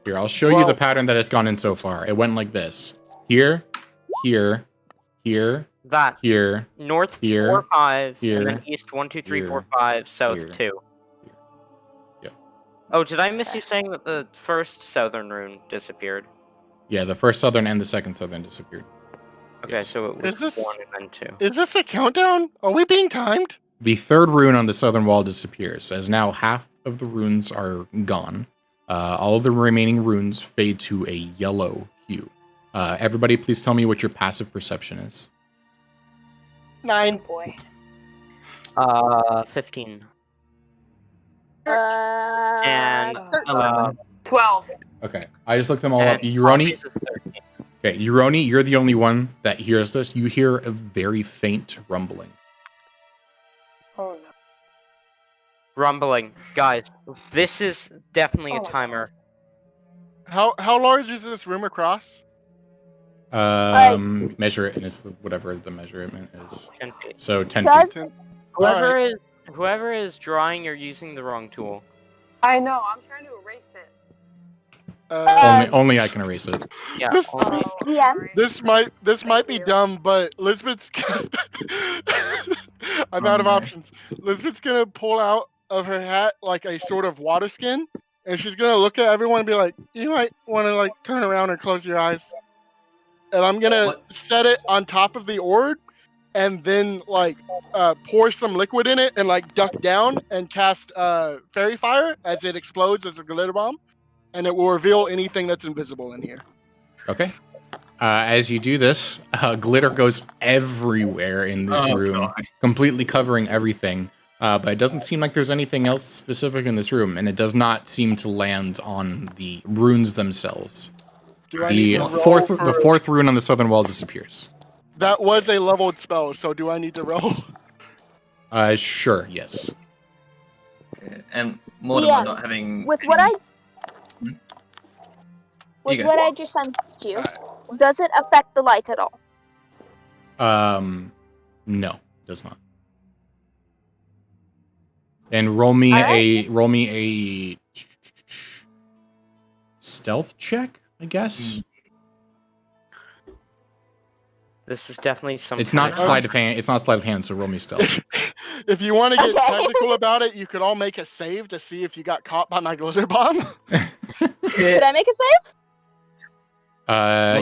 Here, I'll show you the pattern that it's gone in so far. It went like this. Here, here, here, That here, north here, 4, 5, here, and then east 1, 2, 3, 4, here, 5, south here, 2. here. Yep. Oh, did I miss you saying that the first southern rune disappeared? Yeah, the first southern and the second southern disappeared. Okay, Yes. so it was Is this- 1 and then 2. Is this a countdown? Are we being timed? The third rune on the southern wall disappears, as now half of the runes are gone. All of the remaining runes fade to a yellow hue. Everybody, please tell me what your passive perception is. 9. Boy. 15. And 13. 12. Okay, I just looked them all up. and Uroni. Poppy's is 13. Okay, Uroni, you're the only one that hears this. You hear a very faint rumbling. Oh no. Rumbling. Guys, this is definitely Oh a my timer. How large is this room across? Measure it, and it's whatever the measurement is. 10 feet. So 10 Does- feet. Whoever is drawing, you're using the wrong tool. I know. I'm trying to erase it. Only I can erase it. Yeah. This- only- Yeah. alright. This might Thank be you. dumb, but Lisbeth's. I'm out of no. options. Lisbeth's gonna pull out of her hat like a sort of water skin, and she's gonna look at everyone and be like, "You might want to like turn around or close your eyes." And I'm gonna What? set it on top of the orb, and then like pour some liquid in it, and like duck down and cast fairy fire as it explodes as a glitter bomb, and it will reveal anything that's invisible in here. Okay. As you do this, glitter goes everywhere in this Oh, room, God. completely covering everything. But it doesn't seem like there's anything else specific in this room, and it does not seem to land on the runes themselves. Do I need The to roll fourth, for- the fourth rune on the southern wall disappears. That was a leveled spell, so do I need to roll? Sure, yes. Okay, and Mortimer Yeah, not having. With what I Hmm? with You go. what I just sent you, does it affect the light at all? No, does not. And roll me a stealth check, I guess. This is definitely some. It's not kind of- sleight of hand. It's not sleight of hand. So roll me stealth. If you want to get Okay. technical about it, you could all make a save to see if you got caught by my glitter bomb. Did I make a save?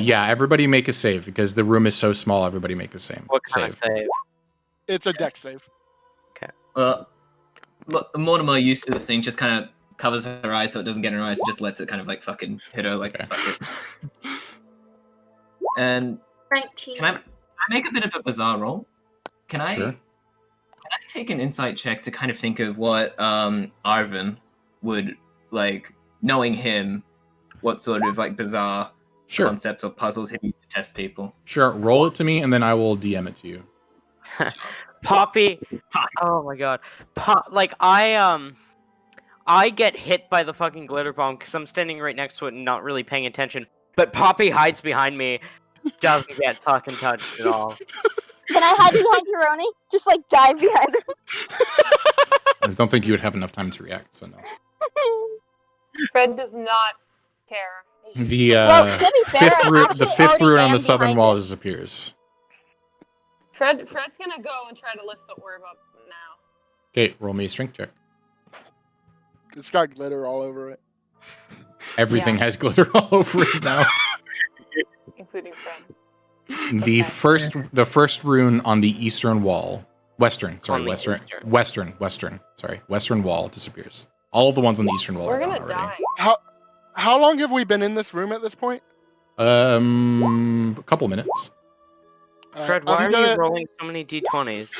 Yeah, everybody make a save because the room is so small. Everybody make a save. What kind of save? It's a deck save. Well, look, Mortimer used to the thing, just kind of covers her eyes so it doesn't get in her eyes, and just lets it kind of like fucking hit her like Okay. fuck it. And 19. can I make a bit of a bizarre roll? Can I Sure. can I take an insight check to kind of think of what Arvin would like, knowing him, what sort of like bizarre Sure. concepts or puzzles he used to test people? Sure. Roll it to me, and then I will DM it to you. Poppy. Fuck. Oh my god. I get hit by the fucking glitter bomb because I'm standing right next to it and not really paying attention. But Poppy hides behind me, doesn't get fucking touched at all. Can I hide behind Uroni? Just like dive behind him. I don't think you would have enough time to react. So no. Fred does not care. The Well, to be fair, fifth I rune, actually the fifth already rune on am the southern behind wall it. disappears. Fred's gonna go and try to lift the orb up now. Okay, roll me a strength check. It's got glitter all over it. Everything has glitter all over it now. Including Fred. The Okay. first rune on the eastern wall, western wall disappears. All of the ones on the eastern wall We're are gone gonna already. die. How long have we been in this room at this point? A couple minutes. Fred, I'm why are gonna- you rolling so many d20s?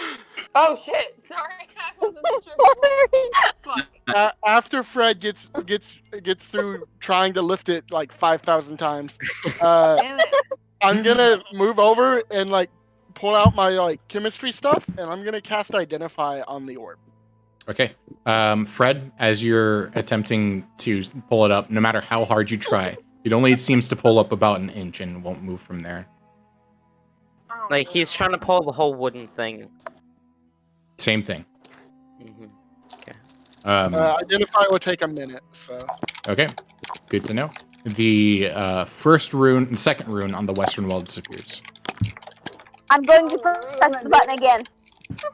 Oh shit! Sorry, I wasn't sure. Fuck. After Fred gets through trying to lift it like 5,000 times, Damn it. I'm gonna move over and like pull out my like chemistry stuff, and I'm gonna cast Identify on the orb. Okay. Fred, as you're attempting to pull it up, no matter how hard you try, it only seems to pull up about an inch and won't move from there. Oh, Like, he's trying to pull the whole wooden thing. Same thing. hmm Identify will take a minute, so Okay. Good to know. The second rune on the western wall disappears. I'm going to press the button again.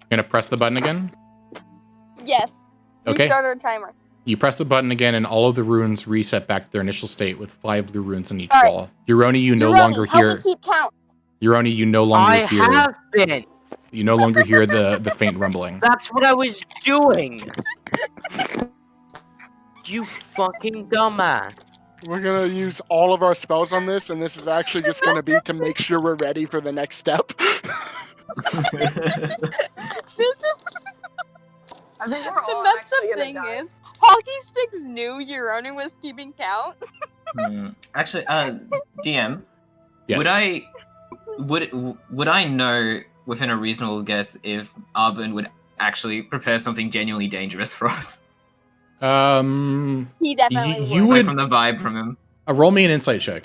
Gonna press the button again. Yes. Okay. Restart our timer. You press the button again, and all of the runes reset back to their initial state with 5 blue runes on each All right. wall. Uroni, you no Uroni, longer help me hear. keep count. Uroni, you no longer I hear. have been! You no longer hear the faint rumbling. That's what I was doing! You fucking dumbass. we're gonna use all of our spells on this, and this is actually just gonna be to make sure we're ready for the next step. I think we're all That's actually the gonna thing die. is, Hockey Sticks knew Euroni was keeping count? Actually, DM, Yes. would I know within a reasonable guess if Arvin would actually prepare something genuinely dangerous for us? He definitely you would. Like would from the vibe from him. roll me an insight check.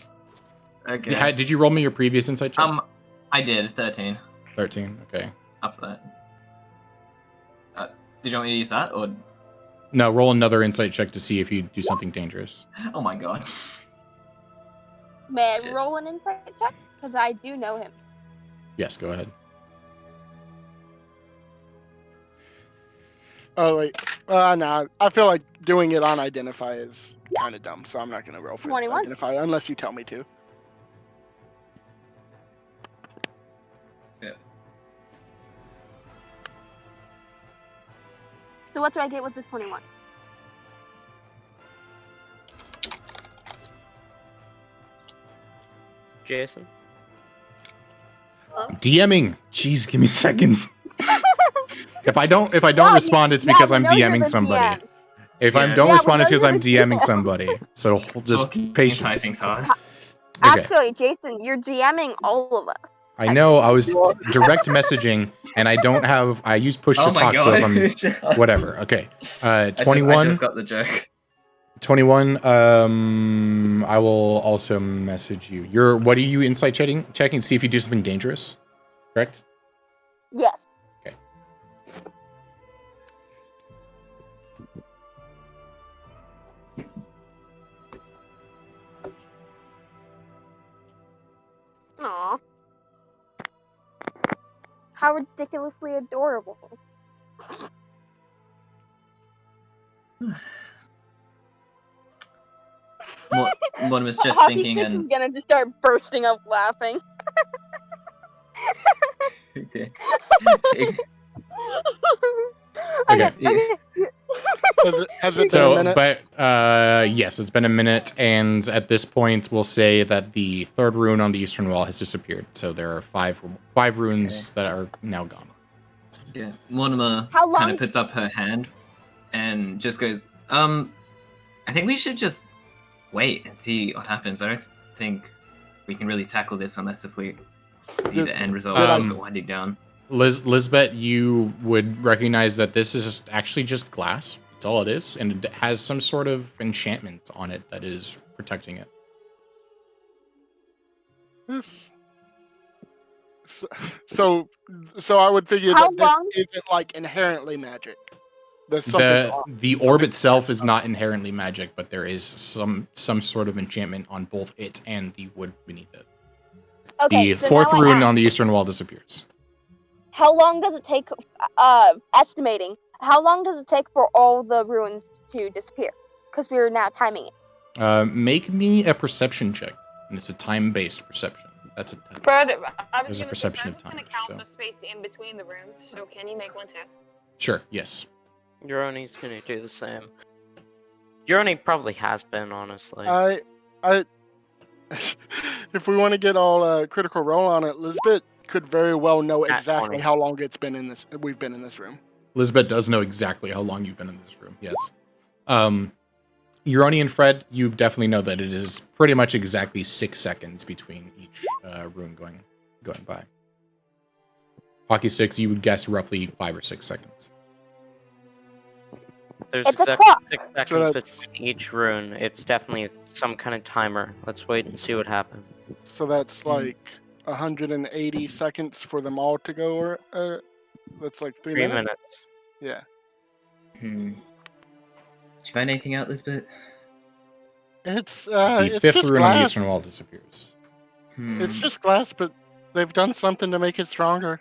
Okay. Did you roll me your previous insight check? I did 13. 13. Okay. Up that. Did you want me to use that or? No, roll another insight check to see if you do something dangerous. Oh my god. May I Shit. roll an insight check? Because I do know him. Yes, go ahead. Oh wait, no. I feel like doing it on identify is kind of dumb, so I'm not gonna roll for 21. identify unless you tell me to. So what do I get with this 21? Jason? DMing. Jeez, give me a second. if I don't Yeah, respond, it's because I'm we know you're DMing the somebody. DM. If I Yeah. don't Yeah, respond, we it's know because you're I'm the DMing DM. somebody. So just patience. Typing's hard. Okay. Actually, Jason, you're DMing all of us. I know I was direct messaging, and I use push to Oh my talk. So if god. I'm whatever. Okay. I 21. just got the joke. 21. I will also message you. What are you insight checking to see if you do something dangerous? Correct? Yes. Okay. Aww. How ridiculously adorable. One was just Hockey thinking Sticks and is gonna just start bursting up laughing. okay. Okay. Has it been a So, minute? but yes, it's been a minute, and at this point, we'll say that the third rune on the eastern wall has disappeared. So there are five runes that are now gone. Yeah. Mortimer How long- kind of puts up her hand and just goes, I think we should just wait and see what happens. I don't think we can really tackle this unless if we see the end result winding down. Lisbeth, you would recognize that this is actually just glass. That's all it is, and it has some sort of enchantment on it that is protecting it. Yes. So I would figure How that this long- isn't like inherently magic. There's something off. The orb itself is not inherently magic, but there is some sort of enchantment on both it and the wood beneath it. Okay, The so fourth now I rune ask, on the eastern wall disappears. how long does it take, estimating, how long does it take for all the ruins to disappear? Because we're now timing it. Make me a perception check, and it's a time-based perception. That's a 10. Fred, I There's was a gonna perception say, of I'm time, just gonna count so. the space in between the rooms. So can you make one too? Sure. Yes. Euroni's gonna do the same. Euroni probably has been, honestly. I if we want to get all critical roll on it, Lisbeth could very well know Nat exactly 20. how long we've been in this room. Elizabeth does know exactly how long you've been in this room. Yes. Euroni and Fred, you definitely know that it is pretty much exactly 6 seconds between each rune going by. Hockey Sticks, you would guess roughly 5 or 6 seconds. There's It's a exactly clock. 6 So seconds that's- between each rune. It's definitely some kind of timer. Let's wait and see what happens. So that's like 180 seconds for them all to go, or that's like 3 3 minutes. minutes. Yeah. Did you find anything out, Lisbeth? It's The it's fifth just rune on the glass. eastern wall disappears. It's just glass, but they've done something to make it stronger.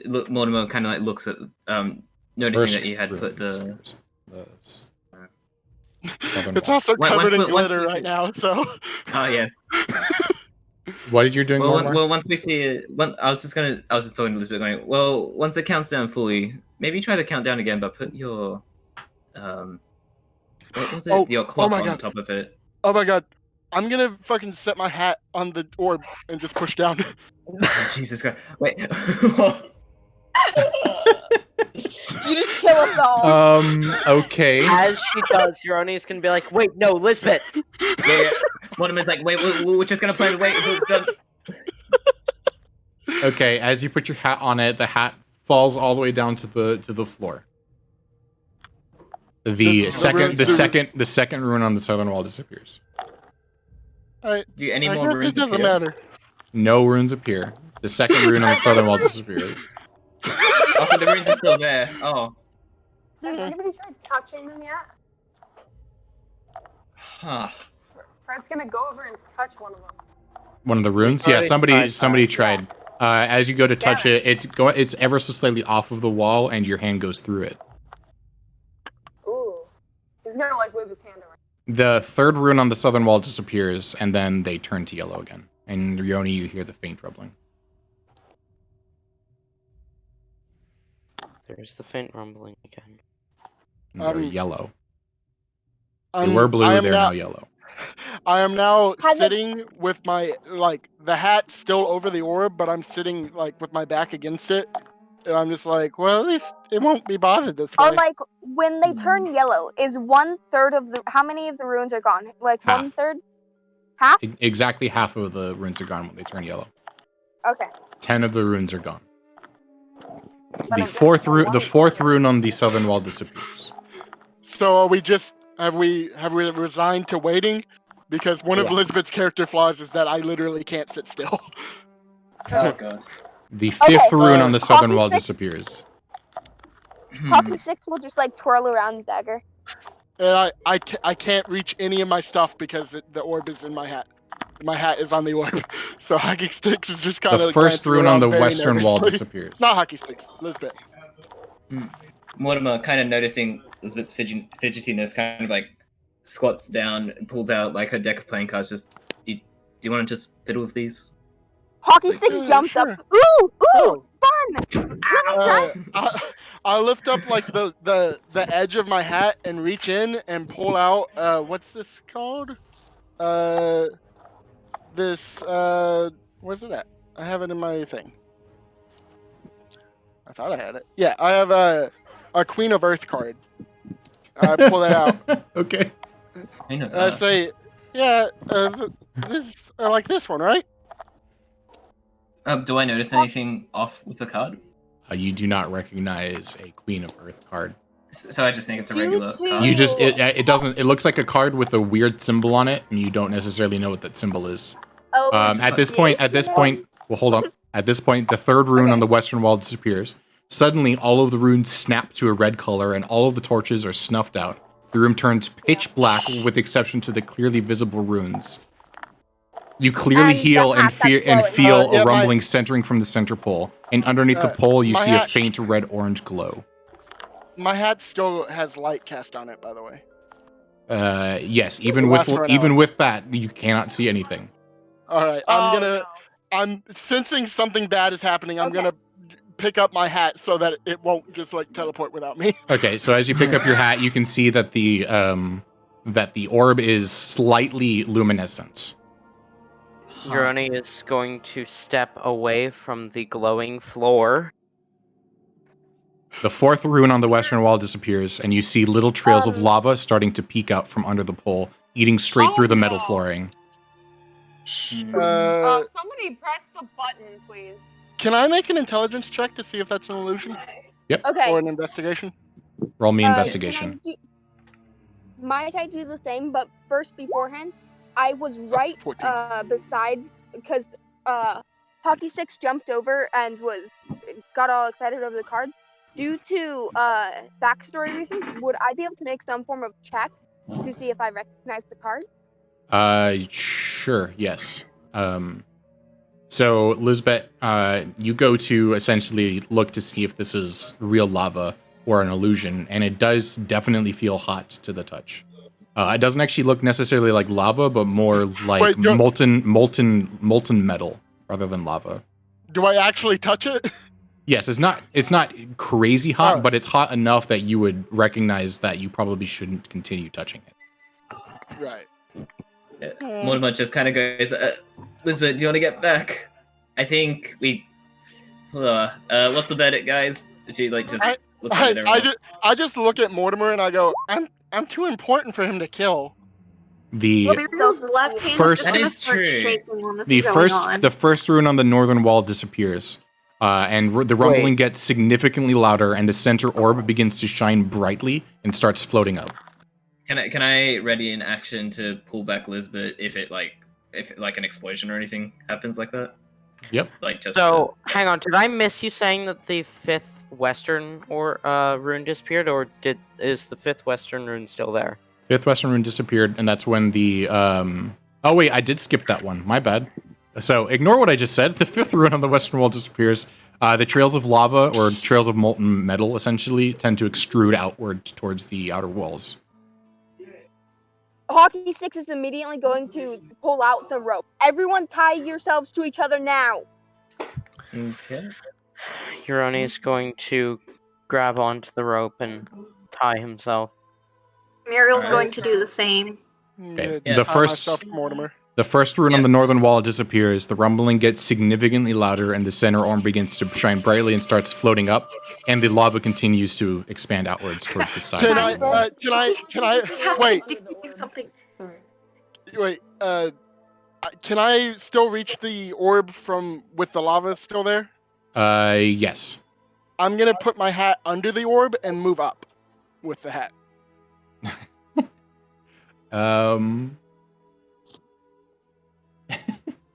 Look, Mortimer kind of like looks at noticing First that you had rune put the disappears. Southern It's wall. also Once- covered in once- glitter once- right now, so. oh yes. What did you doing? Well, once we see it, I was just talking to Elizabeth, going, well, once it counts down fully, maybe try the countdown again, but put your what was it? Oh, Your clock my on God. top of it. Oh my god. I'm gonna fucking set my hat on the orb and just push down. Oh, Jesus Christ! Wait. You just kill us all. Okay. As she does, Hironi's gonna be like, "Wait, no, Lisbeth." Yeah. One of them is like, wait, we're just gonna play and wait until it's done. Okay, as you put your hat on it, the hat falls all the way down to the floor. The second rune on the southern wall disappears. I Do any I more guess it runes doesn't appear? matter. No runes appear. The second rune on the southern wall disappears. Also, the runes are still there. Oh. Has anybody tried touching them yet? Huh. Fred's gonna go over and touch one of them. One of the runes? Yeah, somebody tried. As you go to touch it, it's ever so slightly off of the wall, and your hand goes through it. Ooh. He's gonna like wave his hand around. The third rune on the southern wall disappears, and then they turn to yellow again. And Rioni, you hear the faint rumbling. There's the faint rumbling again. And they're yellow. They I'm- were blue, I am they're now yellow. I am now Has it- sitting with my the hat still over the orb, but I'm sitting with my back against it, and I'm just like, well, at least it won't be bothered this way. Or like when they turn yellow, is 1/3 of the how many of the runes are gone? Like Half. 1/3? Half? Exactly half of the runes are gone when they turn yellow. Okay. 10 of the runes are gone. But The I'm fourth just- rune on the southern wall disappears. So are we just have we resigned to waiting? Because one of Yeah. Elizabeth's character flaws is that I literally can't sit still. Oh god. The fifth rune on the southern Hockey wall stick? disappears. Hockey sticks will just like twirl around the dagger. And I can't reach any of my stuff because the orb is in my hat. My hat is on the orb. So hockey sticks is just kind of The first rune on the western wall disappears. Not hockey sticks, Elizabeth. Mortimer, kind of noticing Elizabeth's fidgetiness, kind of like squats down and pulls out like her deck of playing cards. Just, do you want to just fiddle with these? Hockey Like, sticks yeah, jumps sure. up. Ooh, Oh. fun! I lift up the edge of my hat and reach in and pull out what's this called? Where's it at? I have it in my thing. I thought I had it. Yeah, I have a Queen of Earth card. I pull that out. Okay. I know And I say, yeah, this I like this one, right? Do I notice anything off with the card? You do not recognize a Queen of Earth card. So I just think it's a regular card. You just it doesn't. It looks like a card with a weird symbol on it, and you don't necessarily know what that symbol is. Oh, At this point, well, hold on. At this point, the third rune on the western wall disappears. Suddenly, all of the runes snap to a red color, and all of the torches are snuffed out. The room turns pitch black, with the exception to the clearly visible runes. You clearly And heal the and hat that's feel glowing. a rumbling centering from the center pole, and underneath the pole, you my see a hat- faint red-orange glow. My hat still has light cast on it, by the way. Yes, Last for an hour. with that, you cannot see anything. All right, I'm sensing something bad is happening. I'm Okay. gonna pick up my hat so that it won't just teleport without me. Okay, so as you pick up your hat, you can see that the orb is slightly luminescent. Hironi is going to step away from the glowing floor. The fourth rune on the western wall disappears, and you see little trails of lava starting to peek out from under the pole, eating straight through the metal no. flooring. Somebody press the button, please. Can I make an intelligence check to see if that's an illusion okay. or an investigation? Roll me Uh, investigation. Might I do the same? But first, beforehand, I was right 14. beside because Hockey Sticks jumped over and got all excited over the card. Due to backstory reasons, would I be able to make some form of check to see if I recognize the card? Sure, yes. So, Lisbeth, you go to essentially look to see if this is real lava or an illusion, and it does definitely feel hot to the touch. It doesn't actually look necessarily like lava, but more like molten metal rather than lava. Do I actually touch it? Yes, it's not crazy hot, but it's hot enough that you would recognize that you probably shouldn't continue touching it. Right. Mortimer just kind of goes, Elizabeth, do you want to get back? I think we... what's the verdict, guys? She, looking at everyone. I just look at Mortimer and I go, I'm too important for him to kill. The Those left hands First- just gonna That is start true. shaking when this the is going first on. the first rune on the northern wall disappears, and the rumbling Wait. gets significantly louder, and the center orb begins to shine brightly and starts floating up. Can I ready an action to pull back Lisbeth if an explosion or anything happens like that? Yep. Like just So, hang on. Did I miss you saying that the fifth western rune disappeared, or is the fifth western rune still there? Fifth western rune disappeared, and that's when the oh wait, I did skip that one. My bad. So ignore what I just said. The fifth rune on the western wall disappears. The trails of lava or trails of molten metal essentially tend to extrude outward towards the outer walls. Hockey Six is immediately going to pull out the rope. Everyone tie yourselves to each other now. Okay. Euroni is going to grab onto the rope and tie himself. Muriel's Alright. going to do the same. Okay. Yeah, The tie first- myself to Mortimer. The first rune on Yeah. the northern wall disappears, the rumbling gets significantly louder, and the center orb begins to shine brightly and starts floating up, and the lava continues to expand outwards towards the sides. Can of I, the wall. can I, We have wait, to do something. Sorry. wait, can I still reach the orb with the lava still there? Yes. I'm gonna put my hat under the orb and move up with the hat.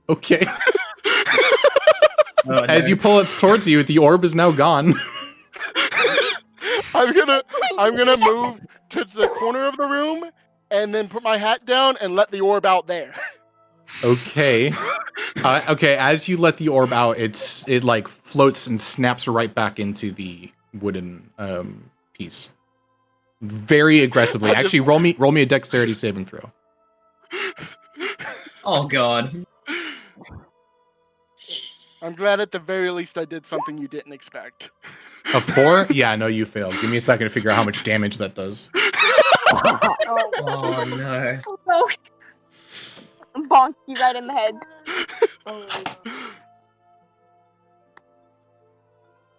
Okay. Oh, As no. you pull it towards you, the orb is now gone. I'm gonna move to the corner of the room and then put my hat down and let the orb out there. Okay. Okay, as you let the orb out, it like floats and snaps right back into the wooden piece. Very aggressively. Actually, roll me a dexterity saving throw. Oh god. I'm glad at the very least I did something you didn't expect. A 4? Yeah, no, you failed. Give me a second to figure out how much damage that does. Oh no. Oh no. Bonk you right in the head.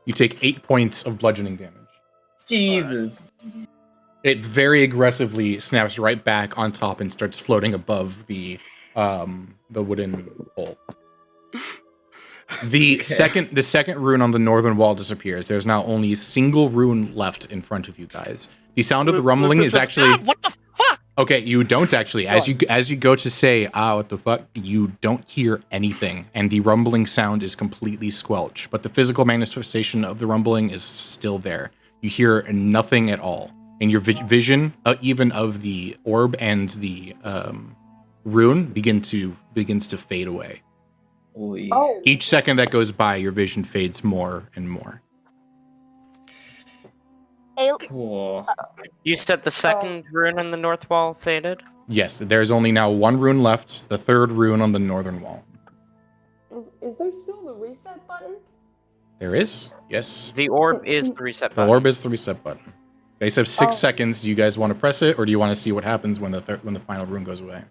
You take 8 points of bludgeoning damage. Jesus. It very aggressively snaps right back on top and starts floating above the wooden pole. The second rune on the northern wall disappears. There's now only a single rune left in front of you guys. The sound of the rumbling is actually What the fuck? okay. You don't actually, as you go to say, what the fuck, you don't hear anything, and the rumbling sound is completely squelched. But the physical manifestation of the rumbling is still there. You hear nothing at all, and your vision, even of the orb and the rune, begins to fade away. Oy. Oh. Each second that goes by, your vision fades more and more. Cool. You said the second rune on the north wall faded? Yes, there's only now one rune left, the third rune on the northern wall. Is there still the reset button? There is? Yes. The orb is the reset The button. orb is the reset button. You guys have 6 seconds. Do you guys want to press it, or do you want to see what happens when the final rune goes away?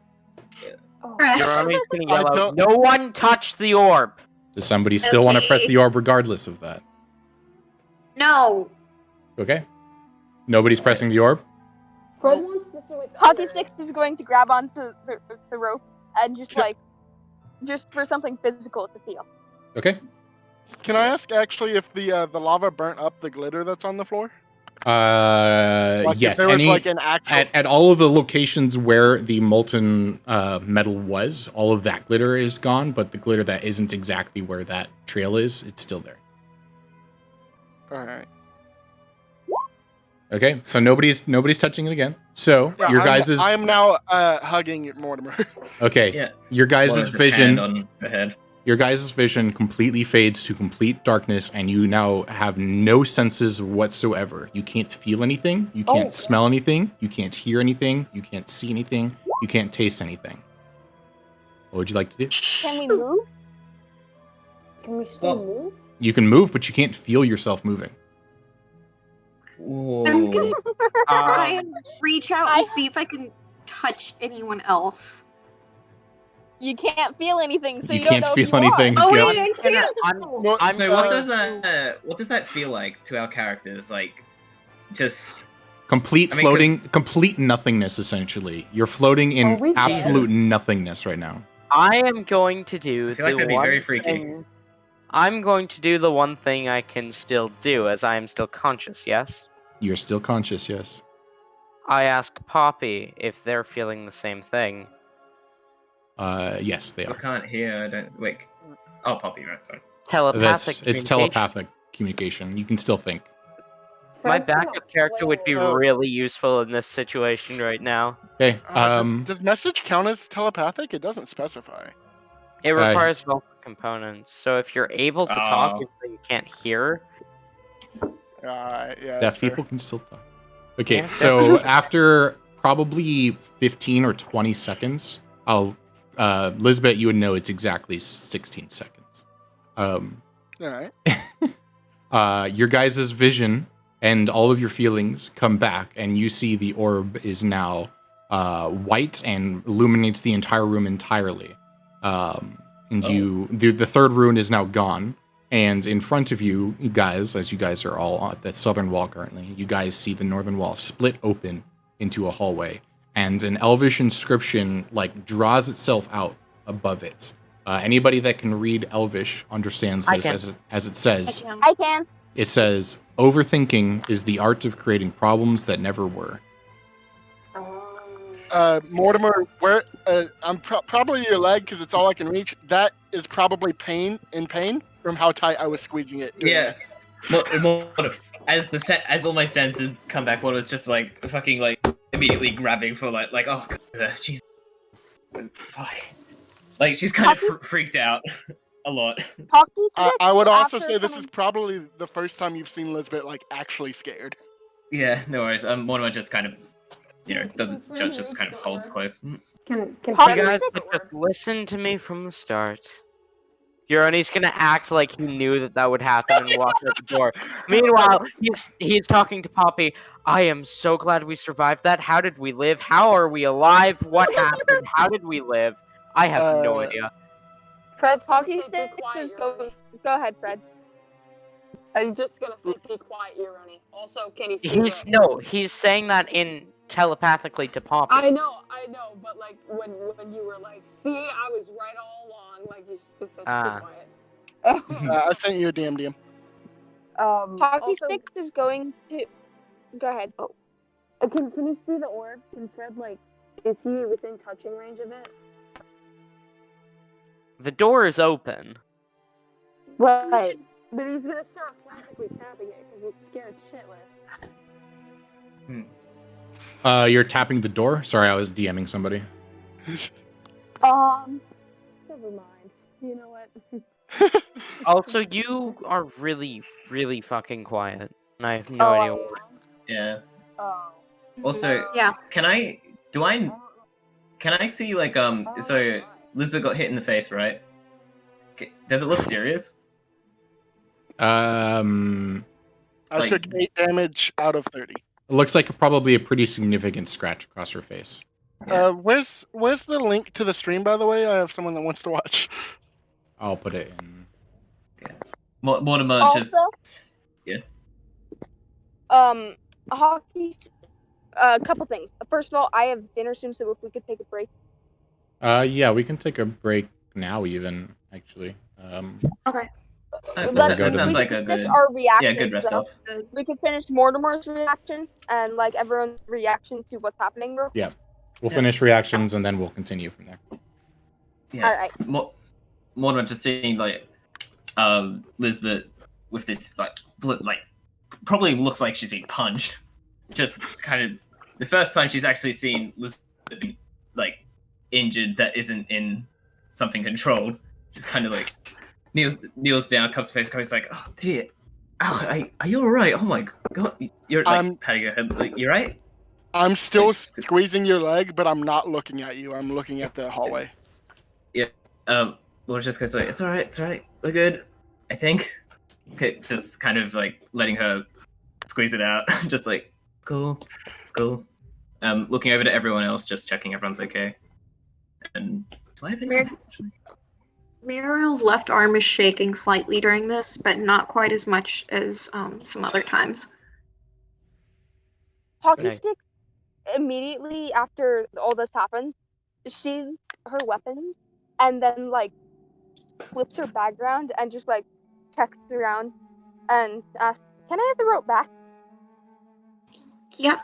Press. Euroni's gonna yell I out, don't- "No one touch the orb!" Does somebody still want to press Okay. the orb regardless of that? No. Okay. Nobody's pressing the orb? Fred wants to see what's Hockey under Six is going to grab onto the rope and just for something physical to feel. Okay. Can I ask actually if the lava burnt up the glitter that's on the floor? Like, if Yes. there was like an actual. At all of the locations where the molten metal was, all of that glitter is gone, but the glitter that isn't exactly where that trail is, it's still there. All right. Okay, so nobody's touching it again. So Yeah, your guys' I am now hugging Mortimer. okay. Yeah. Your guys' Laura's just vision. hand on her head. Your guys' vision completely fades to complete darkness, and you now have no senses whatsoever. You can't feel anything. You can't smell anything. You can't hear anything. You can't see anything. You can't taste anything. What would you like to do? Can we move? Can we still move? You can move, but you can't feel yourself moving. I'm gonna Whoa. try and reach out and see if I can touch anyone else. You can't feel anything, so You you, don't can't know feel if you anything. Are. Oh Yeah. wait, I can. I'm Well, I'm So what gonna- does that feel like to our characters? Like just Complete I mean, floating, complete nothingness, essentially. You're floating Are in we absolute Jesus. nothingness right now. I am going to do I feel like the that'd be one very freaky. thing. I'm going to do the one thing I can still do, as I am still conscious. Yes. You're still conscious, yes. I ask Poppy if they're feeling the same thing. Yes, they I are. can't hear. I don't. Wait. Oh, Poppy, right? Sorry. Telepathic. It's communication. telepathic communication. You can still think. My Fred's gonna backup character would be flail. really useful in this situation right now. Okay. Does message count as telepathic? It doesn't specify. It requires multiple components, so if you're able to talk, Oh. even though you can't hear, Yeah, deaf that's fair. people can still talk. Okay, Yeah, so after probably 15 or 20 seconds, Lisbeth, you would know it's exactly 16 seconds. All right. Your guys' vision and all of your feelings come back, and you see the orb is now white and illuminates the entire room entirely. The third rune is now gone. And in front of you, you guys, as you guys are all on the southern wall currently, you guys see the northern wall split open into a hallway, and an elvish inscription draws itself out above it. Anybody that can read elvish understands I this can. as it says. I can. It says, "Overthinking is the art of creating problems that never were." Mortimer, where I'm probably your leg because it's all I can reach. That is probably pain from how tight I was squeezing it. doing Yeah. that. As all my senses come back, one was just fucking immediately grabbing for oh jeez, she's kind of freaked out a lot. Hockey I would also after say this is someone- probably the first time you've seen Lisbeth actually scared. Yeah, no worries. Mortimer just kind of doesn't judge, just kind of holds close. Can you Hockey guys stick- would just listen to me from the start. Euroni's gonna act like he knew that would happen and walk out the door. Meanwhile, he's talking to Poppy. I am so glad we survived that. How did we live? How are we alive? What happened? How did we live? I have no idea. Fred's gonna Hockey say, be stick quiet, is Euroni. going. Go ahead, Fred. I'm just gonna say, be quiet, Euroni. Also, can he see He's saying that in telepathically to Poppy. I know, but when you were see, I was right all along. You just said, be quiet. I sent you a DM. Hockey also, sticks is going to. Go ahead. Oh. Can you see the orb? Can Fred is he within touching range of it? The door is open. Right. But he's gonna start frantically tapping it because he's scared shitless. You're tapping the door? Sorry, I was DMing somebody. Never mind. You know what? Also, you are really, really fucking quiet. And I have no idea why. Yeah. Oh. Also, Yeah. can I see so Lisbeth got hit in the face, right? Does it look serious? I Like- took 8 damage out of 30. It looks like probably a pretty significant scratch across her face. Yeah. Where's the link to the stream, by the way? I have someone that wants to watch. I'll put it in. Mortimer just Also, yeah. Hockey. A couple things. First of all, I have dinner soon, so if we could take a break. Yeah, we can take a break now, even actually. Okay. That sounds like a finish good our reaction. good rest off. We could finish Mortimer's reaction and everyone's reaction to what's happening. Real quick. We'll finish reactions and then we'll continue from there. Yeah. All right. Mortimer just seeing Lisbeth with this probably looks like she's being punched. Just kind of the first time she's actually seen Lisbeth be injured that isn't in something controlled. Just kind of kneels down, cups her face, goes oh dear, ow, are you alright? Oh my god, you're patting her head. You're right. I'm still squeezing your leg, but I'm not looking at you. I'm looking at the hallway. Laura just goes it's alright, we're good, I think. Okay, just kind of letting her squeeze it out, just cool, it's cool. Looking over to everyone else, just checking everyone's okay. And do I have anything? Muriel's left arm is shaking slightly during this, but not quite as much as some other times. Hockey Nice. Stick, immediately after all this happens, she's her weapons and then like flips her background and just like checks around and asks, "Can I have the rope back?" Yep.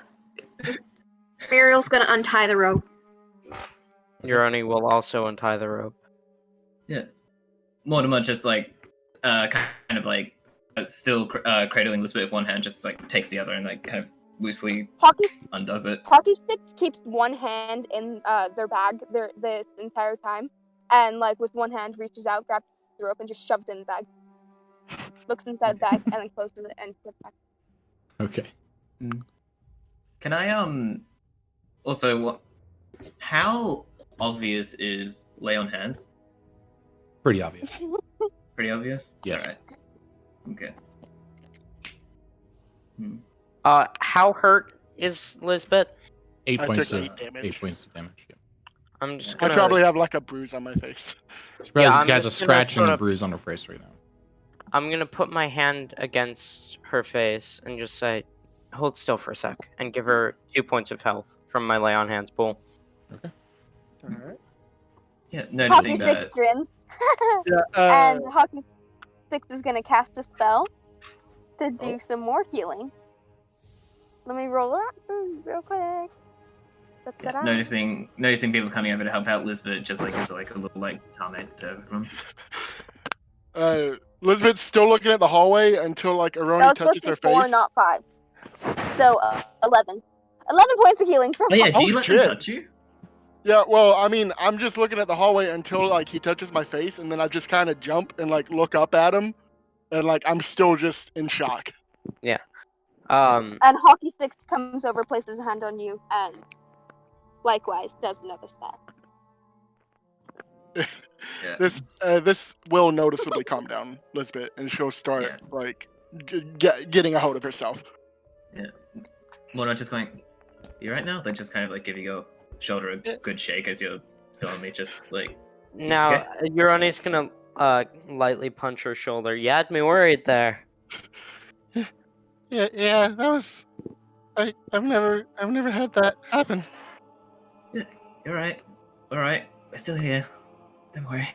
Muriel's gonna untie the rope. Urani will also untie the rope. Yeah. Mortimer just like, kind of like, still cradling Elizabeth with one hand, just like takes the other and like kind of loosely Hockey undoes it. Hockey Sticks keeps one hand in their bag this entire time, and like with one hand reaches out, grabs the rope, and just shoves it in the bag. Looks inside the bag and then closes it and puts it back. Okay. Can I also what? How obvious is lay on hands? Pretty obvious. Pretty obvious. Yes. All right. Okay. How hurt is Lisbeth? 8 I points took of 8 damage. 8 points of damage. Yeah. I'm just I gonna. probably have like a bruise on my face. Surprised I'm he has a just gonna scratch and put a up- bruise on her face right now. I'm gonna put my hand against her face and just say, "Hold still for a sec," and give her 2 points of health from my lay on hands pool. Alright. Yeah, Hockey noticing Sticks that. grins, Yeah, and Hockey Sticks is gonna cast a spell to do some more healing. Let me roll that real quick. Yeah, noticing people coming over to help out Lisbeth, just like gives like a little like comment to everyone. Elizabeth's still looking at the hallway until like That Aroni was supposed touches to her be 4, face. not 5. So 11. 11 points of healing from Oh yeah, do Oh, you let shit. them touch you? Yeah, well, I mean, I'm just looking at the hallway until like he touches my face, and then I just kind of jump and like look up at him, and like I'm still just in shock. Um, And Hockey Sticks comes over, places a hand on you, and likewise does another spell. Yeah. This will noticeably calm down Lisbeth, and she'll start Yeah. like getting a hold of herself. Well, not just going. You right now? They just kind of like give you a shoulder a good shake as you're telling me, just like. now Okay. Urani's gonna lightly punch her shoulder. You had me worried there. Yeah, that was. I've never had that happen. You're right. All right. We're still here. Don't worry.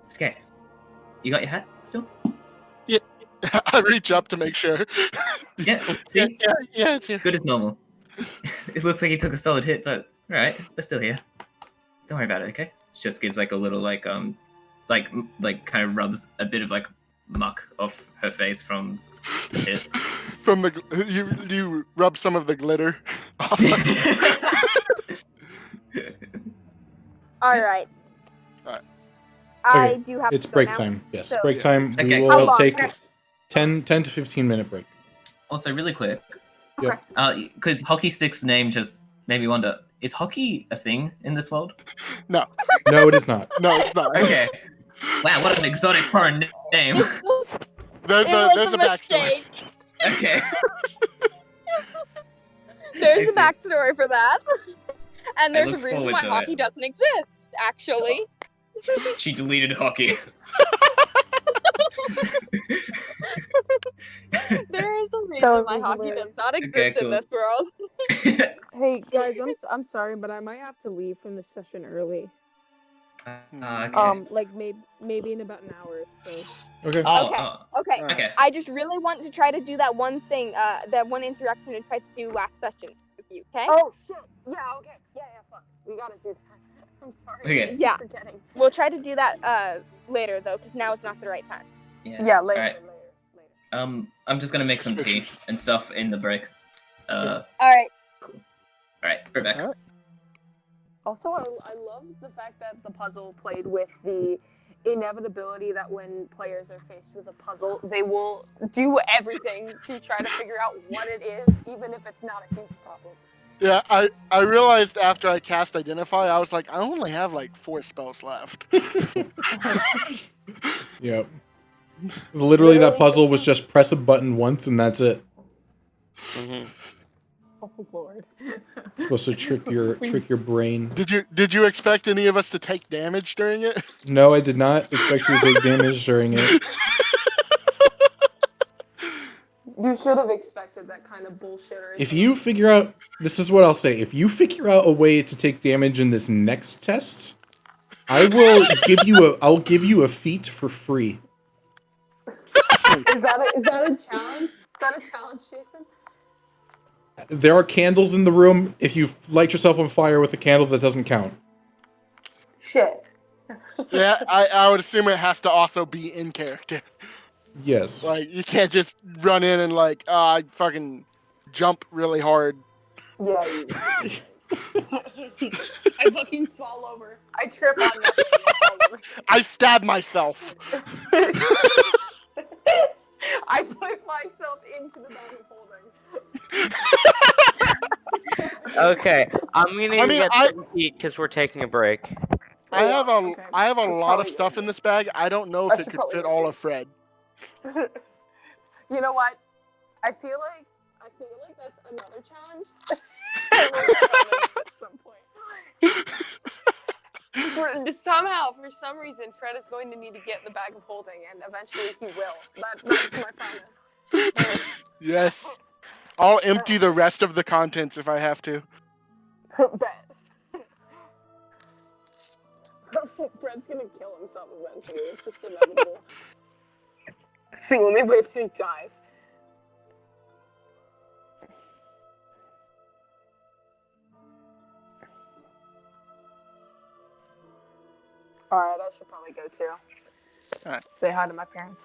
It's okay. You got your hat still? I reach up to make sure. Yeah. See, Yeah, it's here. good as normal. It looks like he took a solid hit, but all right, we're still here. Don't worry about it, okay? She just gives like a little like kind of rubs a bit of like muck off her face from the hit. From the you rub some of the glitter off. Alright. Alright. I Okay, do have It's to go break now. time. Yes, So- break time. We Okay. How will long? take 10 to 15 minute break. Also, really quick, Yep. because Hockey Stick's name just made me wonder: is hockey a thing in this world? No, No, it is not. no, it's not. Okay. Wow, what an exotic foreign name. There's It a was there's a backstory. mistake. Okay. There's a I see. backstory for that. And I there's a look reason forward why to hockey it. doesn't exist, actually. She deleted hockey. There is a That reason would why be hockey hilarious. does not exist Okay, in cool. this world. Hey guys, I'm sorry, but I might have to leave from the session early. Okay. Like maybe in about an hour. So Okay. Oh, Okay. oh, Okay. okay. I just really want to try to do that one thing, that one interaction I tried to do last session with you, okay? Oh shit! Yeah, okay. Yeah, fuck. We gotta do that. I'm sorry. Okay. Yeah. I'm forgetting. We'll try to do that later though, because now is not the right time. Yeah, later, Alright. later. I'm just gonna make some tea and stuff in the break. Alright. Alright, we're back. Alright. Also, I love the fact that the puzzle played with the inevitability that when players are faced with a puzzle, they will do everything to try to figure out what it is, even if it's not a huge problem. Yeah, I realized after I cast Identify, I was like, I only have like 4 spells left. Yep. Literally, that puzzle was just press a button once and that's it. hmm Oh lord. It's supposed to trick your brain. Did you expect any of us to take damage during it? No, I did not expect you to take damage during it. You You should have expected that kind of bullshitter. If you figure out, this is what I'll say. If you figure out a way to take damage in this next test, I'll give you a feat for free. Is that a challenge? Is that a challenge, Jason? There are candles in the room. If you light yourself on fire with a candle, that doesn't count. Shit. Yeah, I would assume it has to also be in character. Yes. Like, you can't just run in and like, I fucking jump really hard. Yeah. I fucking fall over. I trip on nothing and fall over. I stab myself. I put myself into the bag of holding. Okay, I'm gonna get I- some heat because we're taking a break. I have a Okay. I have a That's lot of probably stuff good. in this bag. I don't know I if it should could probably fit go all too. of Fred. You know what? I feel like that's another challenge. We'll work on it at some point. For some reason, Fred is going to need to get in the bag of holding, and eventually he will. That's my promise. Yes. I'll empty the rest of the contents if I have to. Bet. Fred's gonna kill himself eventually. It's just inevitable. It's the only way that he dies. Alright, I should probably go too. Alright. Say hi to my parents.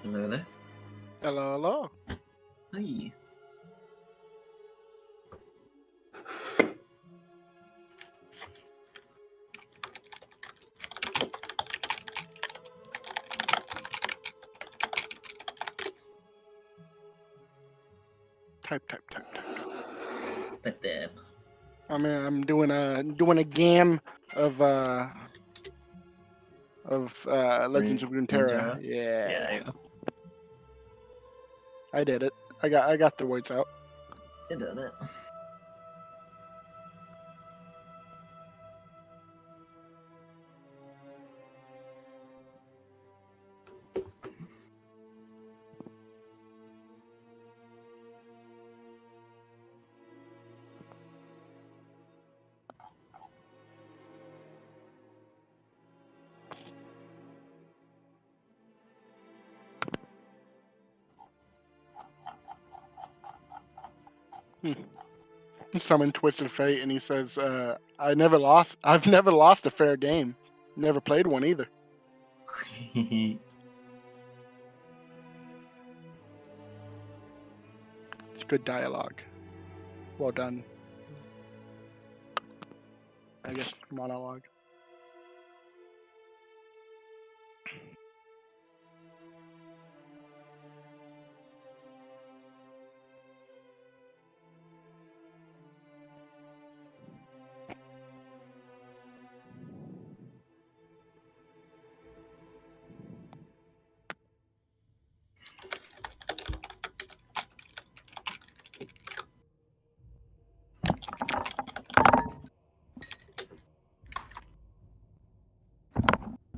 Hello there. Hello, hello. Hi. Type. Tap tap. I'm doing a game of Legends of Runeterra. Runeterra? Yeah, Yeah, there you go. I did it. I got the words out. You done it. Summon Twisted Fate, and he says, I've never lost a fair game. Never played one either. It's good dialogue. Well done. I guess monologue.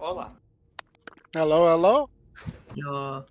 Hola. Hello, hello. Yeah.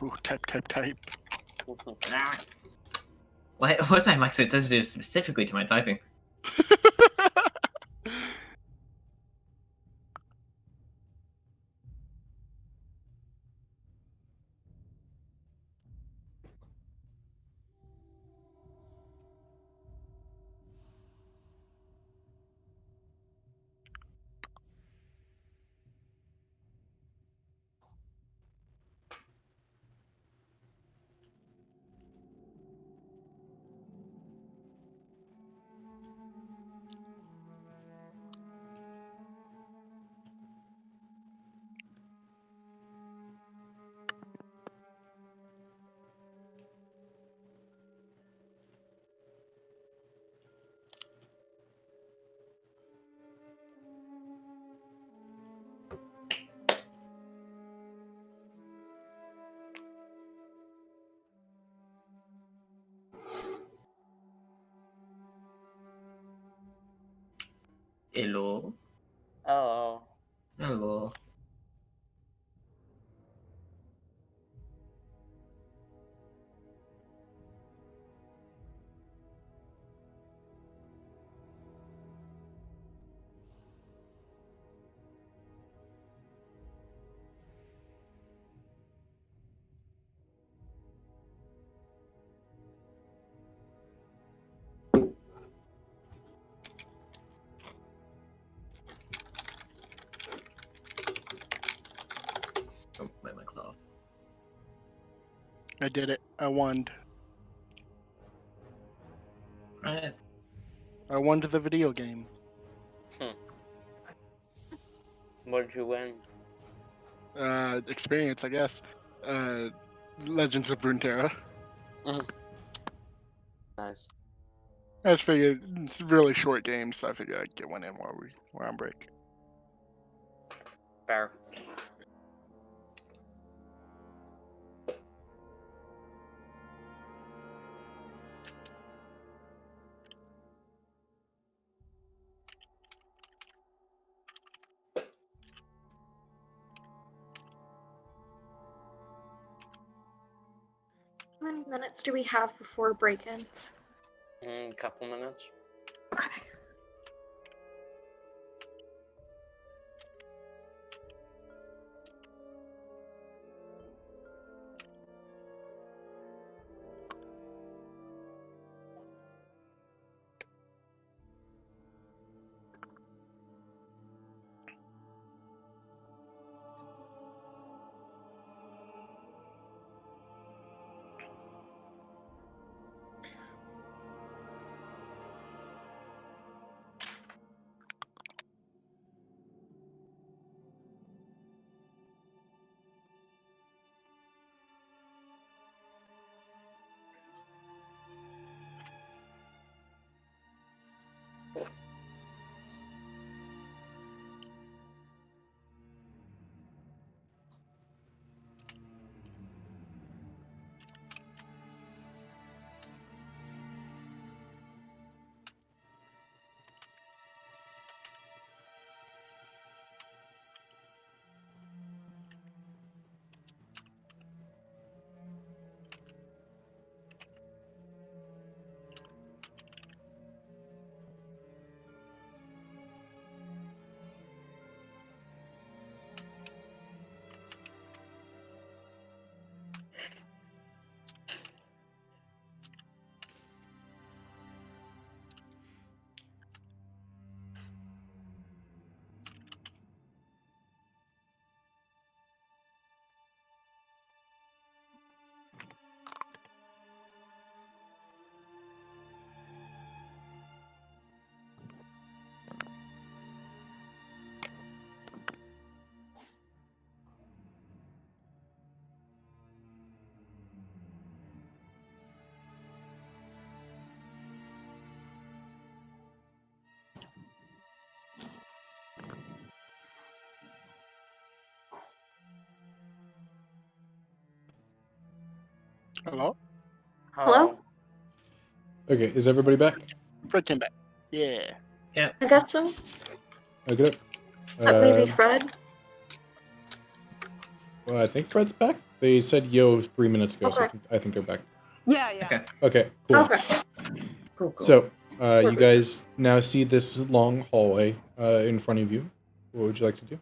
Ooh, type. Ah. What's my mic so sensitive specifically to my typing? Hello. Hello. Hello. Oh, my mic's off. I did it. I won. Right. I won the video game. What did you win? Experience, I guess. Legends of Runeterra. Nice. I just figured it's a really short game, so I figured I'd get one in while we're on break. Fair. How many minutes do we have before break-ins? Couple minutes. Okay. Hello? Hello? Okay, is everybody back? Fred came back. Yeah. I got some. Okay. Maybe Fred? Well, I think Fred's back. They said yo 3 minutes ago, so Okay. I think they're back. Yeah, yeah. Okay. Okay, cool. Okay. Cool. So, you Perfect. guys now see this long hallway in front of you. What would you like to do?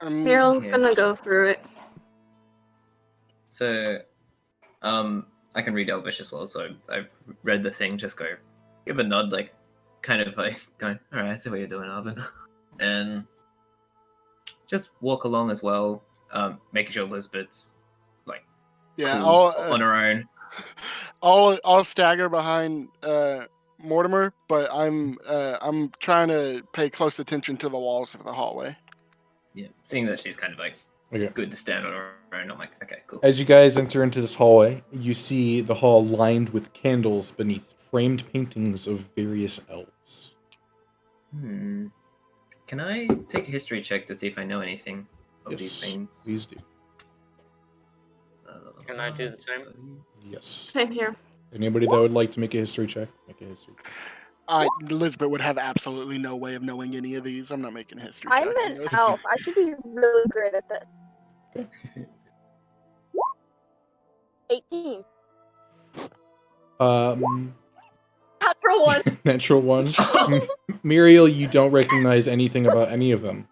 Muriel's Yeah. gonna go through it. So, I can read Elvish as well, so I've read the thing. Just go, give a nod, like, kind of like going, all right, I see what you're doing, Arvin, and just walk along as well, making sure Lisbeth's like Yeah, cool on her own. I'll stagger behind Mortimer, but I'm trying to pay close attention to the walls of the hallway. Yeah, seeing that she's kind of like Okay. good to stand on her own, I'm like, okay, cool. As you guys enter into this hallway, you see the hall lined with candles beneath framed paintings of various elves. Can I take a history check to see if I know anything of these Yes, things? please do. Can I do the same? Yes. Same here. Anybody that would like to make a history check, make a history check. Elizabeth would have absolutely no way of knowing any of these. I'm not making a history I'm check. on an this. elf. I should be really great at this. 18. Natural one. Natural one. Muriel, you don't recognize anything about any of them.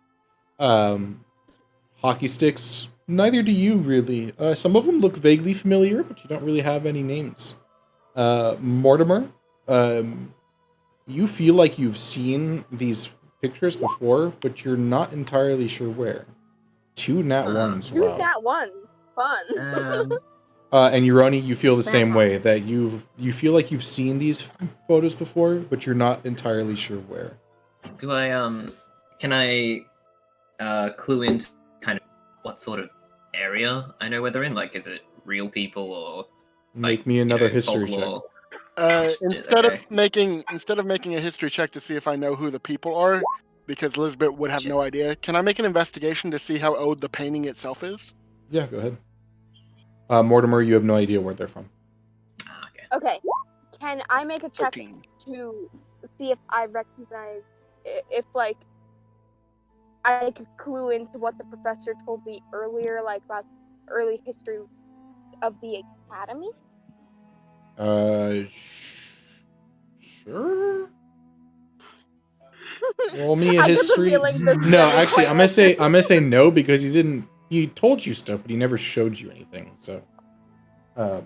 Hockey sticks, neither do you really. Some of them look vaguely familiar, but you don't really have any names. Mortimer, you feel like you've seen these pictures before, but you're not entirely sure where. 2 nat ones, Use wow. that one. Fun. And Uroni, you feel the same way, that you feel like you've seen these photos before, but you're not entirely sure where. Do I can I clue into kind of what sort of area I know where they're in? Like, is it real people or Make me another history folklore? check. Instead okay. of making a history check to see if I know who the people are, because Elizabeth would have no idea. Can I make an investigation to see how old the painting itself is? Yeah, go ahead. Mortimer, you have no idea where they're from. Okay. Can I make a check 13. to see if I recognize, if like I could clue into what the professor told me earlier, like about early history of the academy? Sure. Roll me a I get the history. feeling this No, is actually, quite I'm gonna say no because he didn't. He told you stuff, but he never showed you anything. So, Okay,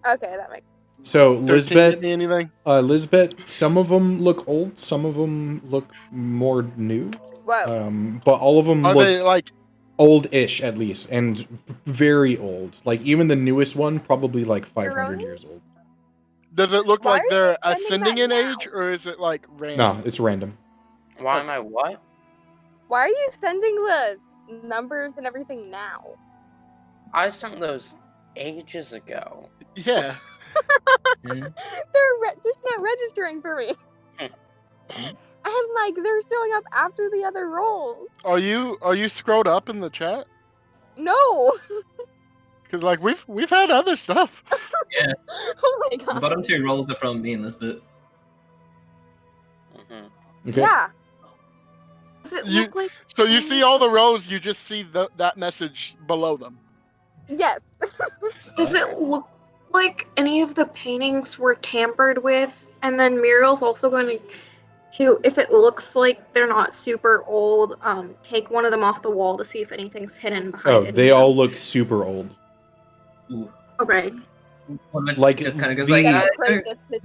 that makes so 13 Lisbeth, hit me anything? Lisbeth. Some of them look old. Some of them look more new. Whoa. But all of them Are look they like? old-ish at least, and very old. Like even the newest one, probably like 500 years old. Does it look Why like are they're you sending ascending that in now? age, or is it like No, random? it's random. Why am I what? Why are you sending the numbers and everything now? I sent those ages ago. Yeah. They're just not registering for me. And like they're showing up after the other rolls. Are you scrolled up in the chat? No. Because like we've had other stuff. Yeah. Oh my The god. bottom two rolls are from me and Lisbeth. Okay. Yeah. Does it You- look like? So you see all the rows, you just see that message below them. Yes. Does it look like any of the paintings were tampered with? And then Muriel's also going to, if it looks like they're not super old, take one of them off the wall to see if anything's hidden behind Oh, any they of them. all look super old. Ooh. Okay. One Like, just kind of goes the- like,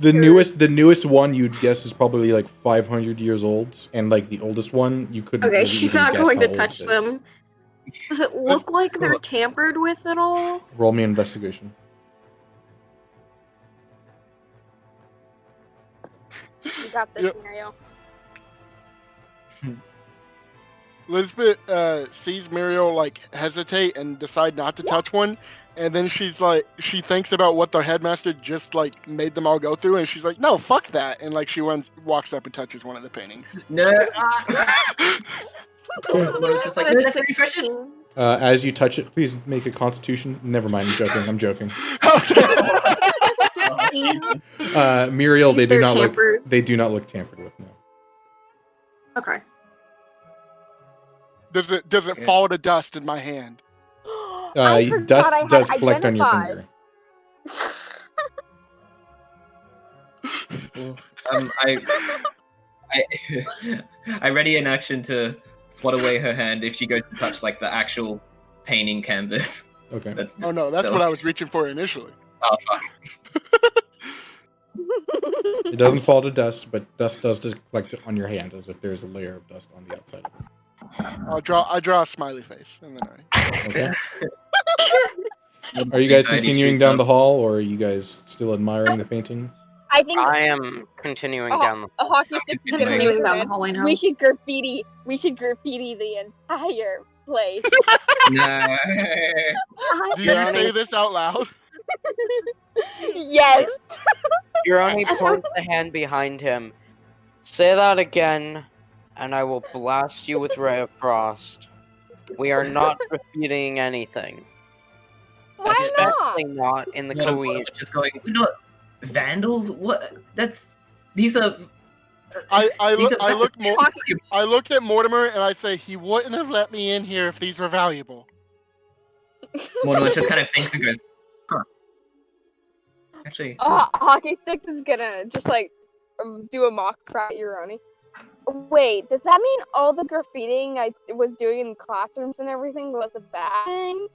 The newest one you'd guess is probably like 500 years old, and like the oldest one you couldn't. Okay, really she's even not guess going how to old touch it is. them. Does it look like they're tampered with at all? Roll me an investigation. You got this, Yep. Mario. Lisbeth sees Muriel like hesitate and decide not to touch one, and then she thinks about what the headmaster just like made them all go through, and she's like, "No, fuck that!" And like she walks up and touches one of the paintings. no. It's just like, no, that's very precious. As you touch it, please make a Constitution. Never mind, I'm joking. I'm joking. Muriel, they do They're not tampered. look. They do not look tampered with. No. Okay. Does it fall to dust in my hand? I forgot Dust I had does collect on your identified. finger. I ready an action to swat away her hand if she goes to touch like the actual painting canvas. Okay. That's Oh no, that's what I was reaching for initially. Oh fuck. It doesn't fall to dust, but dust does just collect it on your hand, as if there's a layer of dust on the outside of it. I draw a smiley face, and then Okay. Are you guys continuing down the hall, or are you guys still admiring the paintings? I think I am continuing down the a hockey stick is gonna Continuing raise her down the hand. hallway now. We should graffiti the entire place. No. Do you say this out loud? Yes. Gironi points the hand behind him. Say that again, and I will blast you with Ray of Frost. We are not graffitiing anything. Why Especially not in the What am Queen. I just going, we're not vandals? What? These are. I these look at Mortimer and I say he wouldn't have let me in here if these were valuable. Mortimer just kind of thinks and goes, huh. Actually, Hockey Sticks is gonna just like do a mock cry at Uroni. Wait, does that mean all the graffitiing I was doing in classrooms and everything was a bad thing?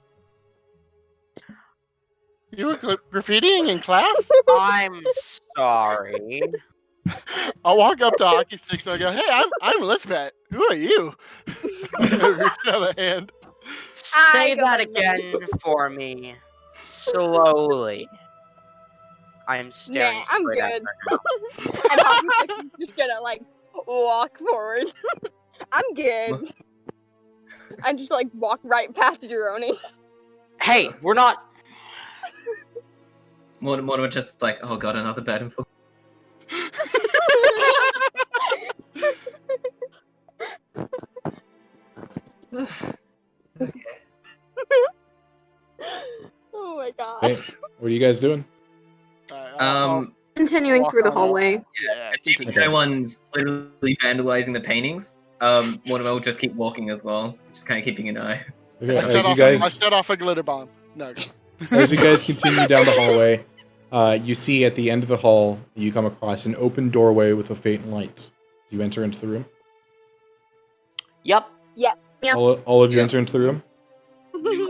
You were graffitiing in class? I'm sorry. I'll walk up to Hockey Sticks and I go, "Hey, I'm Lisbeth. Who are you?" Reach out a hand. Say that again for me. Slowly. I am staring Nah, I'm straight at good. her now. And Hockey Sticks is just gonna like walk forward. I'm good. I just like walk right past Uroni. Hey, we're not. Mortimer just like, oh god, another bad influence. What are you guys doing? Continuing walk through the on up. hallway. Yeah, Assuming Okay. no one's literally vandalizing the paintings, one of them will just keep walking as well, just kind of keeping an eye. Okay, I as you guys set off a glitter bomb. No. as you guys continue down the hallway, you see at the end of the hall, you come across an open doorway with a faint light. Do you enter into the room? Yep. Yeah. All of you Yeah. enter into the room?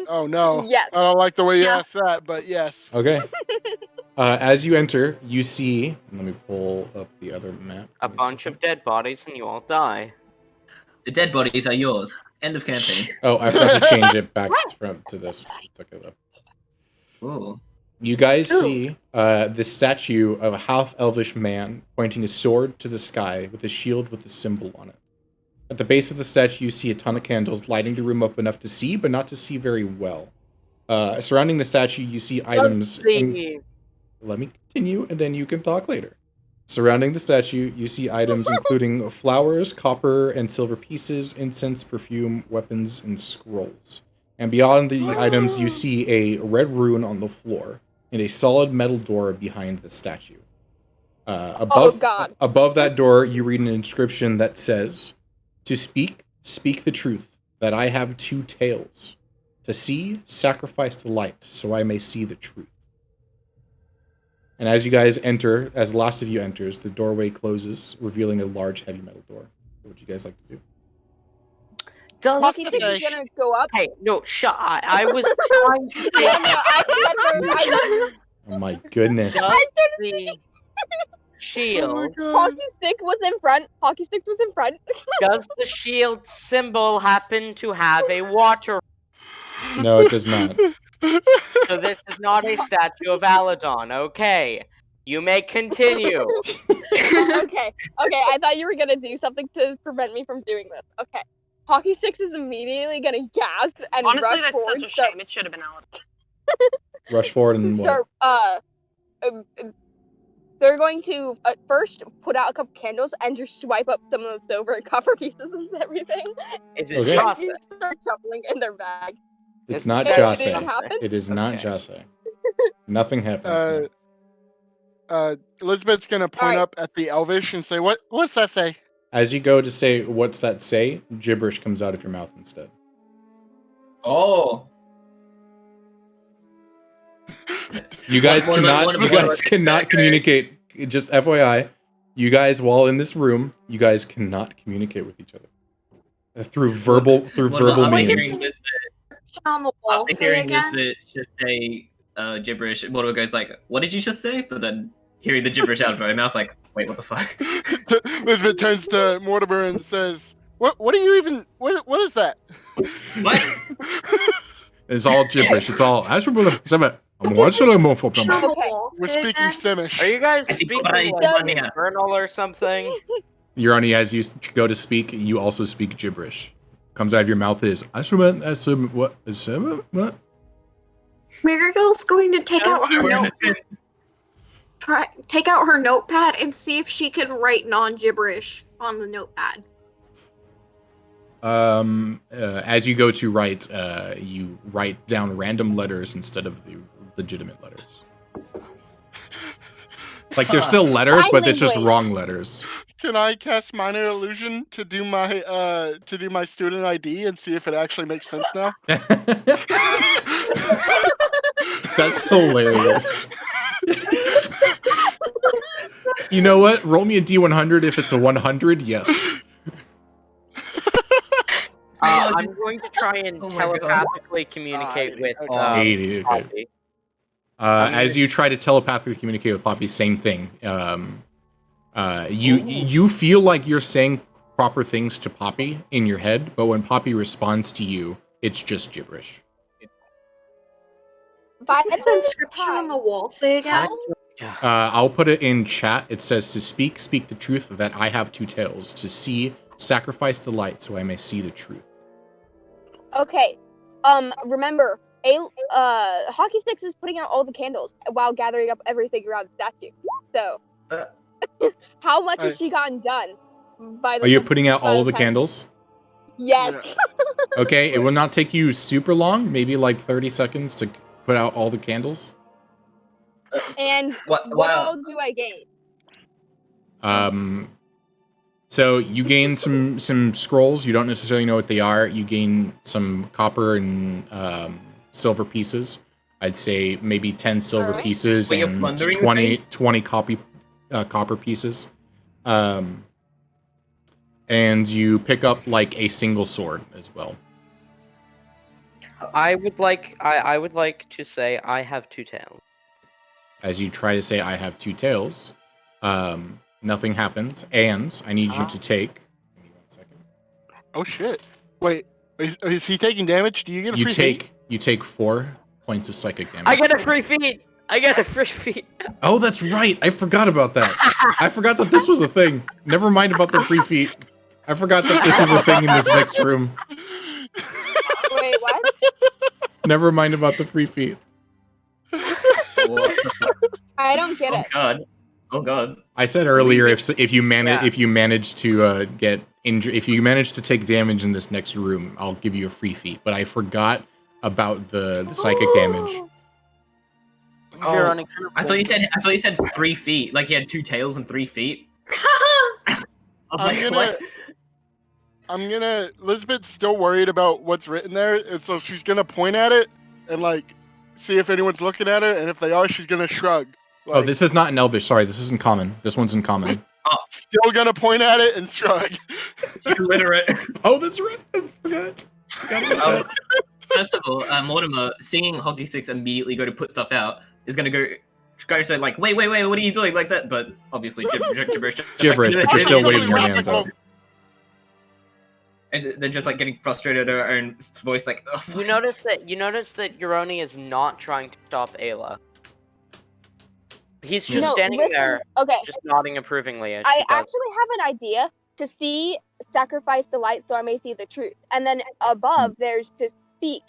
Oh no. Yes. I don't like the way you Yeah. asked that, but yes. Okay. As you enter, you see. Let me pull up the other map. A Give me bunch second. of dead bodies and you all die. The dead bodies are yours. End of campaign. Oh, I forgot to change it back to this. It's okay though. Ooh. You guys see this statue of a half-elvish man pointing a sword to the sky with a shield with a symbol on it. At the base of the statue, you see a ton of candles lighting the room up enough to see, but not to see very well. Surrounding the statue, you see items. Let me continue, and then you can talk later. Surrounding the statue, you see items including flowers, copper and silver pieces, incense, perfume, weapons, and scrolls. And beyond the items, you see a red rune on the floor and a solid metal door behind the statue. Above that door, you read an inscription that says, "To speak, speak the truth, that I have two tails. To see, sacrifice the light, so I may see the truth." And as you guys enter, as the last of you enters, the doorway closes, revealing a large, heavy metal door. What would you guys like to do? Does Hockey Stick is gonna go up. Hey, no, shut. I was trying to say. Oh my goodness. Does the shield? Hockey Stick was in front. Hockey Stick was in front. Does the shield symbol happen to have a water? No, it does not. So this is not a statue of Aladon. Okay, you may continue. Okay. I thought you were gonna do something to prevent me from doing this. Okay. Hockey Sticks is immediately gonna gasp and Honestly, rush that's forward. such a shame. It should have been Alex. Rush forward and what? They're going to first put out a couple candles and just swipe up some of the silver and copper pieces and everything. Is it Okay. Joss? Start shuffling in their bag. It's not It Jase. didn't happen? It is not Okay. Jase. Nothing happens. Elizabeth's gonna point Alright. up at the Elvish and say, "What's that say?" As you go to say, "What's that say?" gibberish comes out of your mouth instead. Oh. You guys What about- cannot communicate. Just FYI, you guys, while in this room, you guys cannot communicate with each other through verbal means. On the wall. After Say hearing again. Lisbeth just say gibberish, one of them goes like, "What did you just say?" But then hearing the gibberish out of her mouth, like, "Wait, what the fuck?" Elizabeth turns to Mortimer and says, What do you even? What is that?" What? It's all gibberish. It's all. Okay. We're speaking Simish. Are you guys I see speaking Cobra like Italia. Infernal or something? Your Honor, as you go to speak, you also speak gibberish. Comes out of your mouth is what? Miracle's going to take out her We're in note. the Sims. Take out her notepad and see if she can write non-gibberish on the notepad. As you go to write, you write down random letters instead of the legitimate letters. Like they're still letters, but it's just wrong letters. Can I cast minor illusion to do my student ID and see if it actually makes sense now? That's hilarious. You know what? Roll me a D100 if it's a 100. Yes. I'm going to try and Oh my God. telepathically communicate with okay. 80. Okay. Poppy. As you try to telepathically communicate with Poppy, same thing. You feel like you're saying proper things to Poppy in your head, but when Poppy responds to you, it's just gibberish. What's the inscription on the wall say again? I'll put it in chat. It says, "To speak, speak the truth, that I have two tails. To see, sacrifice the light, so I may see the truth." Okay. Remember, Hockey Sticks is putting out all the candles while gathering up everything around the statue. So, how much has she gotten done? Are you putting out all of the candles? Yes. Okay, it will not take you super long, maybe like 30 seconds to put out all the candles. And What? what Wow. all do I gain? So you gain some scrolls. You don't necessarily know what they are. You gain some copper and silver pieces. I'd say maybe 10 silver Alright. pieces Wait, you're and plundering the 20 copper pieces. And you pick up like a single sword as well. I would like to say I have 2 tails. As you try to say, I have 2 tails, nothing happens. And I need you to take. Give me 1 second. Oh shit! Wait, is he taking damage? Do you get a free feat? You take 4 points of psychic damage. I get a free feat. I get a free feat. Oh, that's right. I forgot about that. I forgot that this was a thing. Never mind about the free feat. I forgot that this was a thing in this next room. Wait, what? Never mind about the free feat. I don't get Oh it. god. Oh god. I said earlier if you manage to get injured, if you manage to take damage in this next room, I'll give you a free feat. But I forgot about the psychic damage. You're on a I thought you said 3 feet. Like he had 2 tails and 3 feet. I'm gonna. Elizabeth's still worried about what's written there, and so she's gonna point at it and like see if anyone's looking at it, and if they are, she's gonna shrug. Oh, this is not in Elvish. Sorry, this is in Common. This one's in Common. Still gonna point at it and shrug. She's illiterate. Oh, that's right. I forgot. First of all, Mortimer, seeing Hockey Sticks immediately go to put stuff out, is gonna go to say like, wait, what are you doing like that? But obviously gibberish. Gibberish, but you're still waving your hands up. And then just like getting frustrated at her own voice, like. Ugh. You notice that Euroni is not trying to stop Ayla. He's just standing there, Okay. just nodding approvingly. As I she does. actually have an idea to see, sacrifice the light so I may see the truth. And then above, there's to speak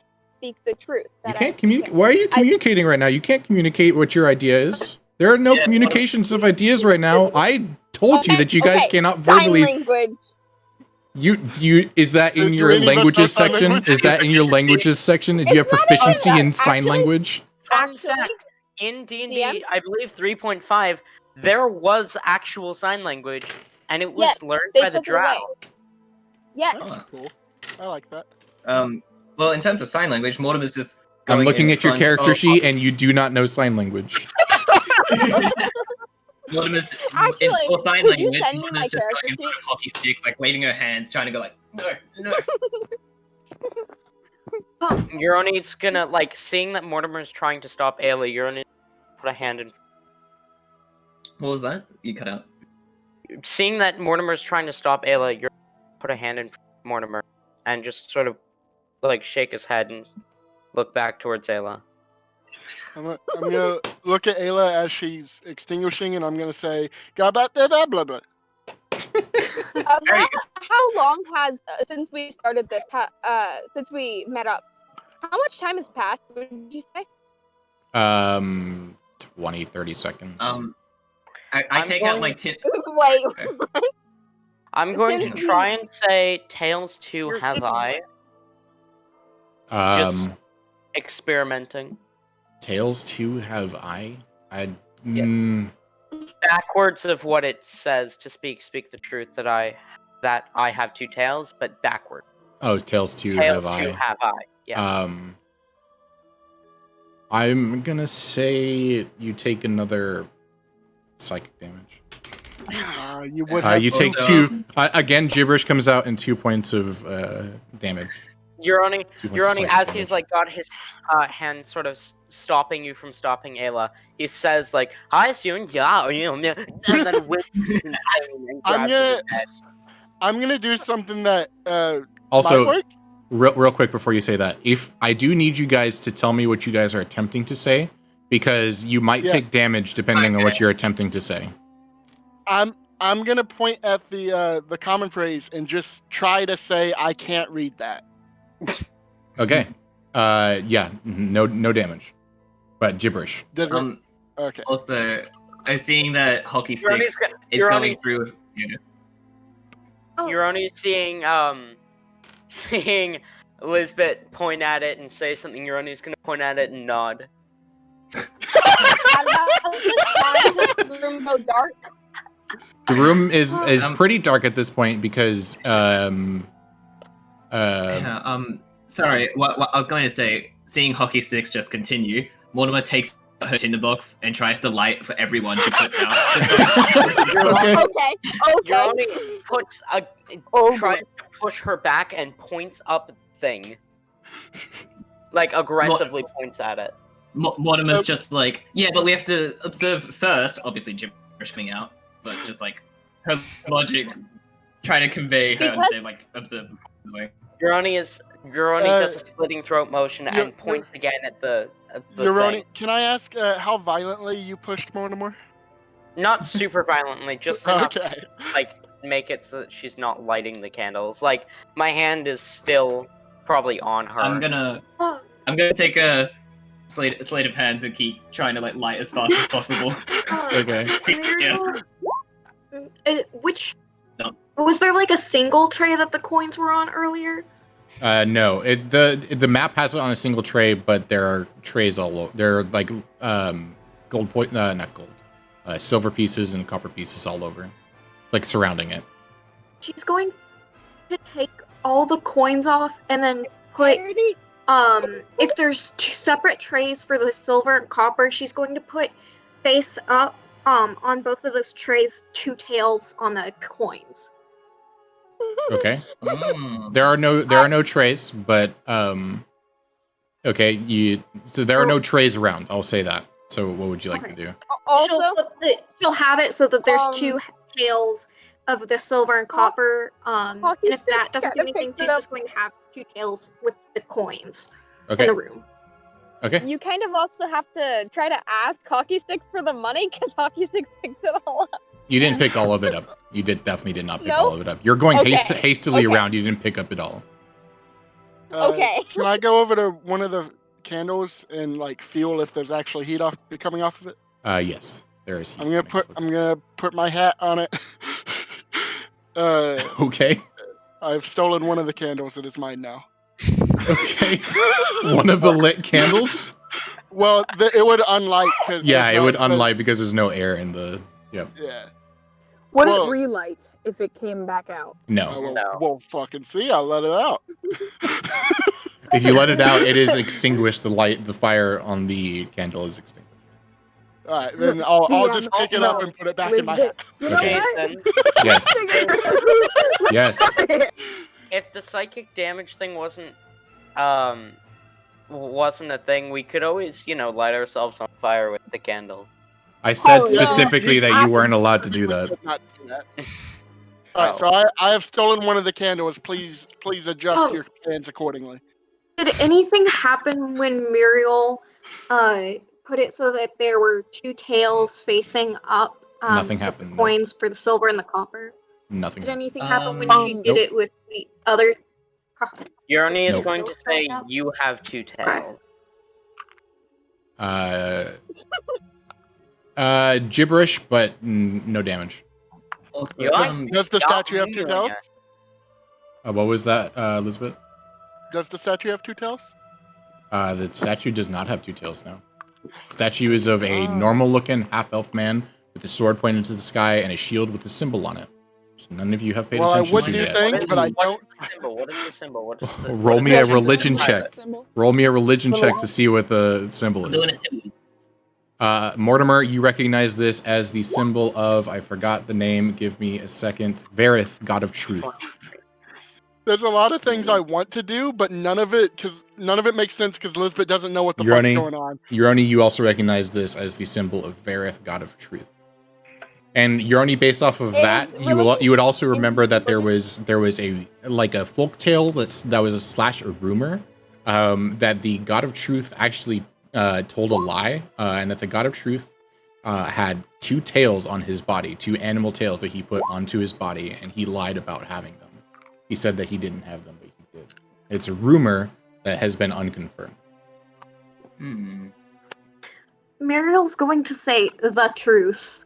the truth. You can't communicate. Why are you communicating right now? You can't communicate what your idea is. There are no communications of ideas right now. I told you that you guys cannot verbally. Sign language. Is that in your languages section? Is that in your languages section? Do you have proficiency in sign language? Fun fact, in D&D, I believe 3.5, there was actual sign language, and it was learned by the drow. Yes. That's cool. I like that. Well, in terms of sign language, Mortimer's just. I'm going looking in at your front character of- sheet, and you do not know sign language. Mortimer's Actually, for sign could you language. send me Mortimer's my just character going in front sheet? of Hockey Sticks, like waving her hands, trying to go like, no. Euroni's gonna, like, seeing that Mortimer's trying to stop Ayla, Euroni put a hand in. What was that? You cut out. Seeing that Mortimer's trying to stop Ayla, Euroni put a hand in Mortimer, and just sort of, like, shake his head and look back towards Ayla. I'm gonna look at Ayla as she's extinguishing, and I'm gonna say, "Blah blah blah blah blah." How long has since we started this? Since we met up, how much time has passed? Would you say? 20, 30 seconds. I take out my tin. Wait. I'm going to try and say Tails 2 have I. Just experimenting. Tails 2 have I? Backwards of what it says to speak the truth that I have 2 tails, but backward. Oh, Tails 2 Tails have 2 I. have I. Yeah. I'm gonna say you take another psychic damage. You would have you take 2. Again, gibberish comes out in 2 points of damage. Euroni, psychic as damage. he's like got his hand sort of stopping you from stopping Ayla, he says like, "I assume yeah," and then whips and I'm gonna do something that Also, might work. real quick before you say that, if I do need you guys to tell me what you guys are attempting to say, because you might take damage depending on what you're attempting to say. I'm gonna point at the common phrase and just try to say I can't read that. Okay. Yeah. No damage, but gibberish. Does it? Okay. Also, I'm seeing that Hockey Sticks is Euroni's- going through with. Euroni's seeing Elizabeth point at it and say something. Euroni's gonna point at it and nod. the room go dark. The room is pretty dark at this point because sorry, what I was going to say, seeing hockey sticks just continue, Mortimer takes her tinderbox and tries to light for everyone she puts out. Okay. Okay. Yoni puts tries to push her back and points up thing. Like aggressively points at it. Mortimer's just like, yeah, but we have to observe first. Obviously, gibberish coming out, but just like her logic, trying to convey her and say like, observe. Yuroni does a slitting throat motion and points again at the Yuroni, thing. can I ask how violently you pushed Mortimer? Not super violently, just enough Okay. to like make it so that she's not lighting the candles. Like my hand is still probably on her. I'm gonna take a slate of hands and keep trying to like light as fast as possible. Okay. Yeah. Which No. was there like a single tray that the coins were on earlier? No. The map has it on a single tray, but there are trays all over. There are like gold point, not gold, silver pieces and copper pieces all over, like surrounding it. She's going to take all the coins off and then put if there's two separate trays for the silver and copper, she's going to put face up on both of those trays 2 tails on the coins. Okay. There are no trays, but okay, so there are no trays around. I'll say that. So what would you like to do? Also, she'll have it so that there's 2 tails of the silver and copper. And if that doesn't do anything, she's just going to have 2 tails with the coins in the room. Okay. You kind of also have to try to ask Hockey Sticks for the money because Hockey Sticks picks it all up. You didn't pick all of it up. You definitely did not pick all of it up. You're going hastily around. You didn't pick up it all. Okay. Can I go over to one of the candles and like feel if there's actually heat coming off of it? Yes, there is heat. I'm gonna put my hat on it. Okay. I've stolen one of the candles. It is mine now. Okay. One of the lit candles? Well, it would unlight. Yeah, it would unlight because there's no air in the. Yep. Yeah. would it relight if it came back out? No. We'll fucking see. I'll let it out. If you let it out, it is extinguished. The fire on the candle is extinguished. All right, then I'll just pick it up and put it back in my hat. You know Jason, Yes. Yes. if the psychic damage thing wasn't a thing, we could always, light ourselves on fire with the candle. I said specifically that you weren't allowed to do that. Not do that. All right, so I have stolen one of the candles. Please adjust your plans accordingly. Did anything happen when Muriel put it so that there were 2 tails facing up? Nothing happened. The coins for the silver and the copper. Nothing. Did anything happen when she did it with the other? Yurni is going to say you have 2 tails. Gibberish, but no damage. Does the statue have 2 tails? What was that, Elizabeth? Does the statue have 2 tails? The statue does not have 2 tails now. Statue is of a normal-looking half-elf man with a sword pointed to the sky and a shield with a symbol on it. Which none of you have paid attention to I would do yet. things, but I don't. What is the symbol? What is the Roll me a religion check. Roll me a religion check to see what the symbol is. Mortimer, you recognize this as the symbol of, I forgot the name, give me a second, Varith, God of Truth. There's a lot of things I want to do, but none of it makes sense because Elizabeth doesn't know what the fuck's going on. Yuroni, you also recognize this as the symbol of Varith, God of Truth. And Yuroni, based off of that, you would also remember that there was a folk tale that was a rumor that the God of Truth actually told a lie, and that the God of Truth had 2 tails on his body, 2 animal tails that he put onto his body, and he lied about having them. He said that he didn't have them, but he did. It's a rumor that has been unconfirmed. Muriel's going to say the truth.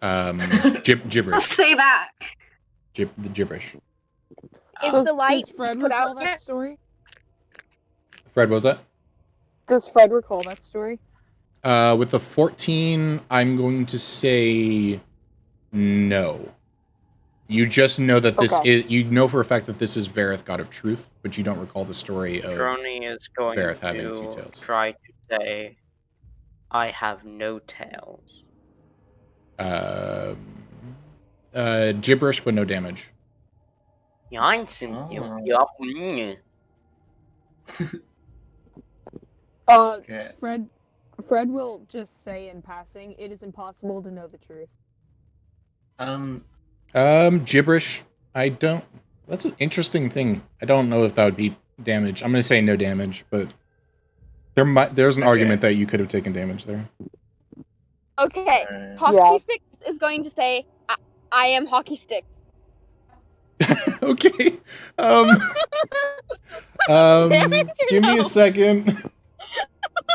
Gibberish. Say that. The gibberish. Does Fred recall that story? Fred, what was that? Does Fred recall that story? With the 14, I'm going to say no. You just know that this is, you know for a fact that this is Vareth, God of Truth, but you don't recall the story of Drony is going Vareth having two to tails. try to say, I have no tails. Gibberish, but no damage. Okay. Fred will just say in passing, it is impossible to know the truth. Gibberish, I don't, that's an interesting thing. I don't know if that would be damage. I'm going to say no damage, but there's an argument that you could have taken damage there. Okay, Hockey Sticks is going to say, I am Hockey Sticks. Okay. Give me a second.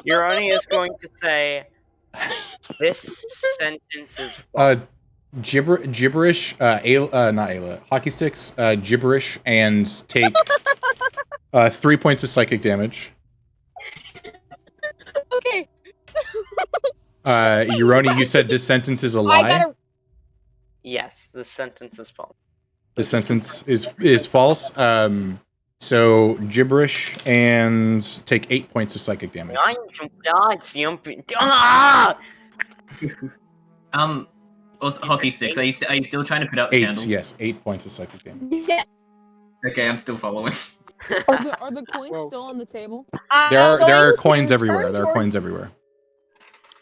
Urani is going to say, this sentence is false. Gibberish, not Ayla, Hockey Sticks, gibberish, and take 3 points of psychic damage. Okay. Uroni, you said this sentence is a lie? Yes, this sentence is false. The sentence is false. So gibberish and take 8 points of psychic damage. Also, Hockey Sticks, are you still trying to put out the candles? Yes, 8 points of psychic damage. Yeah. Okay, I'm still following. Are the coins still on the table? There are coins everywhere. There are coins everywhere.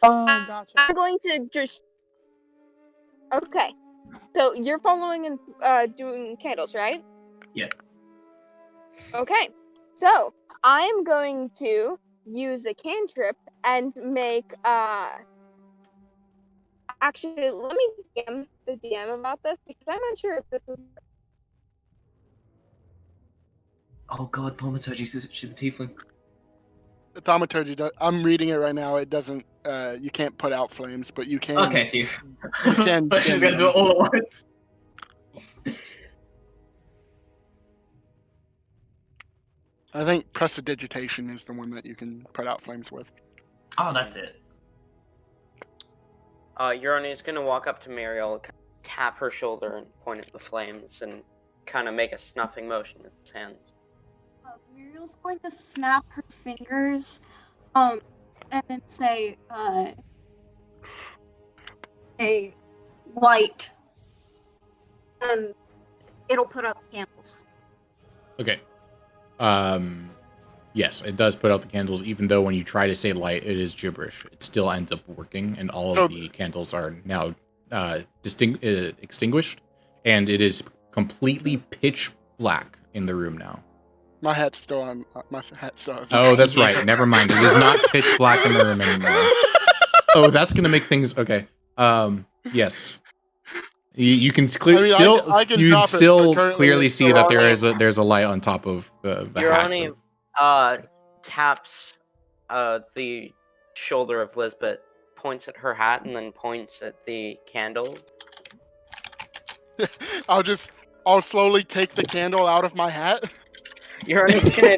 Oh, gotcha. I'm going to just... Okay. So, you're following and doing candles, right? Yes. Okay. So, I'm going to use a cantrip and make, Actually, let me DM the DM about this, because I'm not sure if this is... Oh god, Thaumaturgy, she's a tiefling. The Thaumaturgy, I'm reading it right now. It doesn't, you can't put out flames, but you can... Okay, phew. You can... But she's gonna do it all at once. I think Prestidigitation is the one that you can put out flames with. Oh, that's it. Urani is going to walk up to Muriel, tap her shoulder, and point at the flames, and kind of make a snuffing motion with his hands. Muriel's going to snap her fingers, and then say, a light, and it'll put out candles. Okay. Yes, it does put out the candles, even though when you try to say light, it is gibberish. It still ends up working, and all of the candles are now extinguished, and it is completely pitch black in the room now. My hat's still on. My hat's still on. Oh, that's right. Never mind. It is not pitch black in the room anymore. Oh, that's gonna make things okay. Yes. You can still clearly see that there's a light on top of the Urani taps the shoulder of Lisbeth, points at her hat, and then points at the candle. I'll slowly take the candle out of my hat. Urani's gonna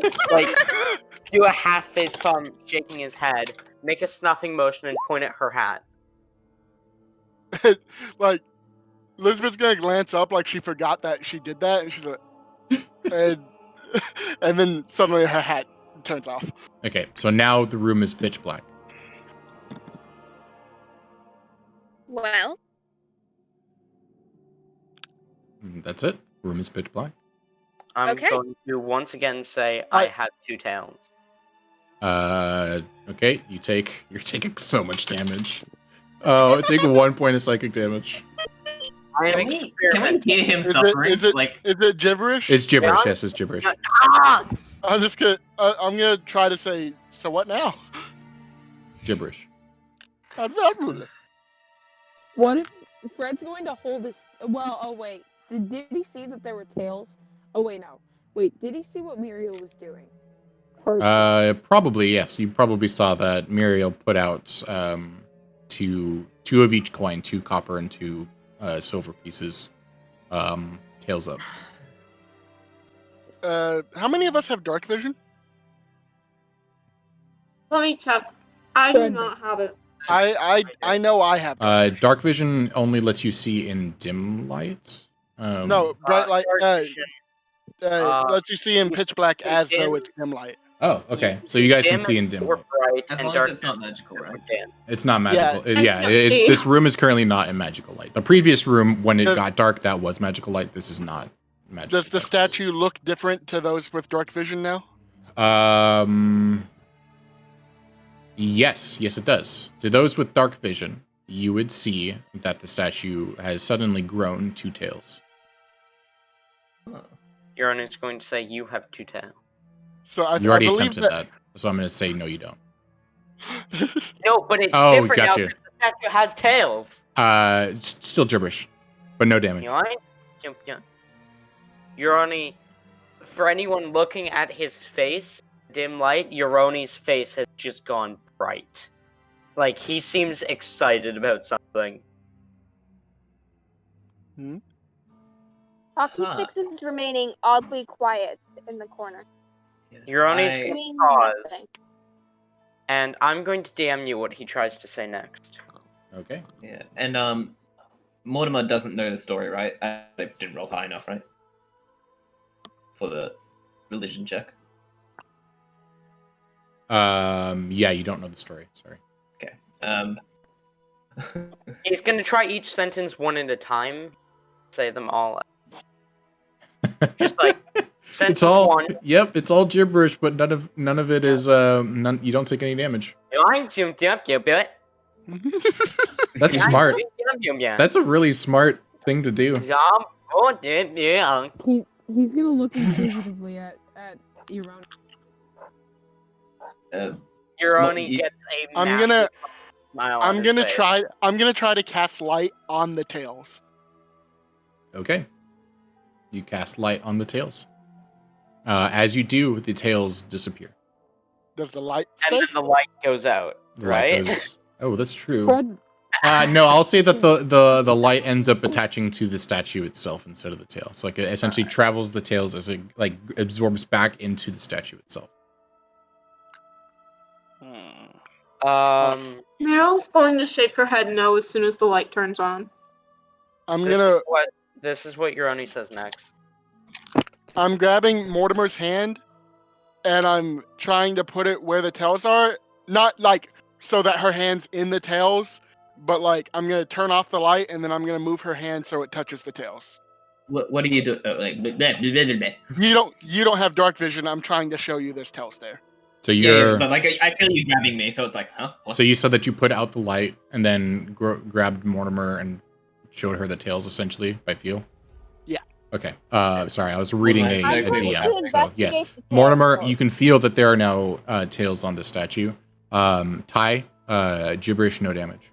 do a half face palm, shaking his head, make a snuffing motion, and point at her hat. Like, Elizabeth's gonna glance up like she forgot that she did that, and she's like, and then suddenly her hat turns off. Okay, so now the room is pitch black. Well. That's it. Room is pitch black. I'm going to once again say I have two tails. Okay, you're taking so much damage. Oh, take 1 point of psychic damage. Can we hear him suffering? Is it gibberish? It's gibberish. Yes, it's gibberish. I'm just gonna. I'm gonna try to say. So what now? Gibberish. What if Fred's going to hold his? Well, oh wait. Did he see that there were tails? Oh wait, no. Wait, did he see what Muriel was doing? Probably yes. You probably saw that Muriel put out two of each coin, 2 copper and 2 silver pieces. Tails up. How many of us have dark vision? Let me check. I do not have it. I know I have. Dark vision only lets you see in dim light. No, bright light. dark vision. Lets you see in pitch black as dim. though it's dim light. Oh, okay. So you guys can Dim see in dim or light. bright, As and long dark as it's not magical, right? dim. It's not magical. Yeah. This room is currently not in magical light. The previous room, when it Does- got dark, that was magical light. This is not magical. Does the statue look different to those with dark vision now? Yes, it does. To those with dark vision, you would see that the statue has suddenly grown 2 tails. Your Honor is going to say you have 2 tails. So I You already believe attempted that, so I'm going to say no, you don't. No, but it's Oh, different got now you. because the statue has tails. It's still gibberish, but no damage. You know what? Yeah. Yoroni, for anyone looking at his face, dim light, Yoroni's face has just gone bright. Like, he seems excited about something. Hockey Huh. Sticks is remaining oddly quiet in the corner. Yoroni's I- going Doing to pause, nothing. and I'm going to DM you what he tries to say next. Okay. Yeah, and Mortimer doesn't know the story, right? I didn't roll high enough, right? For the religion check. Yeah, you don't know the story. Sorry. He's going to try each sentence one at a time, say them all. Just like, sentence It's all. 1. Yep, it's all gibberish, but none of it is. None. You don't take any damage. That's smart. That's a really smart thing to do. He's gonna look inquisitively at Ironi. Yoroni you- gets a I'm massive gonna- smile on I'm his gonna face. try. I'm gonna try to cast light on the tails. Okay. You cast light on the tails. As you do, the tails disappear. Does the light And stay? then the light goes out, The light right? goes- Oh, that's true. Fred, No, I'll say that the light ends up attaching to the statue itself instead of the tail. So like it essentially travels the tails as it like absorbs back into the statue itself. Meryl's going to shake her head no as soon as the light turns on. I'm This gonna. is this is what Yoroni says next. I'm grabbing Mortimer's hand, and I'm trying to put it where the tails are. Not like so that her hand's in the tails, but like I'm gonna turn off the light, and then I'm gonna move her hand so it touches the tails. What do you do? Like, bleh, bleh, bleh, bleh, bleh. You don't have dark vision. I'm trying to show you there's tails there. So Yeah, you're but like I feel you grabbing me, so it's like, huh? What? so you said that you put out the light and then grabbed Mortimer and showed her the tails essentially by feel. Yeah. Okay. Sorry, I was reading a I wanted DM. to So investigate yes, the tails Mortimer, first. you can feel that there are now tails on the statue. Ty, gibberish, no damage.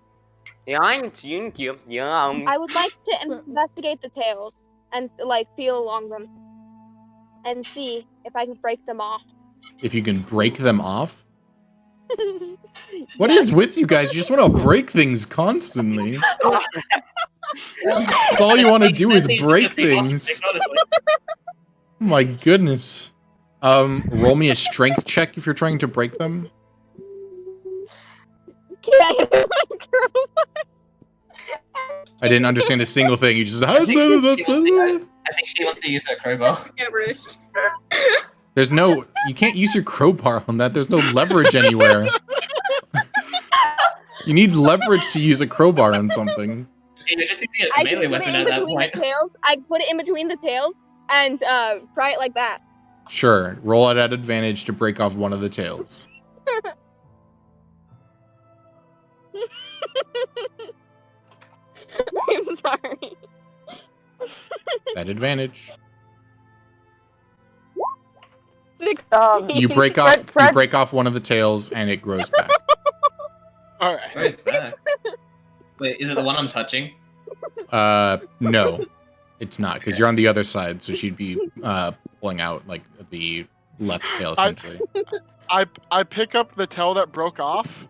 I would like to investigate the tails and like feel along them and see if I can break them off. If you can break them off. What is with you guys? You just want to break things constantly. That's all you want to do is break things. Honestly. Oh my goodness. Roll me a strength check if you're trying to break them. Can I hit it with my crowbar? I didn't understand a single thing. You just. I think she wants to use her crowbar. There's no. You can't use your crowbar on that. There's no leverage anywhere. You need leverage to use a crowbar on something. You're just using it as I a melee can put it weapon in at that between point. the tails. I can put it in between the tails and try it like that. Sure. Roll it at advantage to break off one of the tails. I'm sorry. At advantage. 16. You break off one of the tails and it grows back. All right. Where's back? Wait, is it the one I'm touching? No, it's not because you're on the other side, so she'd be pulling out like the left tail essentially. I pick up the tail that broke off,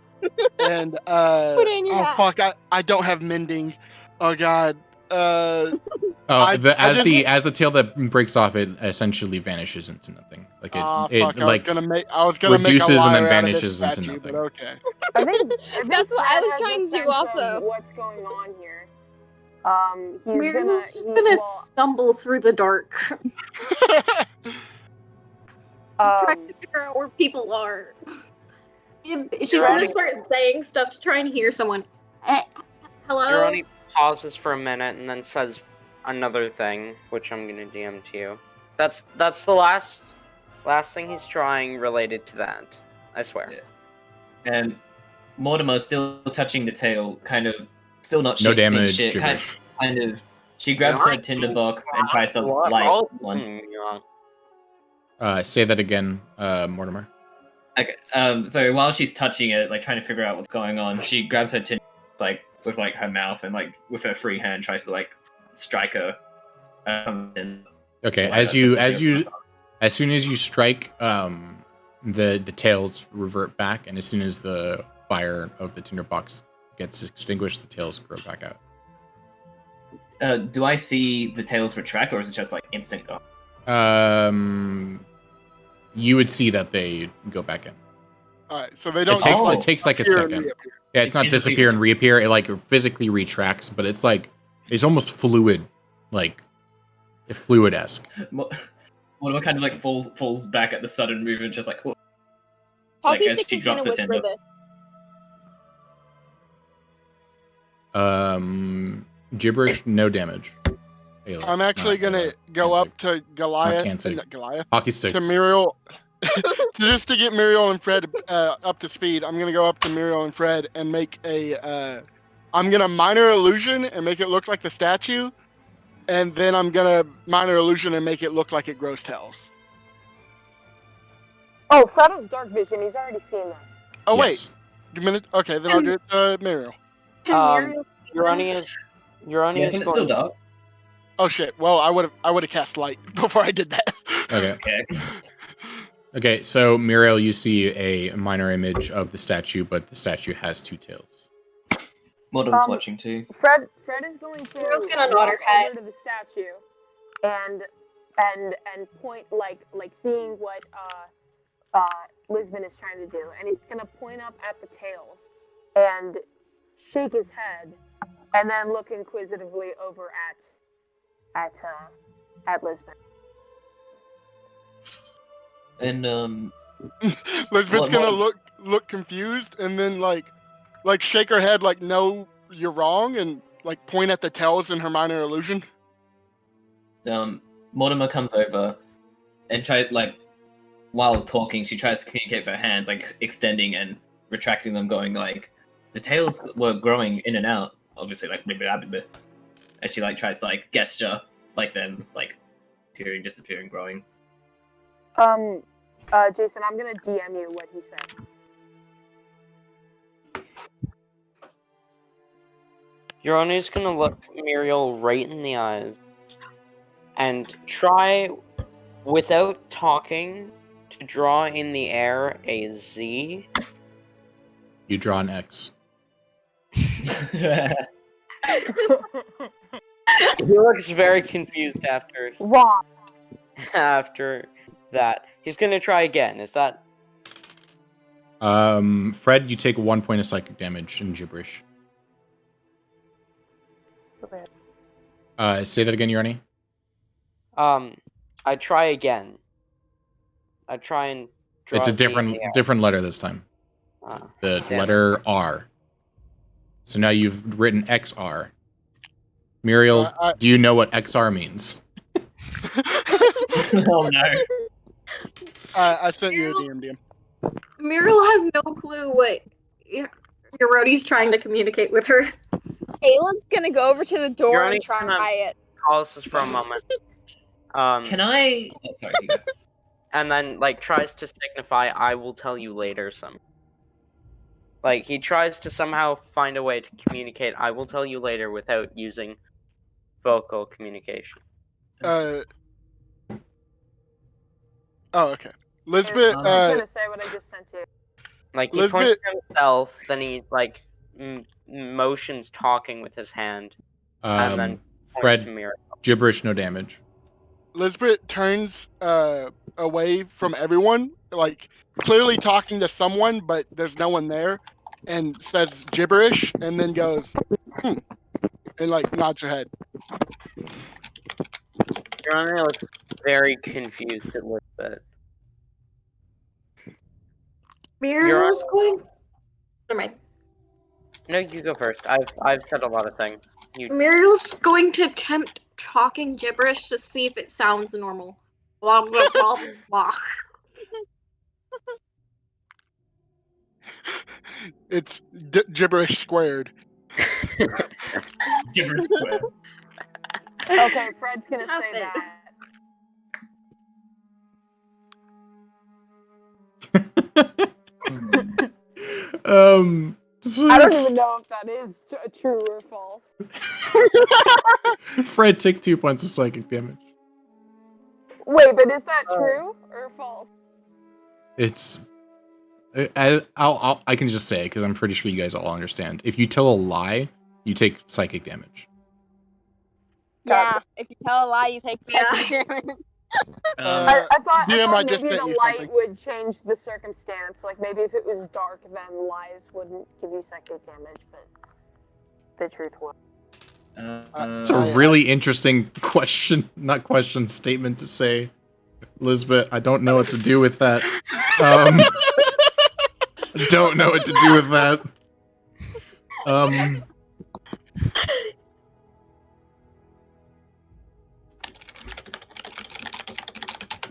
and Put it in your hat. fuck, I don't have mending. Oh god, I as just- the tail that breaks off, it essentially vanishes into nothing. Like it fuck! like I was gonna make a reduces and then liar out of this vanishes into statue, but nothing. okay. I think That's what I Fred was has trying a to do sense of also. what's going on here. He's Miriam's just he- gonna well, stumble through the dark. Just trying to figure out where people are. She's gonna Ronnie- start saying stuff to try and hear someone. Hello? Gironi pauses for a minute and then says another thing, which I'm gonna DM to you. That's the last thing he's trying related to that. I swear. Yeah. And Mortimer's still touching the tail, kind of still not No shit, saying damage, shit, gibberish. kind of. She grabs her tinderbox and tries to What? light All- one. Say that again, Mortimer. Okay, so while she's touching it, like trying to figure out what's going on, she grabs her tin, like with like her mouth and like with her free hand tries to like strike her. Okay, So, as soon as you strike, the tails revert back, and as soon as the fire of the tinderbox gets extinguished, the tails grow back out. Do I see the tails retract, or is it just like instant go? You would see that they go back in. All right, so they don't. It takes like a appear and second. reappear. Yeah, it's not Physically disappear and reappear. It like physically retracts, but it's like it's almost fluid, like fluid-esque. Mortimer kind of like falls back at the sudden movement, just like Poppy as Six she is gonna drops the whisper tinder. this. Gibberish, no damage. Ayla, I'm actually not gonna Ayla. go Can't up to Goliath. Cantic. Not Goliath. Hockey sticks. To Muriel. Just to get Muriel and Fred up to speed, I'm gonna go up to Muriel and Fred and make a. I'm gonna minor illusion and make it look like the statue, and then I'm gonna minor illusion and make it look like it grows tails. Oh, Fred has dark vision. He's already seen this. Oh Yes. wait, a minute. Okay, then I'll do it to Muriel. Can Muriel see Urani this? Urani Isn't is it still going. dark? Oh shit. Well, I would have cast light before I did that. Okay. Okay. Okay, so Muriel, you see a minor image of the statue, but the statue has two tails. Mortimer's Um, watching too. Fred is going to Muriel's gonna nod walk her head. over to the statue and point like seeing what Lisbon is trying to do, and he's gonna point up at the tails and shake his head, and then look inquisitively over at Lisbon. And Lisbeth's What- gonna what- look confused and then like shake her head like no, you're wrong, and like point at the tails in her minor illusion. Mortimer comes over and tries like while talking, she tries to communicate with her hands, like extending and retracting them, going like the tails were growing in and out, obviously like blah, blah, blah, blah. And she like tries to like gesture like them like appearing, disappearing, growing. Jason, I'm gonna DM you what he said. Urani's gonna look Muriel right in the eyes and try, without talking, to draw in the air a Z. You draw an X. He looks very confused Wow. after that. He's gonna try again. Is that Fred, you take 1 point of psychic damage in gibberish. Okay. Say that again, Urani. I try again. I try and draw It's a Z in the air. different letter this time. The damn. letter R. So now you've written XR. Muriel, do you know what XR means? Oh no. I sent you a DM. Muriel has no clue what Yorodi's trying to communicate with her. Ayla's gonna go over to the door Urani, and try can I- it. Pauses for a moment. Can I? Oh, sorry. You go. And then like tries to signify I will tell you later some. Like he tries to somehow find a way to communicate I will tell you later without using vocal communication. Oh, okay. Lisbeth, I'm gonna say what I just sent to you. Like he Lisbeth- points to himself, then he like motions talking with his hand, and then points to Fred, Muriel. gibberish, no damage. Lisbeth turns away from everyone, like clearly talking to someone, but there's no one there, and says gibberish, and then goes, and like nods her head. Giovanni looks very confused at Lisbeth. Muriel's going. Never mind. No, you go first. I've said a lot of things. Muriel's going to attempt talking gibberish to see if it sounds normal. Blah blah blah blah. It's gibberish squared. Gibberish square. Okay, Fred's gonna Stop say it. that. I don't even know if that is true or false. Fred, take 2 points of psychic damage. Wait, but is that true or false? It's. I can just say it because I'm pretty sure you guys all understand. If you tell a lie, you take psychic damage. Yeah, if you tell a lie, you take Yeah. damage. I thought DM, I maybe just sent the you light something. would change the circumstance. Like maybe if it was dark, then lies wouldn't give you psychic damage, but the truth would. It's a really interesting statement to say. Lisbeth, I don't know what to do with that. Don't know what to do with that.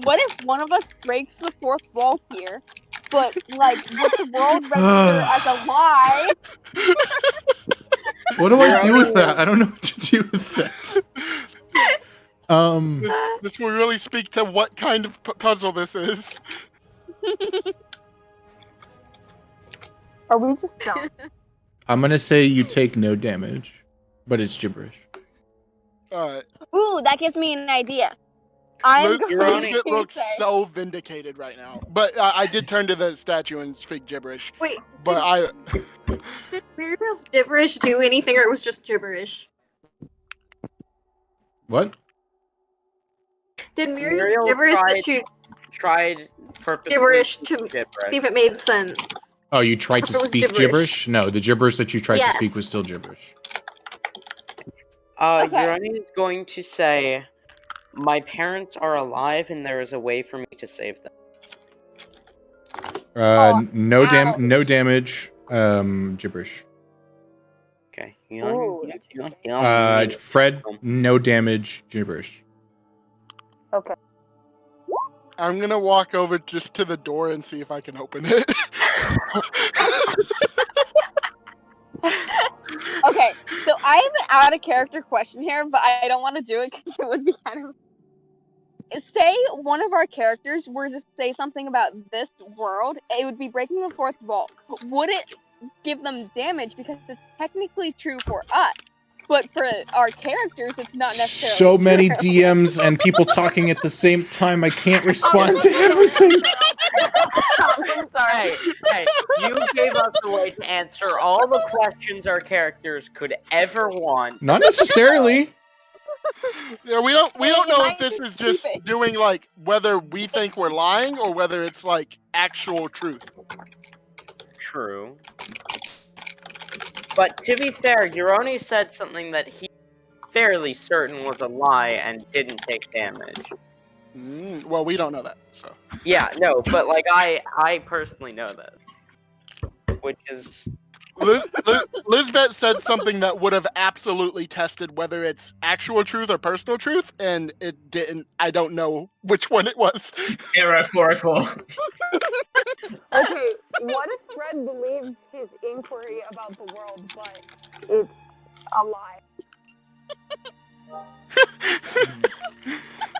What if one of us breaks the fourth wall here, but like what the world register as a lie? What do I do with that? I don't know what to do with that. This will really speak to what kind of puzzle this is. Are we just dumb? I'm gonna say you take no damage, but it's gibberish. Alright. Ooh, that gives me an idea. I'm going Lisbeth to looks say. so vindicated right now. But I did turn to the statue and speak gibberish. Wait, But did Muriel's gibberish do anything, or it was just gibberish? What? Did Muriel's Muriel gibberish that you tried purposely gibberish to to gibberish. see if it made sense? Oh, you tried If to it was speak gibberish. gibberish? No, the gibberish that you tried to speak Yes. was still gibberish. Okay. Urani is going to say, "My parents are alive, and there is a way for me to save them." No ouch. no damage. Gibberish. Okay. Ooh, interesting. Fred, no damage. Gibberish. Okay. I'm gonna walk over just to the door and see if I can open it. Okay, so I have an out of character question here, but I don't want to do it because it would be kind of. Say one of our characters were to say something about this world, it would be breaking the fourth wall. Would it give them damage because it's technically true for us, but for our characters, it's not necessarily. So many true. DMs and people talking at the same time. I can't respond to everything. I'm sorry. Hey, you gave us a way to answer all the questions our characters could ever want. Not necessarily. Yeah, we don't know if might this be is just stupid. doing like whether we think we're lying or whether it's like actual truth. True. But to be fair, Uroni said something that he fairly certain was a lie and didn't take damage. Well, we don't know that, so. Yeah, no, but like I personally know that. Which is Lisbeth said something that would have absolutely tested whether it's actual truth or personal truth, and it didn't. I don't know which one it was. Error 404. Okay, what if Fred believes his inquiry about the world, but it's a lie?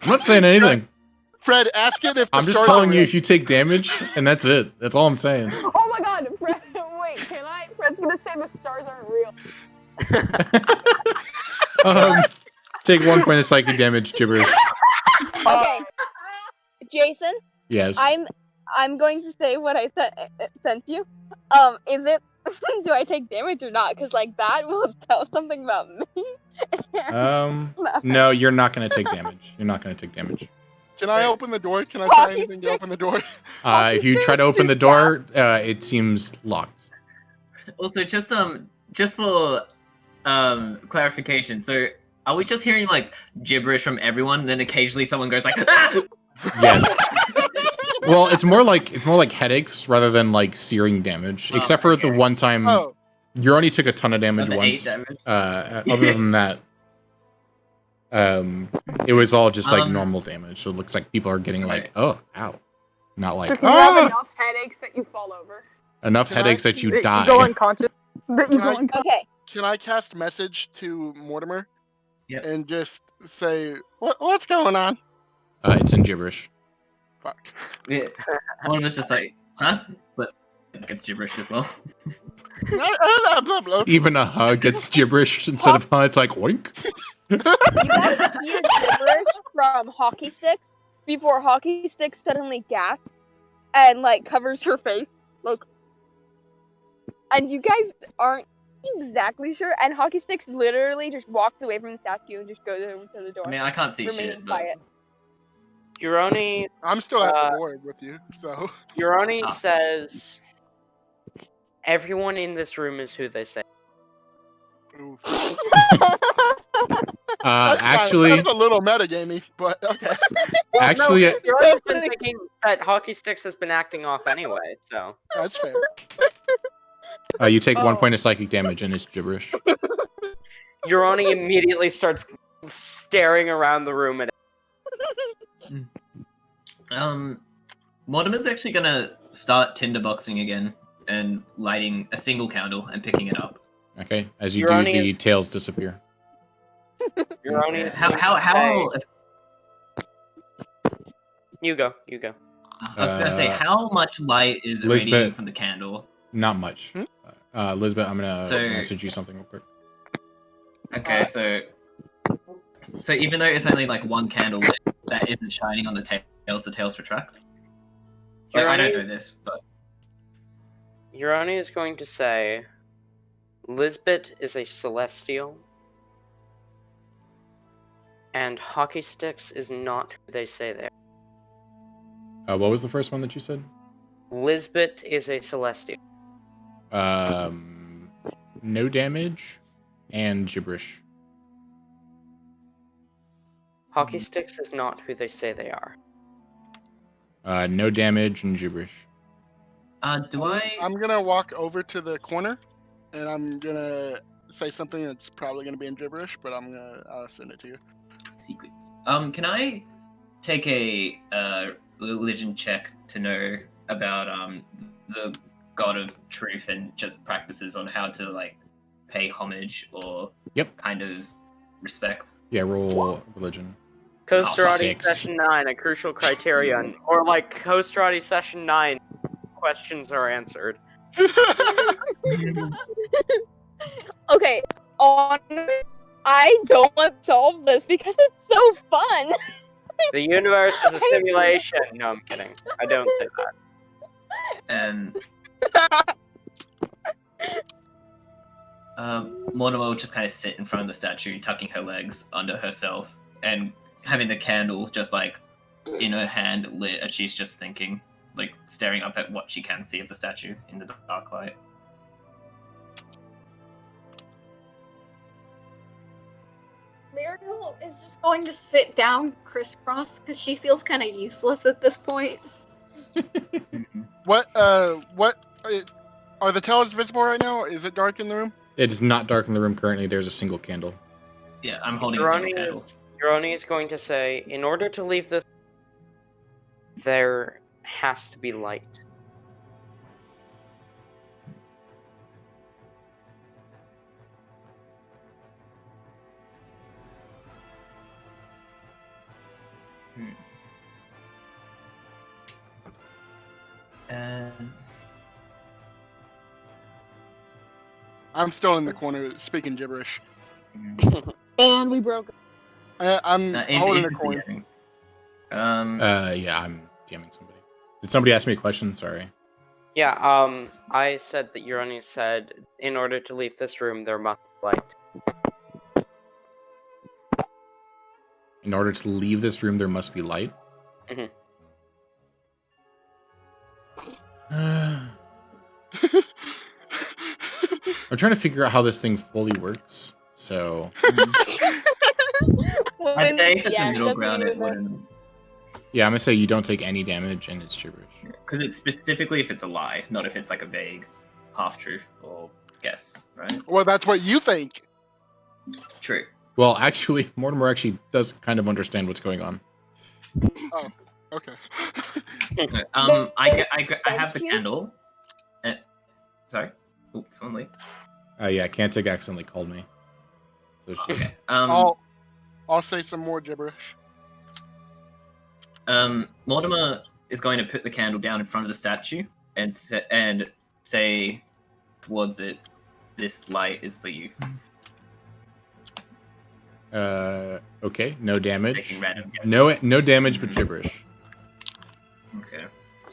I'm not saying anything. Fred, ask it if the I'm just stars telling are you real. if you take damage, and that's it. That's all I'm saying. Oh my god, Fred, wait, can I? Fred's gonna say the stars aren't real. Take 1 point of psychic damage, gibberish. Okay, Jason, Yes. I'm going to say what I sent you. Is it? Do I take damage or not? Because like that will tell something about me. No, you're not gonna take damage. You're not gonna take damage. Can I open the door? Can I try anything to open the door? If you try to open the door, it seems locked. Also, just for clarification, so are we just hearing like gibberish from everyone, and then occasionally someone goes like, ah! Yes. Well, it's more like headaches rather than like searing damage. Oh, Except for the okay. one time Oh, you only took a ton of damage The 8 once. damage. Other than that, it was all just like normal damage. So it looks like people are getting like, oh, ow, not like So can you have ah! enough headaches that you fall over? enough Can headaches I- that you That die. You go unconscious. That you Can go I- unconscious. Okay. can I cast message to Mortimer? Yep. And just say, what's going on? It's in gibberish. Fuck. Yeah. One of us just like, huh? But it gets gibberish as well. Blah, blah, blah. Even a huh gets gibberish instead of huh. It's like oink. You guys hear gibberish from Hockey Sticks before Hockey Sticks suddenly gasps and like covers her face. Look. And you guys aren't exactly sure, and Hockey Sticks literally just walks away from the statue and just goes over to the door. I mean, I can't see remaining shit, but quiet. Uroni I'm still at the door with you, so. Uroni Ah. says, everyone in this room is who they say. Oof. Actually, that's a little metagamey, but okay. actually, Uroni's been thinking that Hockey Sticks has been acting off anyway, so. That's fair. you take 1 Oh. point of psychic damage and it's gibberish. Uroni immediately starts staring around the room at Mortimer's actually gonna start tinderboxing again and lighting a single candle and picking it up. Okay, as you Uroni do, the is- tails disappear. Uroni. Okay. How You go. I was gonna say, how much light is Lisbeth. radiating from the candle? Not much. Elizabeth, I'm gonna So- message you something real quick. Okay, so even though it's only like one candle lit that isn't shining on the tails retract. Like, I don't know this, but Uroni is going to say, Lisbeth is a celestial, and Hockey Sticks is not who they say they are. What was the first one that you said? Lisbeth is a celestial. No damage and gibberish. Hockey Sticks is not who they say they are. No damage and gibberish. do I? I'm gonna walk over to the corner, and I'm gonna say something that's probably gonna be in gibberish, but I'll send it to you. Secrets. Can I take a religion check to know about the god of truth and just practices on how to like pay homage or kind of respect? Yeah, roll religion. Costa-Radi 6. Session 9, a crucial criterion. Or like Costa-Radi Session 9, questions are answered. Okay, I don't want to solve this because it's so fun. The universe is a simulation. No, I'm kidding. I don't say that. And Mortimer will just kind of sit in front of the statue, tucking her legs under herself, and having the candle just like in her hand lit as she's just thinking, like staring up at what she can see of the statue in the dark light. Muriel is just going to sit down crisscross because she feels kind of useless at this point. What are the tails visible right now? Is it dark in the room? It is not dark in the room currently. There's a single candle. Yeah, I'm holding a single candle. Uroni is going to say, in order to leave this, there has to be light. And I'm still in the corner speaking gibberish. And we broke. I'm holding a easy coin. DMing. Yeah, I'm DMing somebody. Did somebody ask me a question? Sorry. Yeah, I said that Uroni said, in order to leave this room, there must be light. In order to leave this room, there must be light. Mhm. I'm trying to figure out how this thing fully works. So I'd say if it's a Yeah, middle that's ground, what it wouldn't. yeah, I'm gonna say you don't take any damage and it's gibberish. Because it's specifically if it's a lie, not if it's like a vague half truth or guess, right? Well, that's what you think. True. Well, actually, Mortimer actually does kind of understand what's going on. Okay. I have the Thank you. candle. Sorry. Oh, someone leaked. Yeah, Kantig accidentally called me. So she, Okay. I'll say some more gibberish. Mortimer is going to put the candle down in front of the statue and say towards it, "This light is for you." okay, no damage. Taking random guesses. No damage, but gibberish. Okay.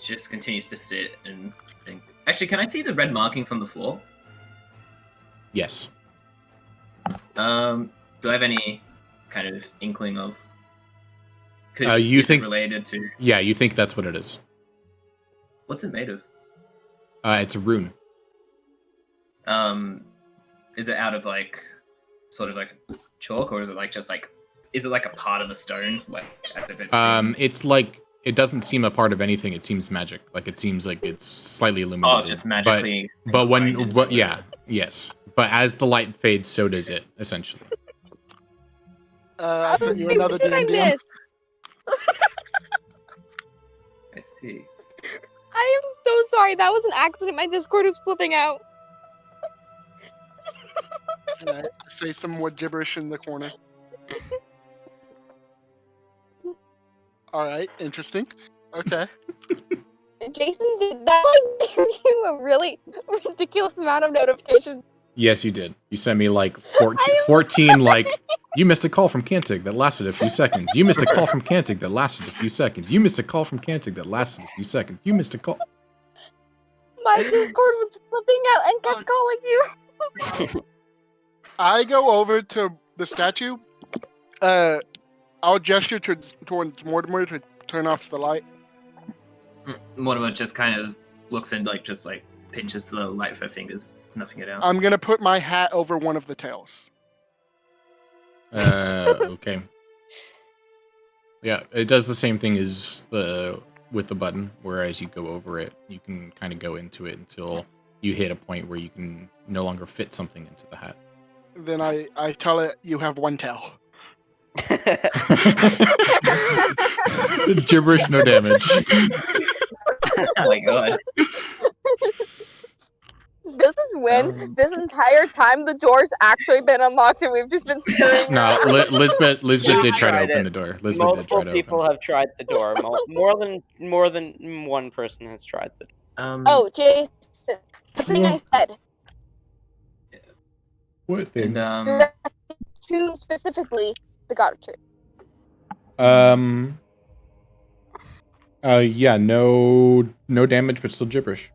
She just continues to sit and think. Actually, can I see the red markings on the floor? Yes. Do I have any kind of inkling of? You is think it related to? Yeah, you think that's what it is. What's it made of? It's a rune. Is it out of like, sort of like chalk, or is it like just like, is it like a part of the stone, like as if it's? It's like it doesn't seem a part of anything. It seems magic. Like it seems like it's slightly illuminated. Oh, just magically. But inclined into it. yeah, yes. But as the light fades, so does it essentially. I'll send you Wait, another what did I DM. miss? I see. I am so sorry. That was an accident. My Discord was flipping out. Alright, say some more gibberish in the corner. Alright, interesting. Okay. Jason, did that like give you a really ridiculous amount of notifications? Yes, you did. You sent me like 14 like, you missed a call from Kantig that lasted a few seconds. You missed a call from Kantig that lasted a few seconds. You missed a call from Kantig that lasted a few seconds. You missed a call. My Discord was flipping out and kept calling you. I go over to the statue. I'll gesture towards Mortimer to turn off the light. Mortimer just kind of looks and like just like pinches the light with her fingers, snuffing it out. I'm gonna put my hat over one of the tails. Okay. Yeah, it does the same thing as with the button, whereas you go over it, you can kind of go into it until you hit a point where you can no longer fit something into the hat. Then I tell it you have one tail. Gibberish, no damage. Oh my god. This is when this entire time the door's actually been unlocked and we've just been scurrying. No, Lisbeth Yeah, did try to tried open it. the door. Lisbeth did Multiple try to people open. have tried the door. More than one person has tried the door. Oh, Jason, the thing I said. What thing? And To specifically the God of Truth. Yeah, no damage, but still gibberish.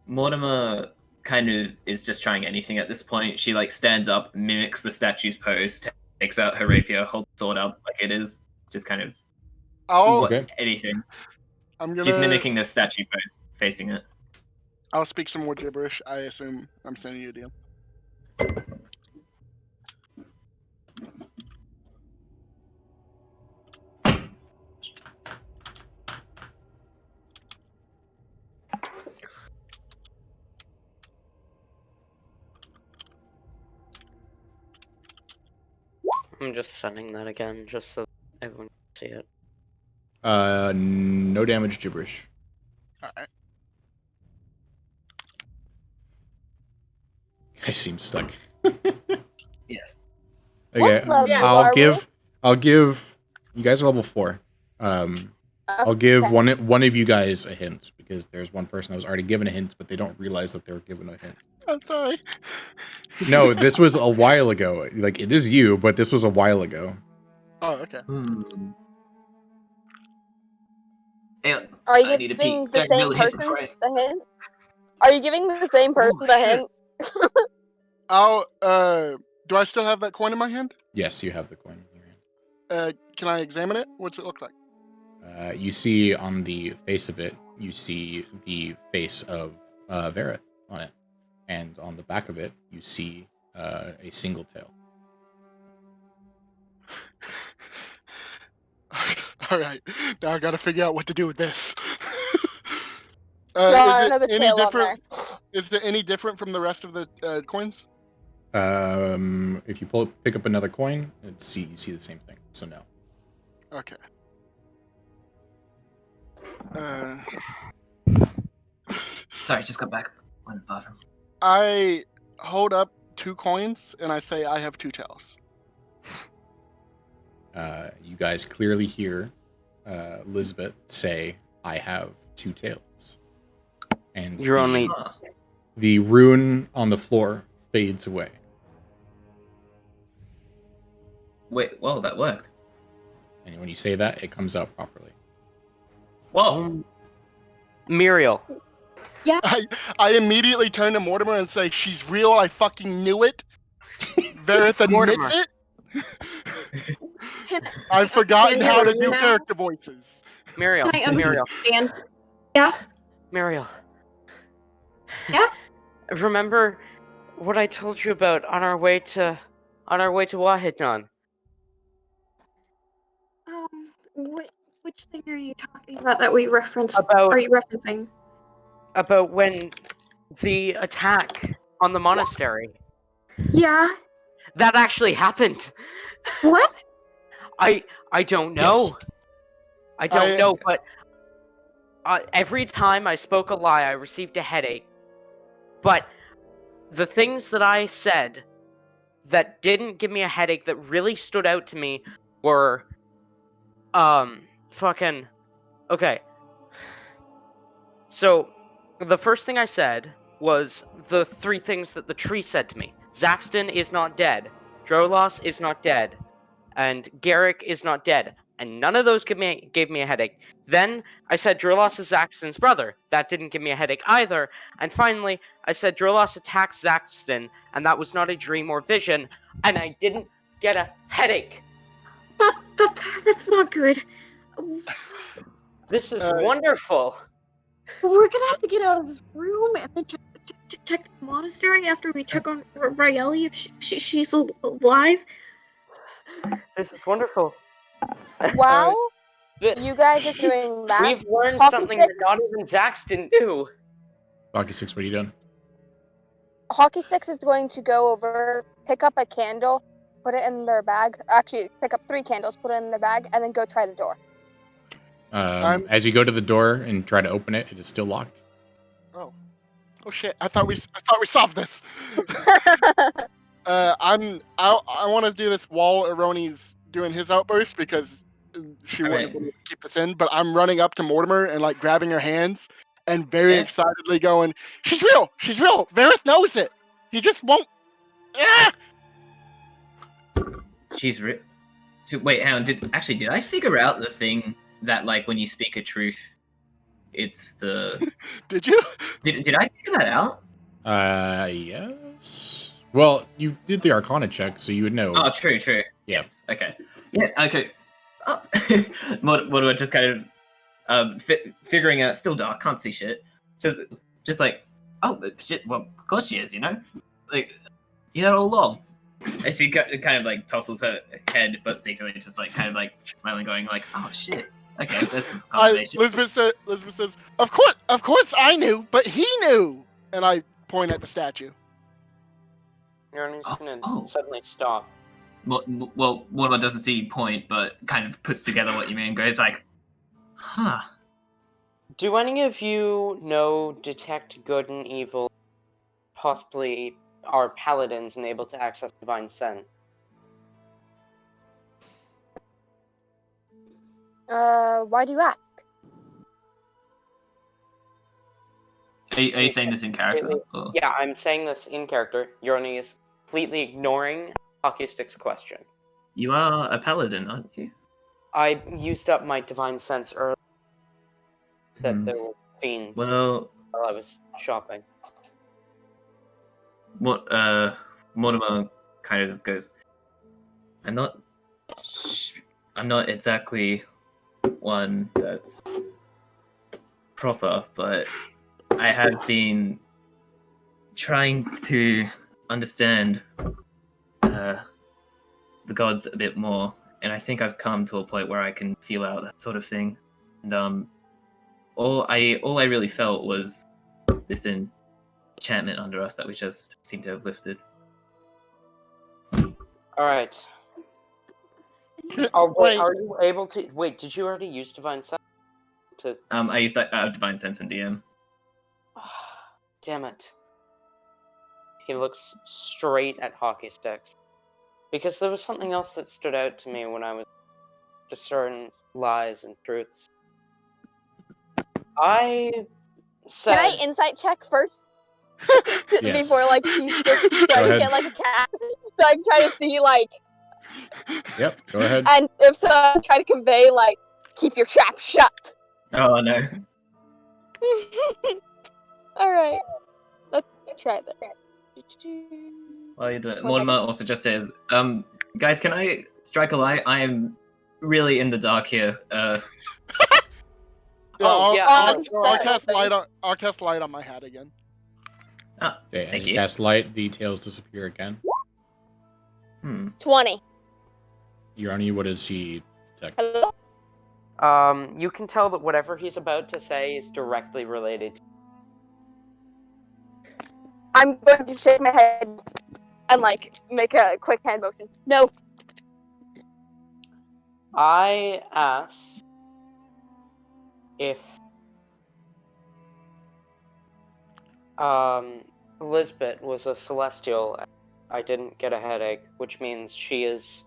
Mortimer kind of is just trying anything at this point. She like stands up, mimics the statue's pose, takes out her rapier, holds the sword up like it is, just kind of Okay. anything. I'm gonna. She's mimicking the statue pose, facing it. I'll speak some more gibberish. I assume I'm sending you a DM. I'm just sending that again, just so everyone can see it. No damage, gibberish. Alright. I seem stuck. Yes. Okay, What level are I'll give you guys are level 4. I'll give one of you guys a hint because there's one person that was already given a hint, but they don't realize that they were given a hint. I'm sorry. No, this was a while ago. Like it is you, but this was a while ago. Oh, okay. And Are you I need a giving peek. the Don't same really hit person before I- the hint? Are you giving the same person the shit. hint? I'll Do I still have that coin in my hand? Yes, you have the coin in your hand. Can I examine it? What's it look like? You see on the face of it, you see the face of Vareth on it. And on the back of it, you see a single tail. All right, now I gotta figure out what to do with this. Draw Is it another any tail on different? Is it any different from the rest of the coins? If you pick up another coin, you see the same thing. So no. Okay. Sorry, just got back. Went to the bathroom. I hold up 2 coins and I say I have 2 tails. You guys clearly hear Elizabeth say, "I have 2 tails," and You're only the rune on the floor fades away. Wait, whoa, that worked. And when you say that, it comes out properly. Whoa! Muriel. Yeah. I immediately turn to Mortimer and say, "She's real. I fucking knew it." Vareth admits Mortimer. it. Can, I've forgotten Can I how to hear do you now? character voices. Muriel. can I Muriel. understand? Yeah. Muriel. Yeah? Remember what I told you about on our way to Wahidnan? Which thing are you talking about that we referenced? About- Are you referencing? About when the attack on the monastery. Yeah. That actually happened. What? I don't know. Yes. I don't know, but every time I spoke a lie, I received a headache. But the things that I said that didn't give me a headache that really stood out to me were fucking okay. So the first thing I said was the 3 things that the tree said to me. Zaxton is not dead. Drolos is not dead. And Garrick is not dead. And none of those gave me a headache. Then I said Drolos is Zaxton's brother. That didn't give me a headache either. And finally, I said Drolos attacks Zaxton, and that was not a dream or vision, and I didn't get a headache. That's not good. This is wonderful. We're gonna have to get out of this room and then check the monastery after we check on Raeli if she's alive. This is wonderful. Wow, Th- you guys are doing that. We've learned Hockey something that sticks? not even Zaxton knew. Hockey Six, what are you doing? Hockey Sticks is going to go over, pick up a candle, put it in their bag. Actually, pick up 3 candles, put it in their bag, and then go try the door. As you go to the door and try to open it, it is still locked. Oh shit! I thought we solved this. I want to do this while Aroni's doing his outburst because she wouldn't be able to keep this in. But I'm running up to Mortimer and like grabbing her hands and very excitedly going, "She's real! She's real! Vareth knows it. He just won't." Ah! She's real. So, wait, hang on. Did I figure out the thing that, like, when you speak a truth, it's the? Did you? Did I figure that out? Yes. Well, you did the Arcana check, so you would know. Oh, true. Yes. Okay. Yeah. Okay. Oh. What just kind of figuring out? Still dark. Can't see shit. Just like, oh shit. Well, of course she is. You know, like you know all along. And she kind of like tousles her head, but secretly just like kind of like smiling, going like, "Oh shit, okay, that's confirmation." Elizabeth says, "Of course, I knew, but he knew." And I point at the statue. Yarny's gonna suddenly stop. Well, Mortimer doesn't see point, but kind of puts together what you mean. Goes like, "Huh." Do any of you know detect good and evil? Possibly are paladins and able to access divine scent? Why do you ask? Are you saying this in character? Or? Yeah, I'm saying this in character. Yorni is completely ignoring Hockey Stick's question. You are a paladin, aren't you? I used up my divine sense earlier. That there were fiends while I was shopping. Mortimer kind of goes, I'm not exactly one that's proper, but I have been trying to understand the gods a bit more, and I think I've come to a point where I can feel out that sort of thing. And all I really felt was this enchantment under us that we just seem to have lifted. All right. Oh, Wait. are you able to wait? Did you already use divine sense? I used divine sense in DM. Damn it. He looks straight at hockey sticks. Because there was something else that stood out to me when I was discerning lies and truths. I said... Can I insight check first? Yes. Before like she's just trying to ahead. get like a cat. So I can try to see like, Yep, go ahead. and if so, I try to convey like, keep your trap shut. Oh no. Alright. Let's try this. Well, Mortimer also just says, guys, can I strike a light? I am really in the dark here. Yeah, Oh, yeah, I'll cast light on. I'll cast light on my hat again. Okay, Thank as you you. cast light, the tails disappear again. 20. Urani, what does she detect? Hello? You can tell that whatever he's about to say is directly related. I'm going to shake my head and like make a quick hand motion. No. I asked if Lisbeth was a celestial. I didn't get a headache, which means she is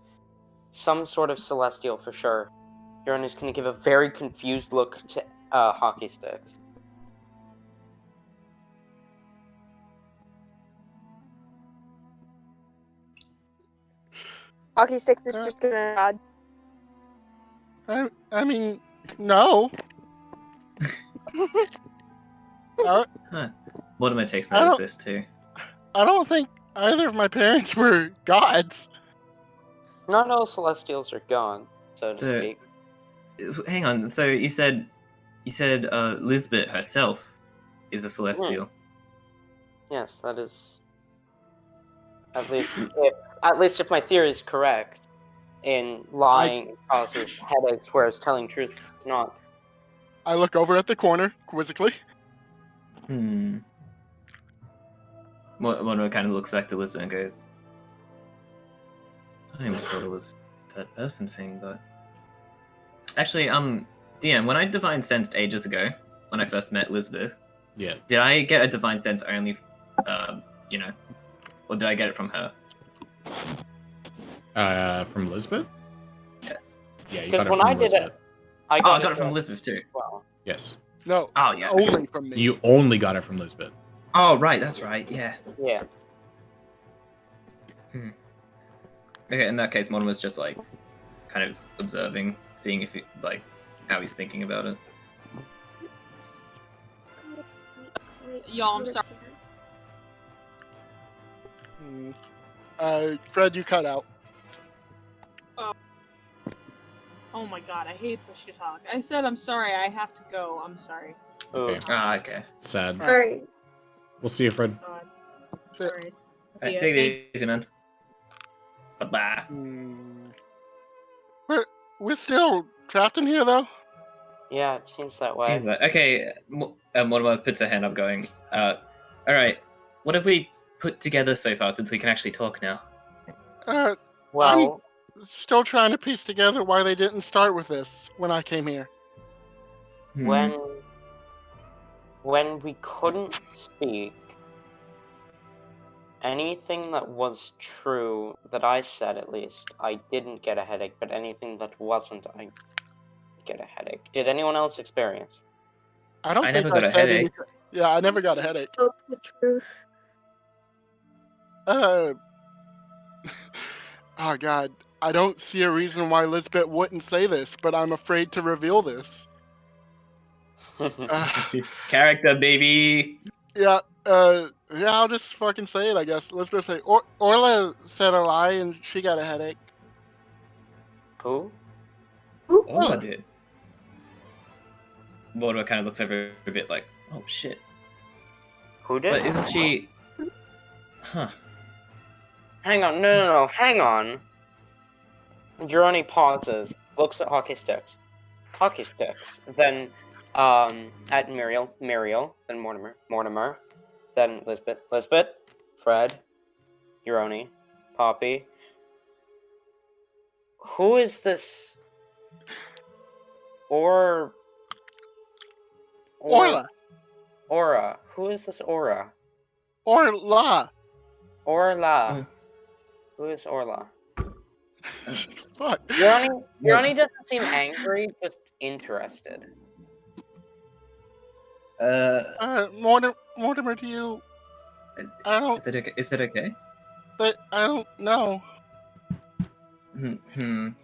some sort of celestial for sure. Uranus can give a very confused look to hockey sticks. Hockey sticks is just gonna nod. I mean, no. Mortimer takes I notice don't- of this too. I don't think either of my parents were gods. Not all celestials are gone, so to So- speak. Hang on. So you said Lisbeth herself is a celestial. Yes, that is at least if my theory is correct. In lying causes headaches, whereas telling truth is not. I look over at the corner quizzically. Mortimer kind of looks back to Lisbeth and goes, I almost thought it was that person thing, but actually, DM, when I divine sensed ages ago, when I first met Lisbeth, Yeah. did I get a divine sense only, or did I get it from her? From Lisbeth? Yes. Yeah, you Because got it when from I did Lisbeth. it, I I got got it from Lisbeth too. well. Yes. No, Oh yeah. only from me. You only got it from Lisbeth. Oh right, that's right. Yeah. Yeah. Okay, in that case, Mortimer's just like kind of observing, seeing if like how he's thinking about it. Y'all, I'm sorry. Fred, you cut out. Oh my god, I hate push to talk. I said I'm sorry, I have to go. I'm sorry. Okay. Okay. Sad. Alright. We'll see you, Fred. God. Sorry. Alright, ya. take Thank- it easy, man. Bye-bye. We're still trapped in here, though. Yeah, it seems that way. Seems like okay. Mortimer puts her hand up, going, "All right, what have we put together so far since we can actually talk now?" Well, Still trying to piece together why they didn't start with this when I came here. when we couldn't speak, anything that was true that I said, at least, I didn't get a headache. But anything that wasn't, I get a headache. Did anyone else experience? I don't I think never got I a said headache. anything. Yeah, I never got a headache. Spoke the truth. Oh god, I don't see a reason why Lisbeth wouldn't say this, but I'm afraid to reveal this. Character, baby. Yeah, Yeah, I'll just fucking say it, I guess. Let's just say Orla said a lie and she got a headache. Who? Orla did. Mortimer kind of looks over a bit like, oh shit. Who did? But isn't she? Huh. Hang on, no, hang on. Jeroni pauses, looks at hockey sticks, then at Muriel, then Mortimer, then Lisbeth, Fred, Jeroni, Poppy. Who is this? Orla. Aura. Who is this Aura? Orla. Orla. Who is Orla? Fuck. Jeroni doesn't seem angry, just interested. Mortimer, do you? I don't. Is it okay? But I don't know. Can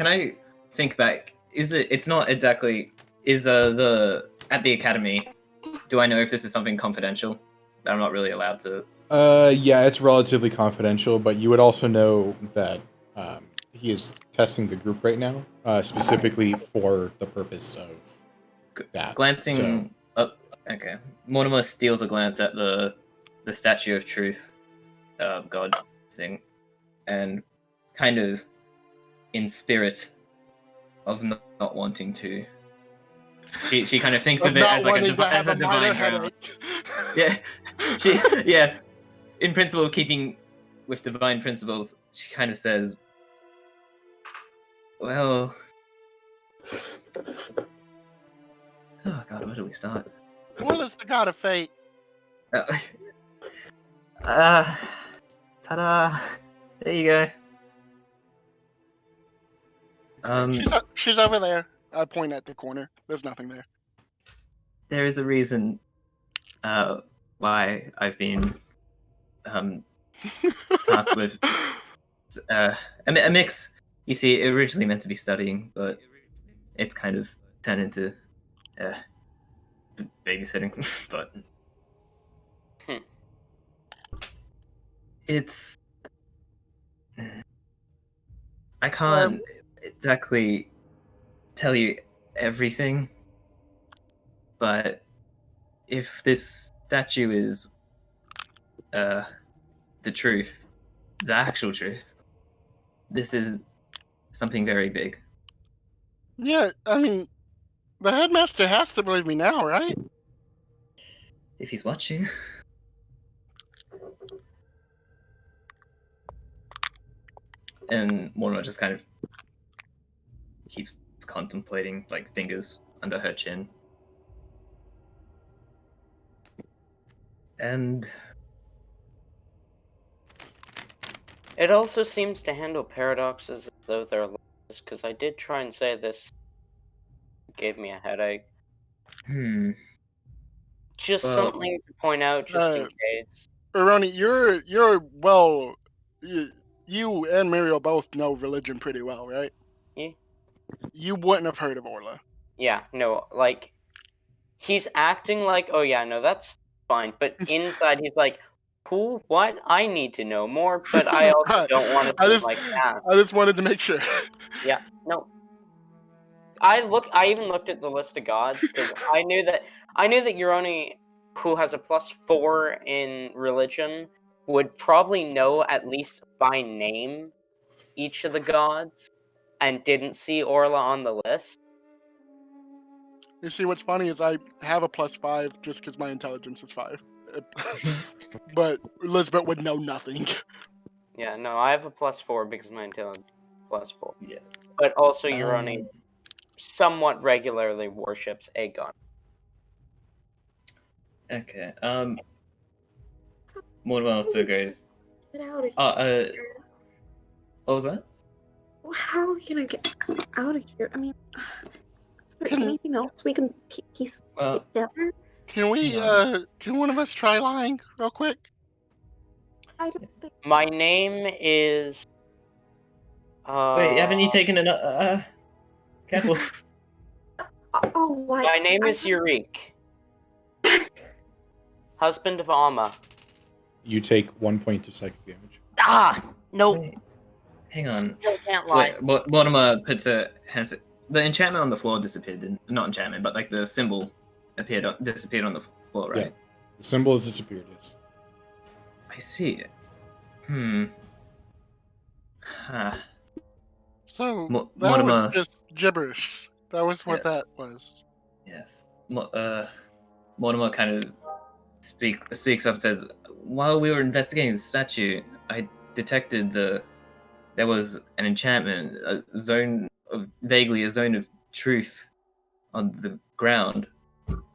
I think back? It's not exactly. Is the at the academy? Do I know if this is something confidential that I'm not really allowed to? Yeah, it's relatively confidential, but you would also know that he is testing the group right now, specifically for the purpose of that. Glancing up, okay. Mortimer steals a glance at the Statue of Truth, God thing, and kind of in spirit of not wanting to. She kind of thinks of it as like as a divine ground. Yeah, in principle, keeping with divine principles, she kind of says, well, oh god, where do we start? Orla's the god of fate. Ta-da! There you go. She's over there. I point at the corner. There's nothing there. There is a reason why I've been tasked with a mix. You see, it originally meant to be studying, but it's kind of turned into babysitting. But it's I can't exactly tell you everything, but if this statue is the truth, the actual truth, this is something very big. Yeah, I mean, the headmaster has to believe me now, right? If he's watching. And Mortimer just kind of keeps contemplating, like fingers under her chin. And it also seems to handle paradoxes as though they're lies, because I did try and say this gave me a headache. Just something to point out, just in case. Aroni, you and Muriel both know religion pretty well, right? Yeah. You wouldn't have heard of Orla. Yeah, no, like, he's acting like, oh yeah, no, that's fine, but inside he's like, who, what? I need to know more, but I also don't want to seem like that. I just wanted to make sure. Yeah, no. I even looked at the list of gods, because I knew that Euroni, who has a +4 in religion, would probably know at least by name each of the gods, and didn't see Orla on the list. You see, what's funny is I have a +5 just because my intelligence is 5. But Elizabeth would know nothing. Yeah, no, I have a +4 because my intelligence is +4. Yeah. But also Euroni somewhat regularly worships a god. Okay. Mortimer also goes. Get out of here. What was that? How are we gonna get out of here? I mean, is there anything else we can piece together? Can one of us try lying real quick? I don't think. My name is. Wait, haven't you taken another? Careful. Oh, why? My name is Eureka. Husband of Alma. You take 1 point of psychic damage. Ah! Nope. Wait, hang on. Still can't lie. Wait, Mortimer puts a hands. The enchantment on the floor disappeared. Not enchantment, but like the symbol disappeared on the floor, right? Yeah. The symbol has disappeared, yes. I see. Huh. So Mo- that Mortimer. was just gibberish. That was what that was. Yes. Mortimer kind of speaks up and says, while we were investigating the statue, I detected there was an enchantment, vaguely a zone of truth on the ground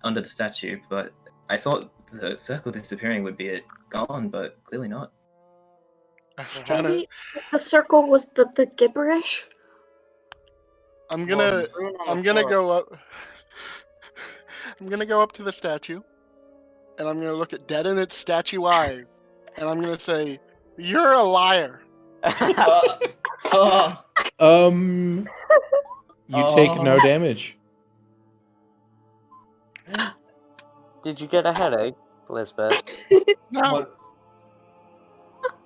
under the statue, but I thought the circle disappearing would be it gone, but clearly not. Kinda, Maybe the circle was the gibberish. I'm gonna go up. I'm gonna go up to the statue, and I'm gonna look it dead in its statue eyes, and I'm gonna say, "You're a liar." You take no damage. Did you get a headache, Elizabeth? No.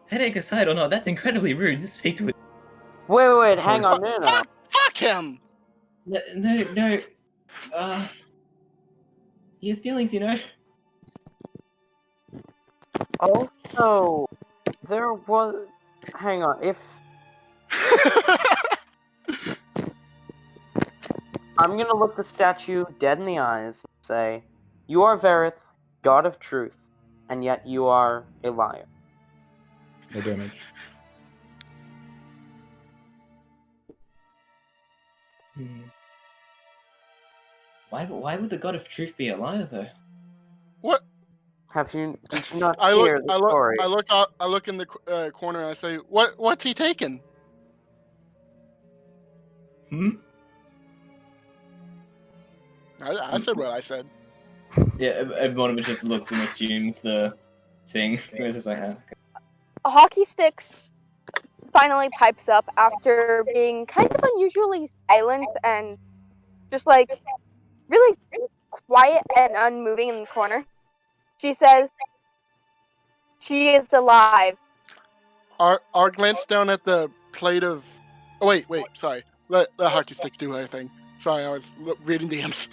Headache aside or not, that's incredibly rude to speak to it. Wait, hang on, no. Fuck him. No. He has feelings, you know. Also, there was. Hang on, if. I'm gonna look the statue dead in the eyes and say, "You are Verith, god of truth, and yet you are a liar." No damage. Why would the god of truth be a liar, though? What? Did you not I hear the look. story? I look in the corner and I say, "What's he taking?" I said what I said. Yeah, everyone just looks and assumes the thing. It's just like, Hockey Sticks finally pipes up after being kind of unusually silent and just like really quiet and unmoving in the corner. She says, "She is alive." Our glance down at the plate of. Oh, wait. Sorry. Let Hockey Sticks do her thing. Sorry, I was reading DMs.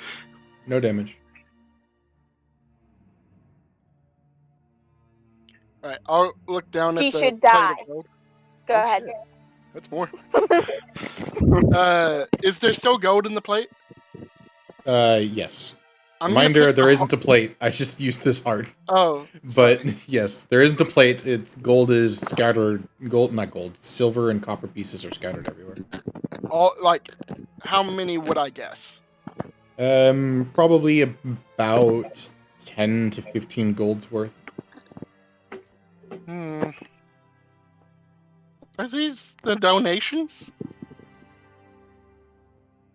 No damage. All right, I'll look down She at the should plate die. of gold. Go Oh, ahead. shit. That's more. Is there still gold in the plate? Yes. I'm gonna Reminder, pick there the- isn't a plate. I just used this art. Oh, But sorry. yes, there isn't a plate. It's gold is scattered. Not gold. Silver and copper pieces are scattered everywhere. How many would I guess? Probably about 10 to 15 gold's worth. Are these the donations?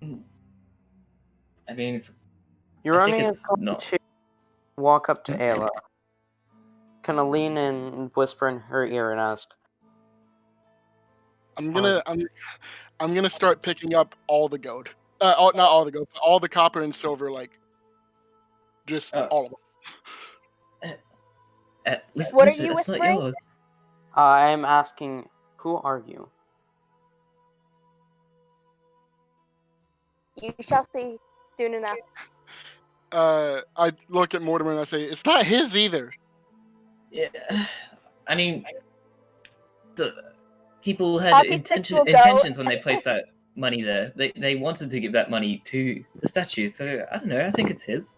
I mean, Urania it's is going not. to walk up to Ayla, kind of lean in and whisper in her ear and ask, I'm gonna start picking up all the gold. Not all the gold, but all the copper and silver, just all of them. Listen, What are Elizabeth, you that's not whispering? yours. I'm asking, who are you? You shall see soon enough. I look at Mortimer and I say, "It's not his either." Yeah, I mean, people had Hockey sticks will go. intentions when they placed that money there. They wanted to give that money to the statue, so I don't know. I think it's his.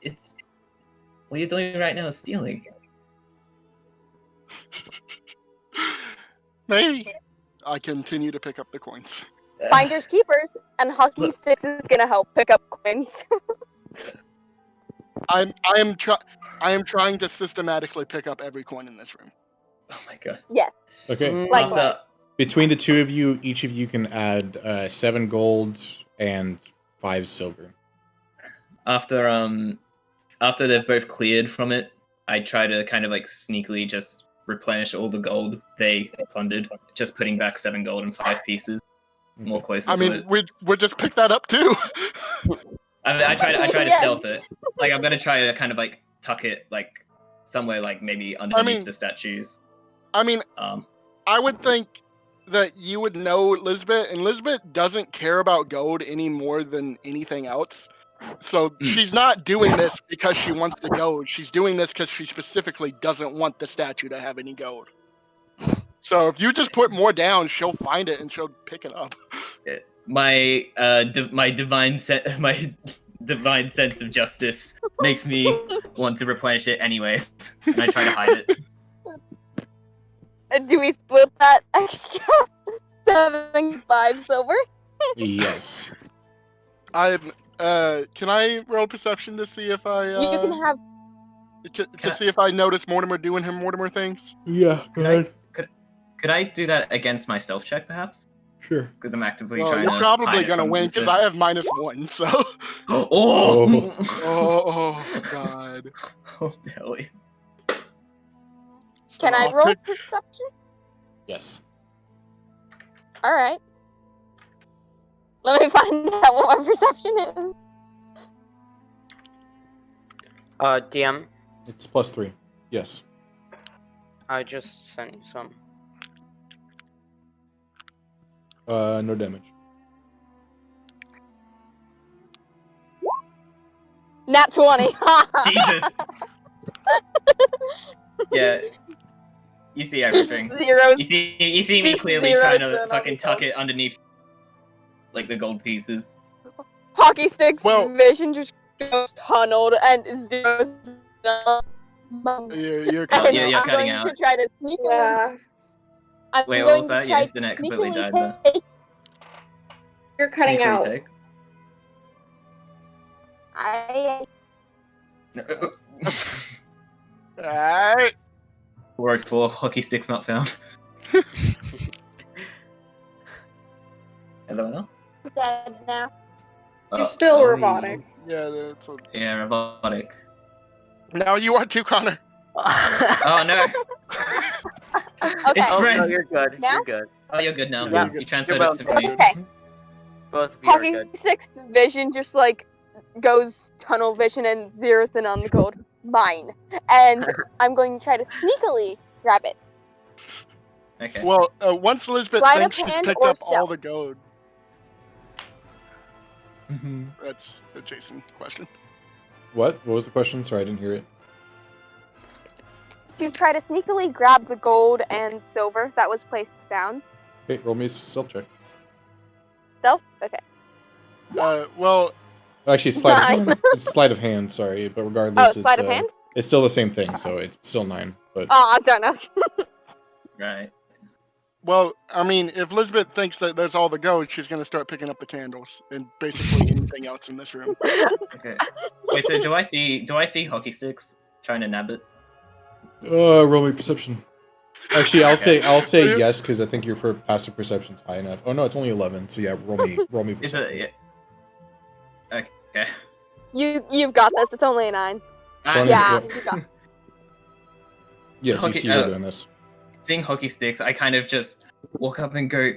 It's what you're doing right now is stealing. Maybe. I continue to pick up the coins. Finders keepers, and Hockey Sticks is gonna help pick up coins. I am trying to systematically pick up every coin in this room. Oh my god. Yes. Okay. Like After Between the two of you, each of you can add 7 gold and 5 silver. after they've both cleared from it, I try to kind of like sneakily just replenish all the gold they plundered, just putting back 7 gold and 5 pieces. More closer I to mean, it. we'll just pick that up too. I try to Yes. stealth it. Like I'm gonna try to kind of like tuck it like somewhere like maybe underneath mean- the statues. I mean, Um, I would think that you would know Lisbeth, and Lisbeth doesn't care about gold any more than anything else. So she's not doing this because she wants the gold. She's doing this because she specifically doesn't want the statue to have any gold. So if you just put more down, she'll find it and she'll pick it up. my divine sense of justice makes me want to replenish it anyways, and I try to hide it. Do we split that extra 75 silver? Yes. Can I roll perception to see if I You can have. to see if I notice Mortimer doing him Mortimer things? Yeah. Could I do that against my stealth check, perhaps? Sure. Because I'm actively Well, trying you're to. probably hide it gonna from win Lisbeth. because I have -1. So. Oh! Oh God. Oh, belly. Can I I'll roll pick- perception? Yes. All right. Let me find out what my perception is. DM, It's +3. Yes. I just sent you some. No damage. Nat 20. Jesus. Yeah. You see everything. Zero. You see me Just clearly zero trying zero to on fucking the tuck gold. it underneath, like the gold pieces. Hockey sticks. Well- Vision just goes tunneled and zero. You're And cutting yeah, out. you're I'm cutting going out. to try to sneakily. I'm Wait, what going was to that? try Your internet completely sneakily died. take- You're cutting Sneakily out. take. I Alright. Word 4, hockey sticks not found. Hello? dead now. You're still oh, robotic. Yeah, that's a... Yeah, robotic. Now you are too, Connor. Oh no! Okay. It's Oh, no, Brent! you're good. Now? You're good. Oh, you're good now. Yeah. You transferred You're it to both me. Okay. Both of you are Hockey good. sticks vision just like goes tunnel vision and zeroes in on the gold. Mine. And I'm going to try to sneakily grab it. Okay. Well, once Elizabeth Sleight of thinks she's hand picked or up all stealth? the gold, Mm-hmm. that's a Jason question. What? What was the question? Sorry, I didn't hear it. To try to sneakily grab the gold and silver that was placed down. Okay, roll me a stealth check. Stealth? Okay. Well, Actually, sleight of Nine. hand. It's sleight of hand, sorry, but regardless, Oh, sleight it's, of hand? it's still the same thing, so it's still 9. But Oh, darn it. Right. well, I mean, if Elizabeth thinks that there's all the gold, she's gonna start picking up the candles and basically anything else in this room. Okay. Wait, so do I see hockey sticks trying to nab it? roll me perception. Actually, I'll say Okay. yes because I think your passive perception's high enough. Oh no, it's only 11. So yeah, roll me Is perception. it? Yeah. Okay. You've got this. It's only a 9. Funny, Yeah, yeah. you got Yes, you Okay, see her doing this. Seeing hockey sticks, I kind of just walk up and go,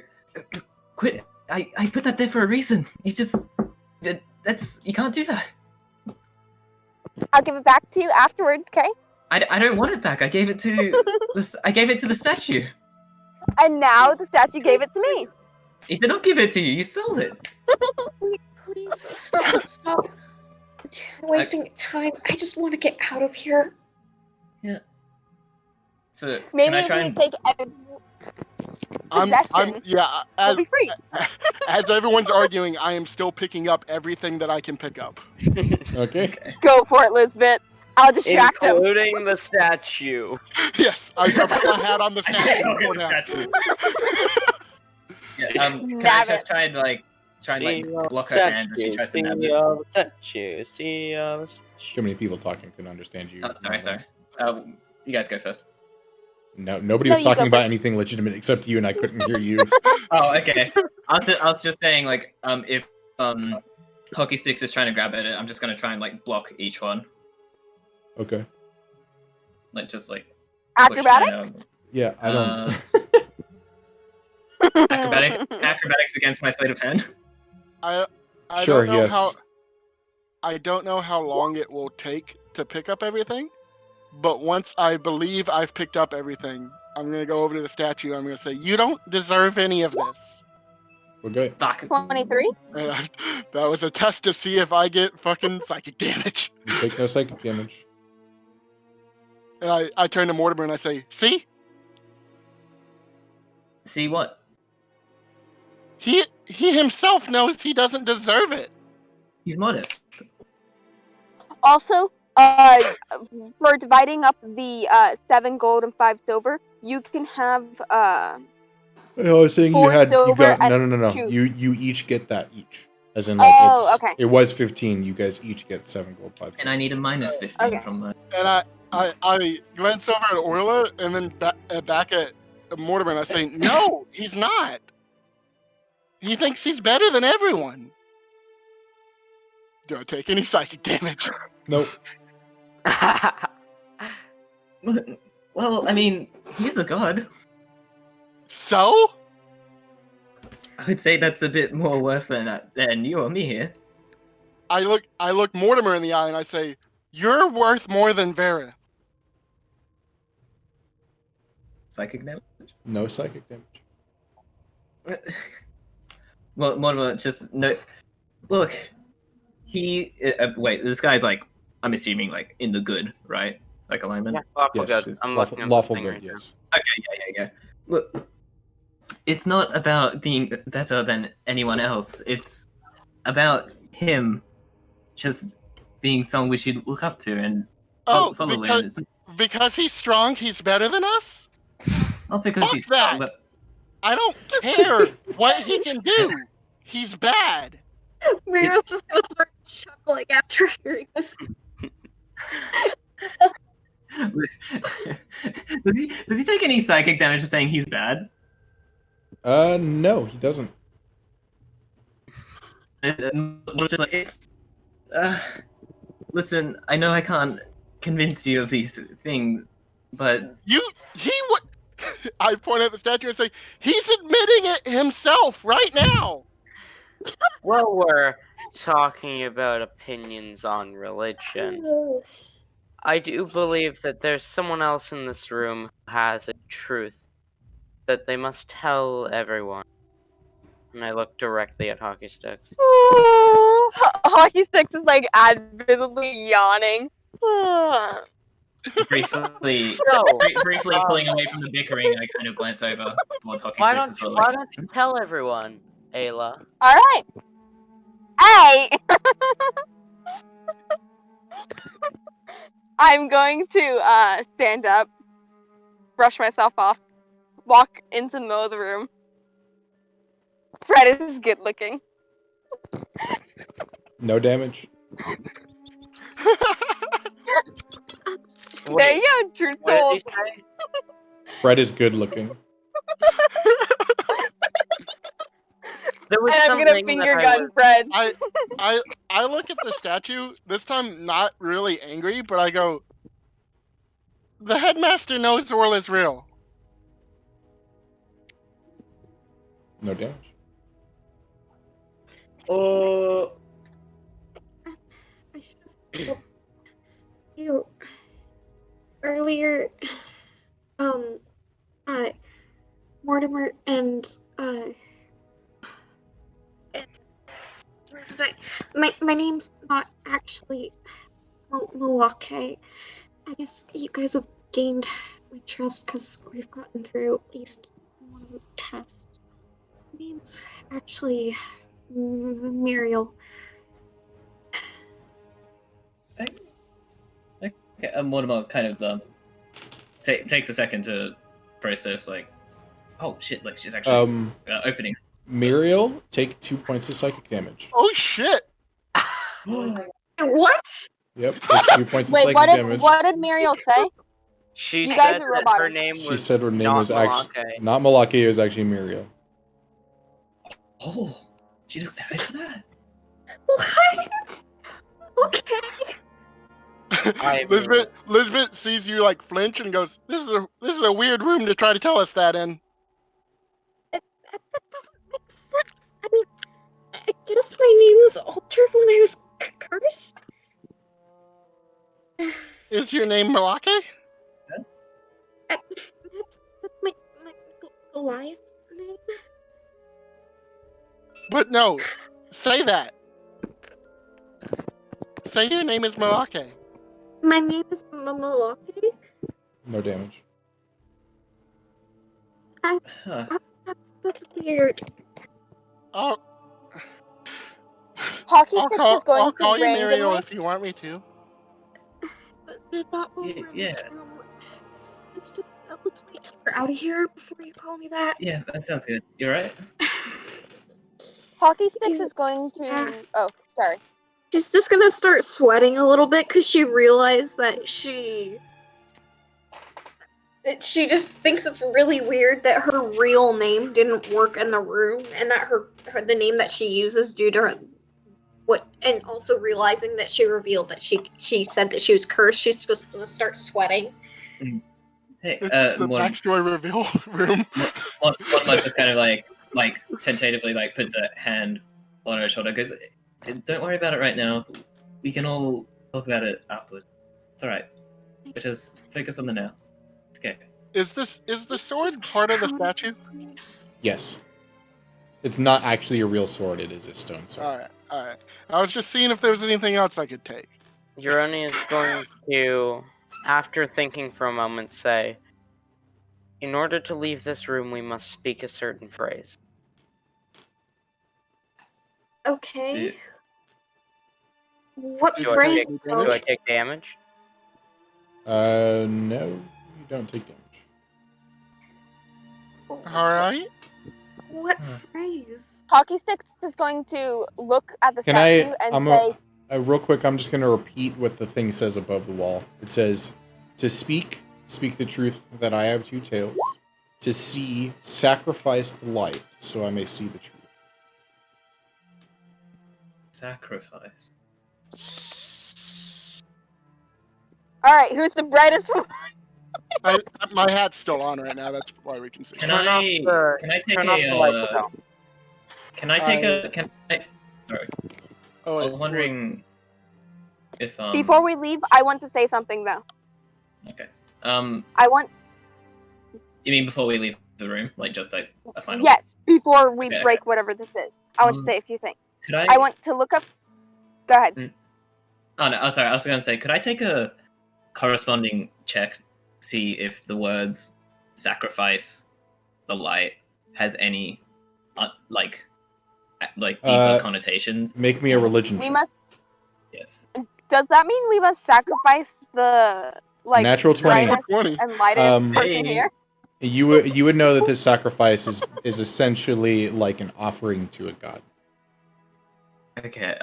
"Quit! I put that there for a reason. It's just that's you can't do that. I'll give it back to you afterwards, okay? I don't want it back. I gave it to the statue. And now the statue gave it to me. It did not give it to you. You stole it. Please stop wasting time. I just want to get out of here. So Maybe can I if try we and take every I'm possession, yeah. we'll As, be free. as everyone's arguing, I am still picking up everything that I can pick up. Okay. Go for it, Lisbeth. I'll distract him. Including the statue. Yes, I put my hat on the I statue don't get for the now. statue. Yeah, can I Nab just it. try and block her hand as she tries to nab it? the statue. See the statue. Too many people talking couldn't understand you. Oh, sorry. You guys go first. No, nobody No, was you go talking about first. anything legitimate except you, and I couldn't hear you. Oh, okay. I was just saying, like, if hockey sticks is trying to grab at it, I'm just gonna try and like block each one, Okay. like just like Acrobatic? Yeah, I don't. Acrobatics against my sleight of hand. I Sure, don't know yes. how I don't know how long it will take to pick up everything, but once I believe I've picked up everything, I'm gonna go over to the statue. I'm gonna say, "You don't deserve any of this." We're good. Fuck. 23. And that was a test to see if I get fucking psychic damage. You take no psychic damage. And I turn to Mortimer and I say, "See, See what? he himself knows he doesn't deserve it." He's modest. Also, for dividing up the 7 gold and 5 silver, you can have I was saying you 4 had you silver got and no. 2. You each get that each. As in like Oh, it's okay. it was 15. You guys each get 7 gold, 5 And silver. I need a minus 15 Okay. from my. And I glance over at Orla and then back at Mortimer and I say, "No, he's not. He thinks he's better than everyone." Do I take any psychic damage? Nope. Well, I mean, he's a god. So? I would say that's a bit more worth than you or me here. I look Mortimer in the eye and I say, "You're worth more than Vareth." Psychic damage. No psychic damage. Well, Mortimer, just no. Look, wait. This guy's like, I'm assuming like in the good, right? Like alignment. Yeah, lawful Yes. good. I'm Lawful, looking at lawful the thing good. right now. Yes. Okay, yeah. Look, it's not about being better than anyone else. It's about him just being someone we should look up to and follow him. It's because he's strong, he's better than us? not because Fuck he's that. strong, but I don't care what he can do. He's bad. Muriel's just gonna start chuckling after hearing this. does he take any psychic damage for saying he's bad? No, he doesn't. It's just like listen, I know I can't convince you of these things, but I point at the statue and say, "He's admitting it himself right now." Well, we're talking about opinions on religion. I do believe that there's someone else in this room who has a truth that they must tell everyone. And I look directly at Hockey Sticks. Hockey Sticks is like admittedly yawning. briefly pulling away from the bickering, I kind of glance over towards Hockey Why Sticks don't as you, well. why don't you tell everyone, Ayla? Alright. Hey! I'm going to stand up, brush myself off, walk into the middle of the room. Fred is good looking. No damage. There you go, true What did soul. he say? Fred is good looking. There was And I'm gonna something finger that gun Fred. I look at the statue, this time not really angry, but I go, "The headmaster knows Orla is real." No damage. I should have you earlier. Mortimer and Elizabeth. My name's not actually Milwaukee. I guess you guys have gained my trust because we've gotten through at least one of the tests. My name's actually Muriel. Okay, Mortimer kind of takes a second to process, like, oh shit, like she's actually opening. Muriel, take 2 points of psychic damage. Oh shit! What? Yep, take 2 points of Wait, psychic damage. what did Muriel say? She You said guys are that her robotic. name She was said her name not was actually Malake. not Malaki, it was actually Muriel. Oh, she took damage for that. What? Okay. Lisbeth sees you like flinch and goes, "This is a weird room to try to tell us that in." That doesn't make sense. I mean, I guess my name was altered when I was cursed. Is your name Malake? That's my Goliath name. But no, say that. Say your name is Malake. My name is Malaki. No damage. Huh. That's weird. I'll Hockey Sticks is going I'll to call you Muriel randomly. if you want me to. They got over in Yeah. this room. Let's wait till you're out of here before you call me that. Yeah, that sounds good. You're right. Hockey Sticks is going to. Oh, sorry. She's just gonna start sweating a little bit because she realized that she just thinks it's really weird that her real name didn't work in the room, and that the name that she uses due to her, and also realizing that she revealed that she said that she was cursed. She's supposed to start sweating. Hey, This is the one backstory reveal room. just kind of like tentatively like puts a hand on her shoulder, goes, "Don't worry about it right now. We can all talk about it afterwards. It's all right. But just focus on the now. It's okay." Is the sword part of the statue? Yes. It's not actually a real sword. It is a stone sword. All right. I was just seeing if there was anything else I could take. Uroni is going to, after thinking for a moment, say, "In order to leave this room, we must speak a certain phrase." Okay. Do- What Do Do I phrase? take, though? do I take damage? No, you don't take damage. All right. What phrase? Hockey Sticks is going to look at the Can statue I? and say, Real quick. I'm just gonna repeat what the thing says above the wall. It says, "To speak the truth that I have two tails. To see, sacrifice the light, so I may see the truth." Sacrifice. "All right, who's the brightest one?" My hat's still on right now. That's why we can see. Can Turn off I? the- Can I take turn off the light a? now. Can I take a? Can I? Sorry. Oh, I wait, was wondering if Before we leave, I want to say something though. Okay. I want You mean before we leave the room, like just like a final? yes, before we Okay, break okay. whatever this is. I want to say a few things. Could I? I want to look up. Go ahead. Oh no! Oh, sorry. I was going to say, could I take a corresponding check, see if the words "sacrifice," "the light" has any like deeper connotations? Make me a religion We check. must. Yes. Does that mean we must sacrifice the Natural 20. brightest 20. and lightest person Hey. here? You would know that this sacrifice is essentially like an offering to a god. Okay.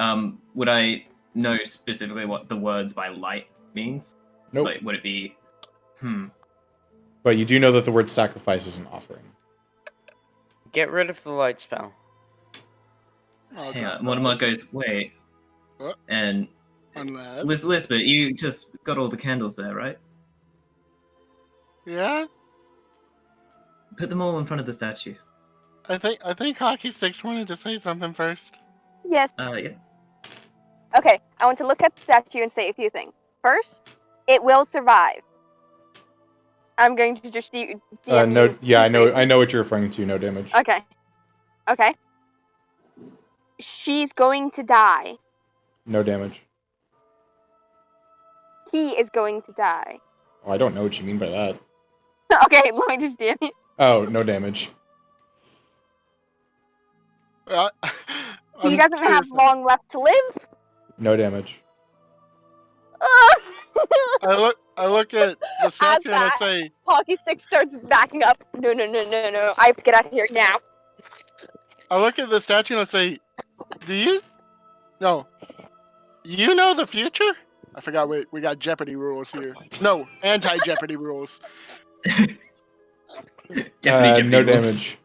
Would I know specifically what the words by light means? Nope. Like, would it be? But you do know that the word sacrifice is an offering. Get rid of the light spell. I'll Hang drop on. One of that. my goes, wait. What? And Unless. Lisbeth, you just got all the candles there, right? Yeah. Put them all in front of the statue. I think Hockey Sticks wanted to say something first. Yes. Yeah. Okay. I want to look at the statue and say a few things. First, it will survive. I'm going to just DM No. you Yeah, two I know what you're referring to. No damage. Okay. She's going to die. No damage. He is going to die. Oh, I don't know what you mean by that. Okay, let me just DM you. Oh, no damage. He I'm doesn't have curious. long left to live. No damage. I look at the statue and I that- say, Hockey Stick starts backing up. No. I have to get out of here now. I look at the statue and I say, "Do you? No. You know the future?" I forgot. Wait, we got Jeopardy rules here. No, anti-Jeopardy rules. Jeopardy No rules. damage.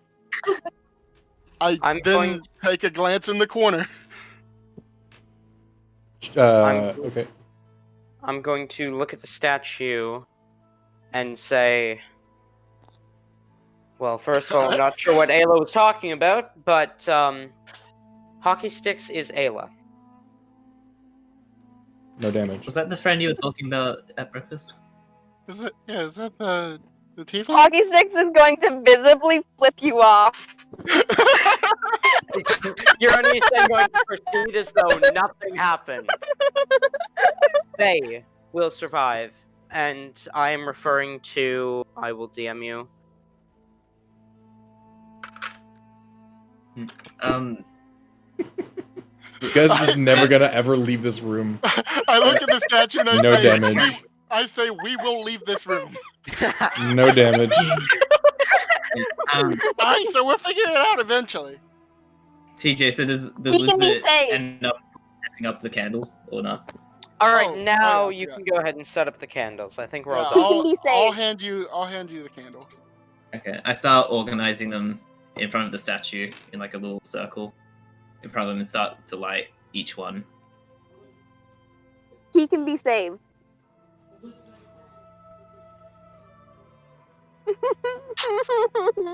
I'm then going- take a glance in the corner. Okay. I'm going to look at the statue and say, well, first of all, I'm not sure what Ayla was talking about, but Hockey Sticks is Ayla. No damage. Was that the friend you were talking about at breakfast? Is it? Yeah, is that the tiefling? Hockey Sticks is going to visibly flip you off. You're then going to proceed as though nothing happened. They will survive, and I am referring to. I will DM you. You guys are just never gonna ever leave this room. I look at the statue and I No say, damage. I say, we will leave this room. No damage. Alright, so we'll figure it out eventually. TJ, so does He can be Lisbeth saved. end up messing up the candles or not? All right, Oh, now oh, yeah, you yeah. can go ahead and set up the candles. I think we're Yeah, all He done. can be I'll saved. hand you the candles. Okay, I start organizing them in front of the statue in like a little circle in front of them and start to light each one. He can be saved.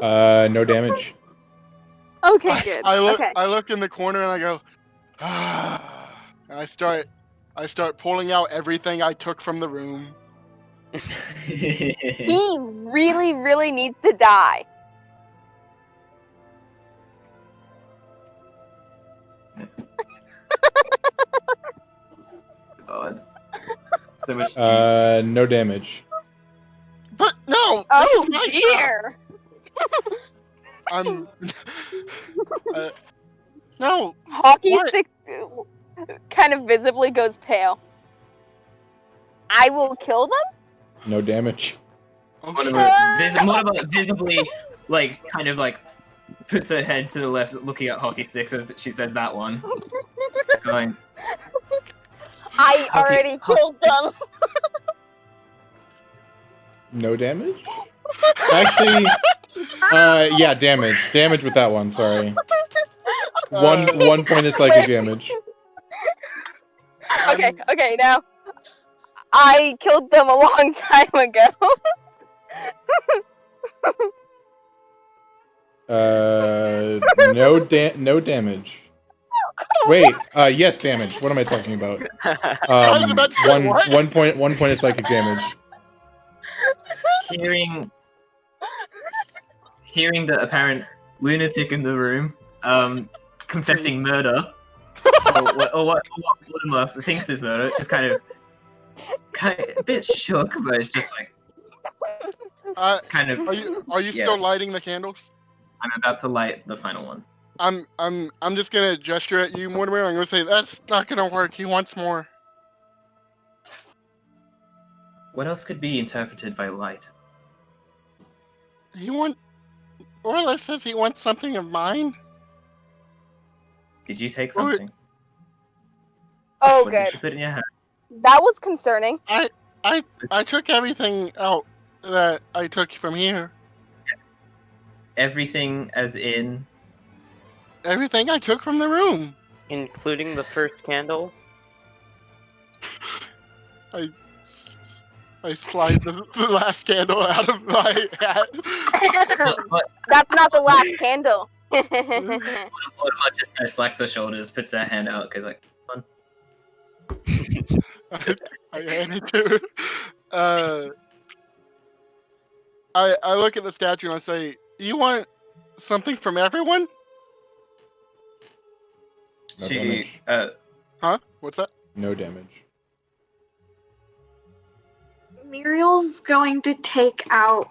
No damage. Okay, good. Okay. I look in the corner and I go, and I start pulling out everything I took from the room. He really, really needs to die. God. So much juice. No damage. But no, this Oh is my stuff. dear. I'm no. Hockey What? Stick kind of visibly goes pale. I will kill them? No damage. What Okay. about visibly, like, kind of like puts her head to the left, looking at Hockey Sticks as she says that one. Going, I already killed them. No damage? Actually, yeah, damage. Damage with that one, sorry. One point of psychic damage. Okay, now. I killed them a long time ago. No damage. Wait, yes, damage. What am I talking about? I was about to say, what? One point of psychic damage. hearing the apparent lunatic in the room, confessing murder, or what Mortimer thinks is murder, just kind of a bit shook, but it's just like kind of. Are you still lighting the candles? I'm about to light the final one. I'm just gonna gesture at you, Mortimer. I'm gonna say that's not gonna work. He wants more. What else could be interpreted by light? Orla says he wants something of mine. Did you take something? Oh, What good. did you put in your hand? That was concerning. I took everything out that I took from here. Everything, as in. Everything I took from the room. Including the first candle. I slide the last candle out of my hat. What That's not the last candle. Mortimer just kind of slacks her shoulders, puts her hand out, because like, come on. I hand it to her. I look at the statue and I say, "You want something from everyone?" No She, damage. Huh? What's that? No damage. Muriel's going to take out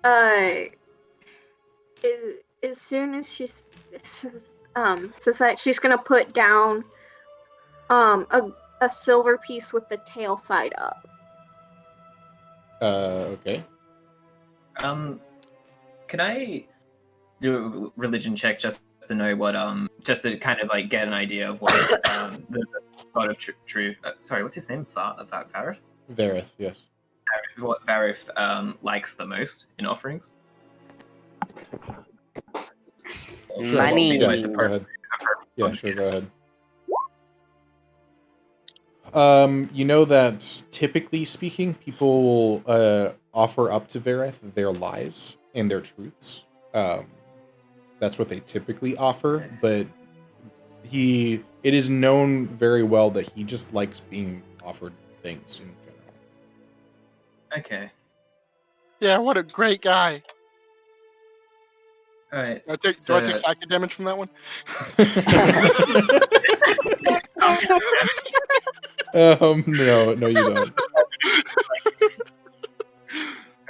as soon as she's so that she's gonna put down a silver piece with the tail side up. Okay. Can I do a religion check just to know what just to kind of like get an idea of what the god of truth. Sorry, what's his name? Varith. Varith, yes. What Varith likes the most in offerings? Sure. Money. Yeah, Most go ahead. Yeah, sure, go ahead. You know that typically speaking, people will offer up to Varith their lies and their truths. That's what they typically offer, but it is known very well that he just likes being offered things in general. Okay. Yeah, what a great guy. All right. Do I take So- psychic damage from that one? No, you don't.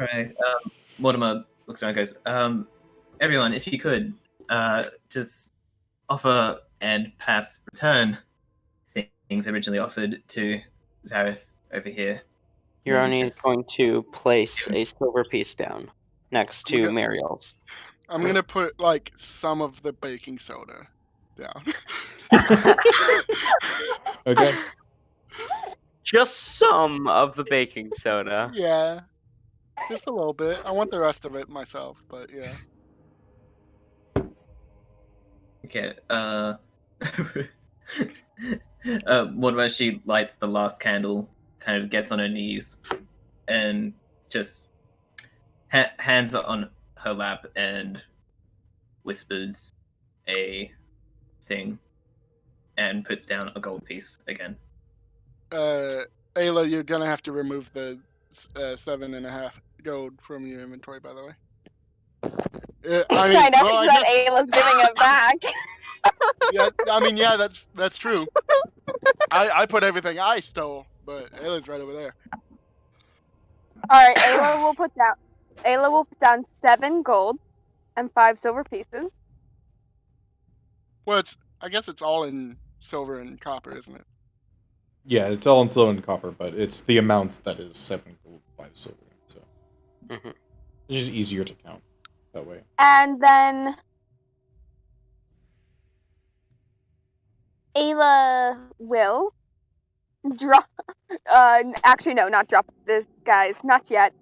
All right. Mortimer looks around and goes, everyone, if you could, just offer and perhaps return things originally offered to Varith over here. Euroni is Just- going to place a silver piece down next to Okay. Mariel's. I'm gonna put like some of the baking soda down. Okay. Just some of the baking soda. Yeah, just a little bit. I want the rest of it myself, but yeah. Okay. Mortimer, she lights the last candle, kind of gets on her knees, and just hands on her lap and whispers a thing, and puts down a gold piece again. Ayla, you're gonna have to remove the 7.5 gold from your inventory, by the way. I know that Ayla's giving it back. Yeah, I mean, yeah, that's true. I put everything I stole, but Ayla's right over there. All right, Ayla will put down 7 gold and 5 silver pieces. Well, I guess it's all in silver and copper, isn't it? Yeah, it's all in silver and copper, but it's the amount that is 7 gold, 5 silver. So Mhm. it's just easier to count that way. And then Ayla will drop. Actually, no, not drop this, guys. Not yet.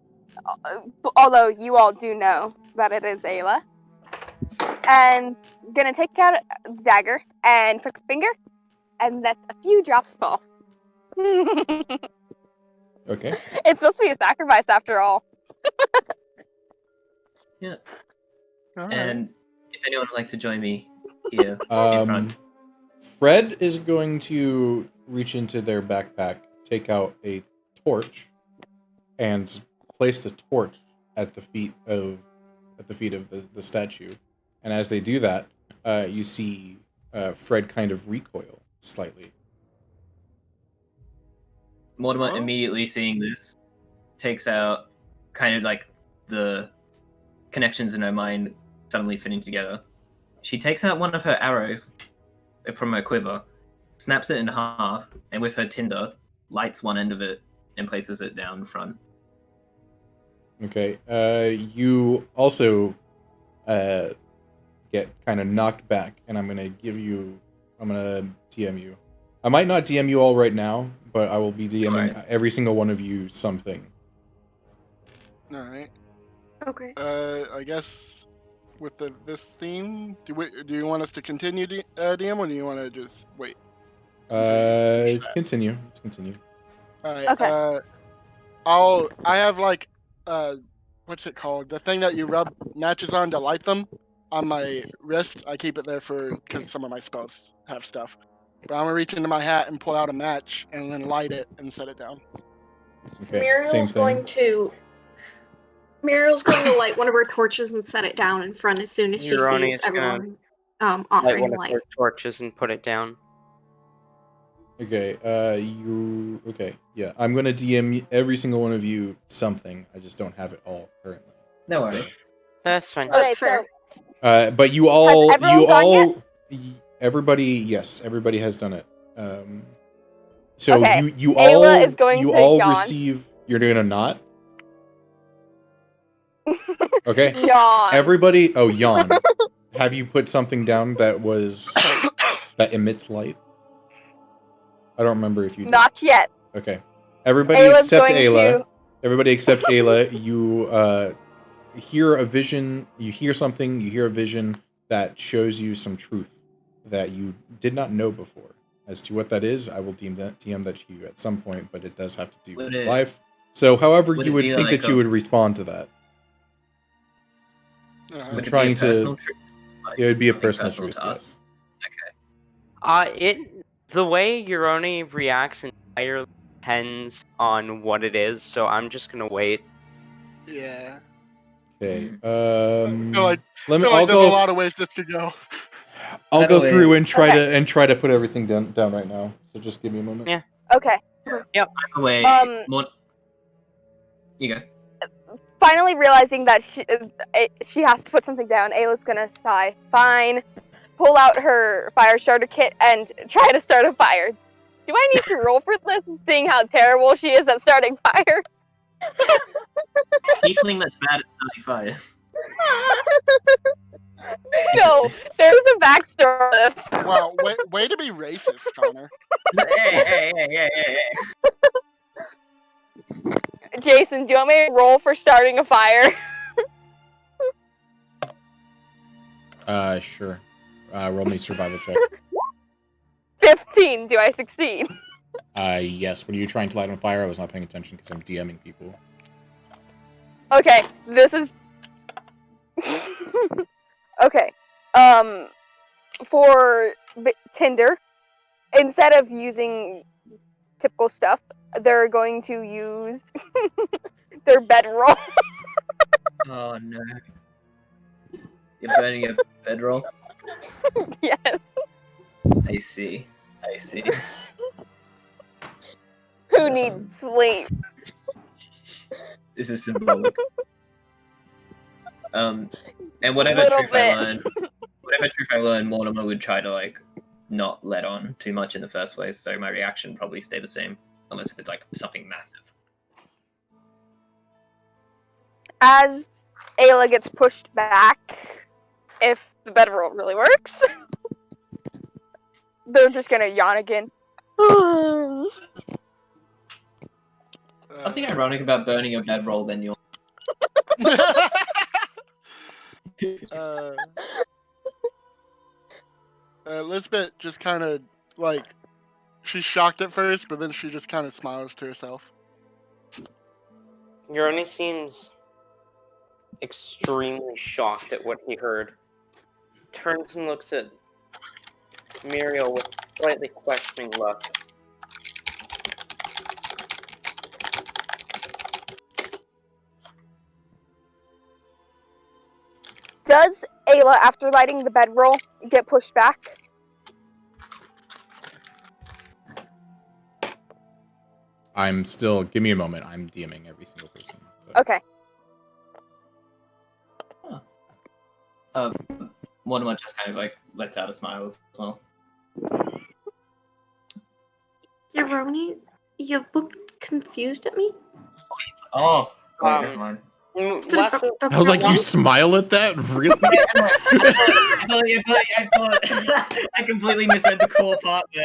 Although you all do know that it is Ayla. And gonna take out a dagger and prick a finger, and let a few drops fall. Okay. It's supposed to be a sacrifice after all. Yeah. All right. And if anyone would like to join me here in front. Fred is going to reach into their backpack, take out a torch, and place the torch at the feet of the statue. And as they do that, you see Fred kind of recoil slightly. Mortimer, Oh. immediately seeing this, takes out kind of like the connections in her mind suddenly fitting together. She takes out one of her arrows from her quiver, snaps it in half, and with her tinder, lights one end of it and places it down front. Okay. You also get kind of knocked back, and I'm gonna DM you. I might not DM you all right now, but I will be DMing Alright. every single one of you something. All right. Okay. I guess with this theme, do you want us to continue DM, or do you want to just wait? Continue. Let's continue. All right. Okay. I have like what's it called? The thing that you rub matches on to light them on my wrist. I keep it there because some of my spells have stuff. But I'm gonna reach into my hat and pull out a match and then light it and set it down. Okay. Muriel's Same thing. Muriel's going to light one of her torches and set it down in front as soon as she Euroni sees is gonna everyone Light offering one of light. her torches and put it down. Okay. Okay. Yeah. I'm gonna DM every single one of you something. I just don't have it all currently. No worries. That's fine. Okay, That's fair. But you all, everyone done everybody, yes, everybody has done it. So Okay, you Ayla all, is going you to all yawn. receive. You're doing a knot. Okay. Yawn. Everybody. Oh, yawn. Have you put something down that that emits light? I don't remember if you did. Not yet. Okay. Everybody Ayla's except going Ayla. to- Everybody except Ayla. You hear a vision. You hear something. You hear a vision that shows you some truth that you did not know before. As to what that is, I will DM that to you at some point, but it does have to do Would with it- life. So, however would you it would be think like that you a- would respond to that, All I'm Would it trying be a to- personal truth? Like, it would be a something personal personal truth. to us? Yes. The way Euroni reacts entirely depends on what it is, so I'm just gonna wait. Yeah. Okay. I feel like Let me. there's a lot of ways this could go. I'll go By the through way- and try to put everything down right now. So just give me a moment. Yeah. Okay. By the way, Um, you go. Finally realizing that she has to put something down, Ayla's gonna sigh. Fine. Pull out her fire starter kit and try to start a fire. Do I need to roll for this, seeing how terrible she is at starting fire? Tiefling that's bad at starting fires. No, there's a backstory to this. Wow, way to be racist, Connor. Hey. Jason, do you want me to roll for starting a fire? Sure. Roll me survival check. 15. Do I succeed? Yes. When you're trying to light on fire, I was not paying attention because I'm DMing people. Okay, this is... Okay. For Tinder, instead of using typical stuff, they're going to use their bedroll. Oh no. You're burning a bedroll? Yes. I see. Who needs sleep? This is symbolic. And whatever Little truth bit. I learned, Mortimer would try to like not let on too much in the first place, so my reaction would probably stay the same, unless if it's like something massive. As Ayla gets pushed back, if the bedroll really works, they're just gonna yawn again. Something ironic about burning a bedroll, then you'll. Elizabeth just kind of like she's shocked at first, but then she just kind of smiles to herself. Euroni seems extremely shocked at what he heard. Turns and looks at Muriel with a slightly questioning look. Does Ayla, after lighting the bedroll, get pushed back? I'm still. Give me a moment. I'm DMing every single person. So. Okay. Mortimer just kind of like lets out a smile as well. Euroni, you looked confused at me? Oh, Um, never mind. Less of, I was like, you smile at that? Really? I completely misread the core part there.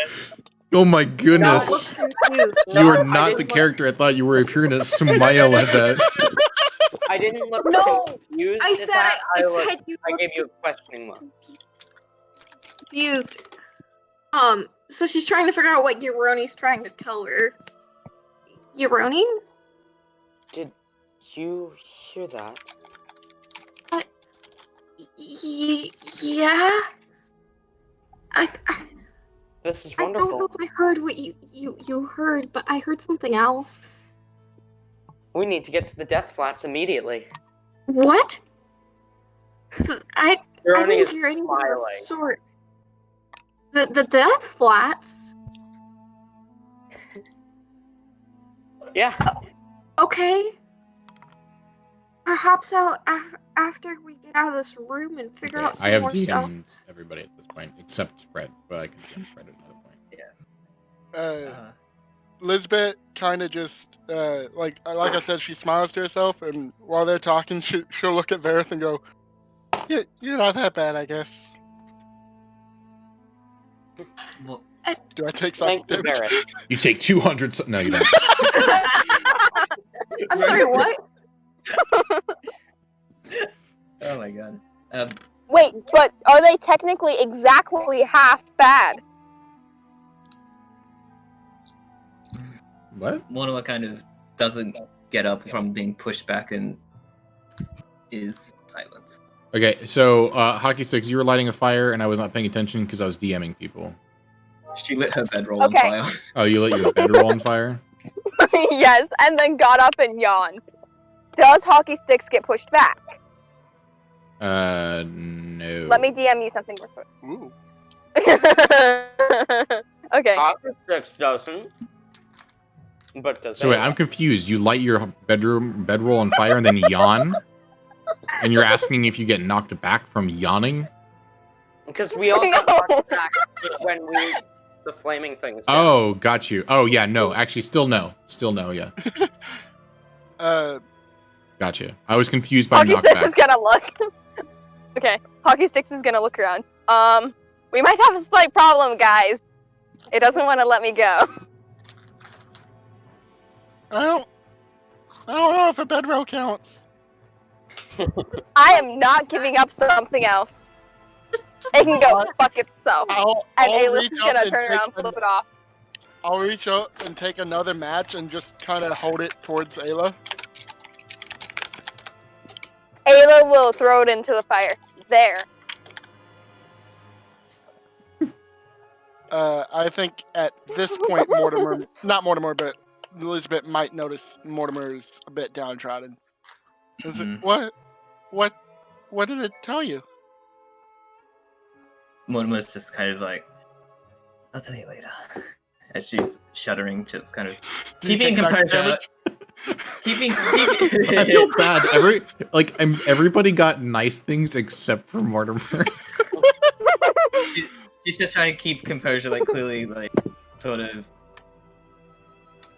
Oh my Don't goodness. look confused. You are No, I not didn't the look- character I thought you were if you're gonna smile at that. I didn't look No, confused I at said that. I looked- said you I looked gave you a questioning look. confused. So she's trying to figure out what Euroni's trying to tell her. Euroni? Did you hear that? Yeah. This is I don't know wonderful. if I heard what you heard, but I heard something else. We need to get to the death flats immediately. What? I Euroni didn't is hear anything of the smiling. sort. The death flats? Yeah. Okay. Perhaps after we get out of this room and figure Okay, out I some have more stuff. DM'd everybody at this point, except Fred, but I can DM Fred at another point. Lisbeth kind of just like I said, she smiles to herself, and while they're talking, she'll look at Vareth and go, "Yeah, you're not that bad, I guess." Well, Do I take something? Thank you, Barrett. You take 200. No, you don't. I'm sorry, what? oh my god. Wait, but are they technically exactly half bad? What? Mortimer kind of doesn't get up from being pushed back and is silent. Okay, so Hockey Sticks, you were lighting a fire, and I was not paying attention because I was DMing people. She lit her bedroll Okay. on fire. Oh, you lit your bedroll on fire? Yes, and then got up and yawned. Does hockey sticks get pushed back? No. Let me DM you something real quick. Ooh. Okay. Hockey sticks doesn't. But does So wait, Ayla. I'm confused. You light your bedroll on fire and then yawn? And you're asking if you get knocked back from yawning? Because we all got No. knocked back when the flaming things. Oh, got you. Oh, yeah, no. Actually, still no. Still no, yeah. Got you. I was confused by Hockey sticks knockback. is gonna look. Okay, hockey sticks is gonna look around. We might have a slight problem, guys. It doesn't want to let me go. I don't know if a bedroll counts. I am not giving up something else. It can go fuck itself. I'll Ayla's reach is up gonna and turn around, take flip it off. I'll reach out and take another match and just kind of hold it towards Ayla. Ayla will throw it into the fire. There. I think at this point, not Mortimer, but Elizabeth might notice Mortimer's a bit downtrodden. Is it, what did it tell you? Mortimer's just kind of like, I'll tell you later. As she's shuddering, just kind of Do you keeping take psychic composure. damage? Keeping I feel bad. Everybody got nice things except for Mortimer. She's just trying to keep composure, like clearly, like sort of,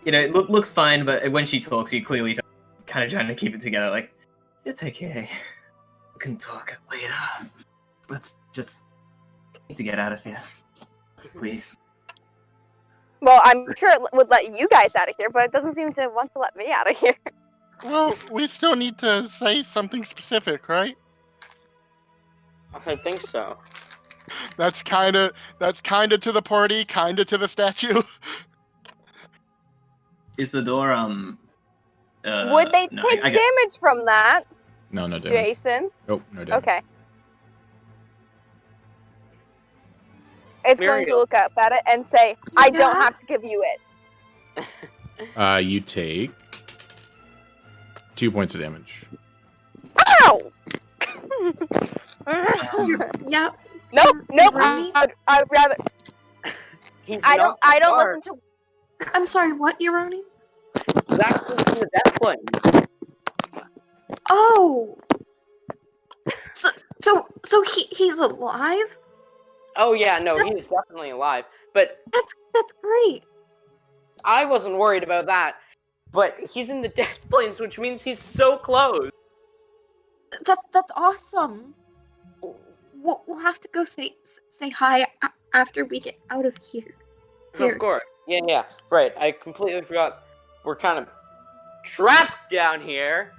you know, it looks fine, but when she talks, you clearly kind of trying to keep it together. Like, it's okay, we can talk later. Let's just need to get out of here, please. Well, I'm sure it would let you guys out of here, but it doesn't seem to want to let me out of here. Well, we still need to say something specific, right? I think so. That's kind of to the party, kind of to the statue. Is the door Would they no, take I guess damage from that, No damage. Jason? Nope, no damage. Okay. It's going to Muriel. look up at it and say, I don't have to give you it. You take 2 points of damage. Ow! Yeah. Nope. Right? I'd rather. He's I not don't smart. listen to. I'm sorry, what, Euroni? He's actually in the death plane. Oh! So he's alive? Oh yeah, no, he's definitely alive. But That's great. I wasn't worried about that. But he's in the death planes, which means he's so close. That's awesome. We'll have to go say hi after we get out of here. Of course. Yeah, right. I completely forgot. We're kind of trapped down here.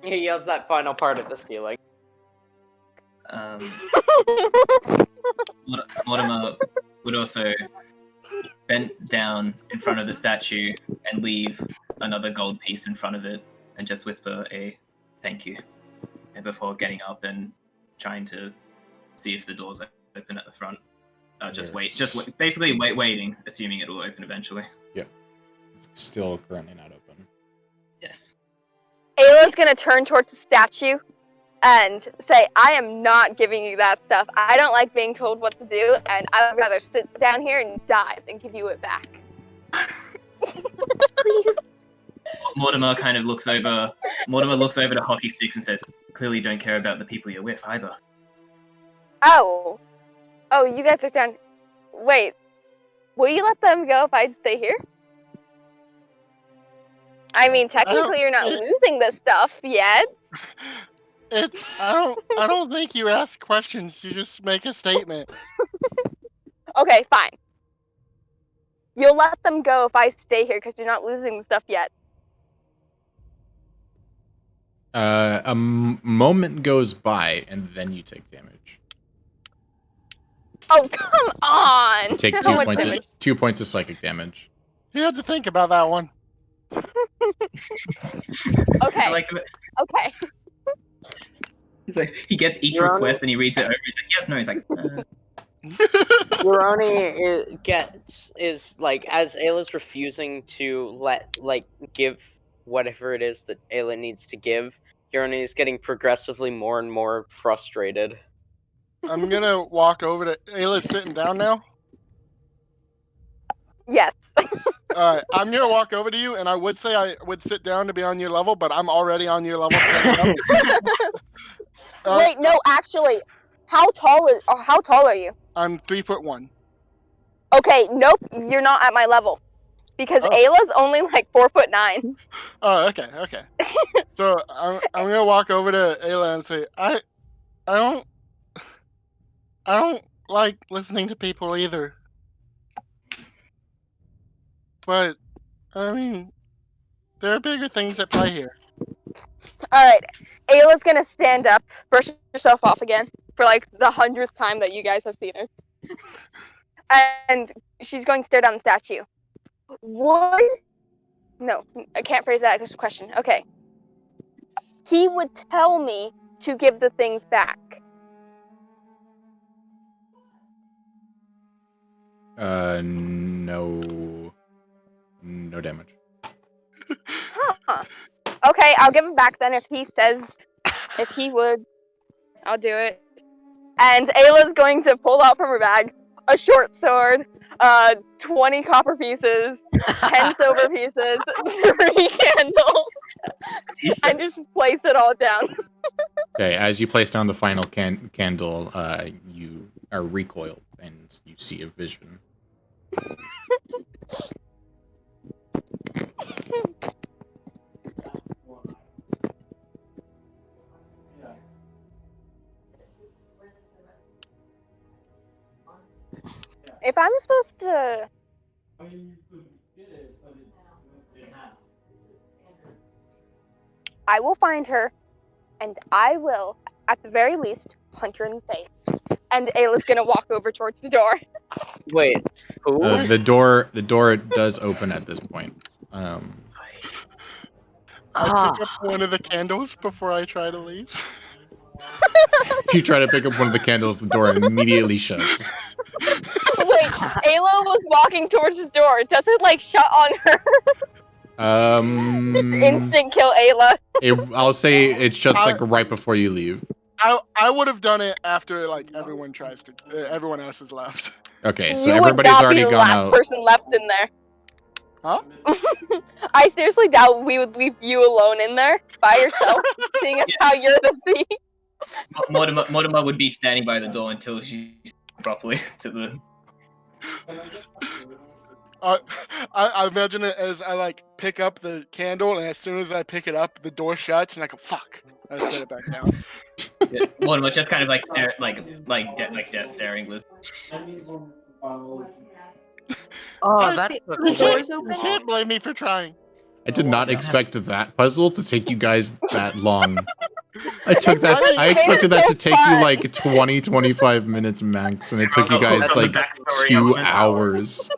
He yells that final part of the stealing. Mortimer would also bend down in front of the statue and leave another gold piece in front of it and just whisper a thank you before getting up and trying to see if the door's open at the front. Basically waiting, assuming it will open eventually. It's still currently not open. Yes. Ayla's gonna turn towards the statue and say, I am not giving you that stuff. I don't like being told what to do, and I would rather sit down here and die than give you it back. Please. Mortimer kind of looks over to Hockey Sticks and says, clearly don't care about the people you're with either. Oh, you guys are down. Wait, will you let them go if I stay here? I mean, technically you're not losing this stuff yet. I don't think you ask questions. You just make a statement. Okay, fine. You'll let them go if I stay here because you're not losing the stuff yet. A moment goes by and then you take damage. Oh, come on! Take How much 2 points of psychic damage. You had to think about that one. Okay. I like to, Okay. It's like he gets each You're on request and he reads it over. He's like, yes, no. He's like, Yoroni is like, as Ayla's refusing to give whatever it is that Ayla needs to give, Yoroni is getting progressively more and more frustrated. I'm gonna walk over to Ayla's sitting down now. Yes. Alright, I'm gonna walk over to you, and I would say I would sit down to be on your level, but I'm already on your level standing up. Wait, no, actually, how tall are you? I'm 3'1". Okay, nope, you're not at my level. Because Oh. Ayla's only like 4'9". Oh, okay. So I'm gonna walk over to Ayla and say, I don't like listening to people either. But I mean, there are bigger things at play here. Alright, Ayla's gonna stand up, brush herself off again, for like the 100th time that you guys have seen her. And she's going to stare down the statue. No, I can't phrase that as a question. Okay. He would tell me to give the things back. No damage. Huh. Okay, I'll give him back then if he says, if he would. I'll do it. And Ayla's going to pull out from her bag a short sword, 20 copper pieces, 10 silver pieces, 3 candles, and just place it all down. Okay, as you place down the final candle, you are recoiled and you see a vision. If I'm supposed to... I will find her, and I will, at the very least, punch her in the face. And Ayla's gonna walk over towards the door. Wait, who? The door does open at this point. I pick up one of the candles before I try to leave. If you try to pick up one of the candles, the door immediately shuts. Wait, Ayla was walking towards the door. Does it, like, shut on her? Instant kill Ayla. I'll say it shuts like right before you leave. I would have done it after like everyone else has left. Okay, so You everybody's would not already be the gone last out. person left in there. Huh? I seriously doubt we would leave you alone in there by yourself, seeing as how you're the thief. Mortimer would be standing by the door until she's properly to the. I imagine it as I like pick up the candle, and as soon as I pick it up, the door shuts, and I go fuck. I set it back down. Yeah, Mortimer just kind of like stare, like death staring Liz. Oh, that's The door's You open. can't blame me for trying. I did not expect that puzzle to take you guys that long. I expected that to take you like 20-25 minutes max, and it took you guys That's the like backstory 2 element. hours.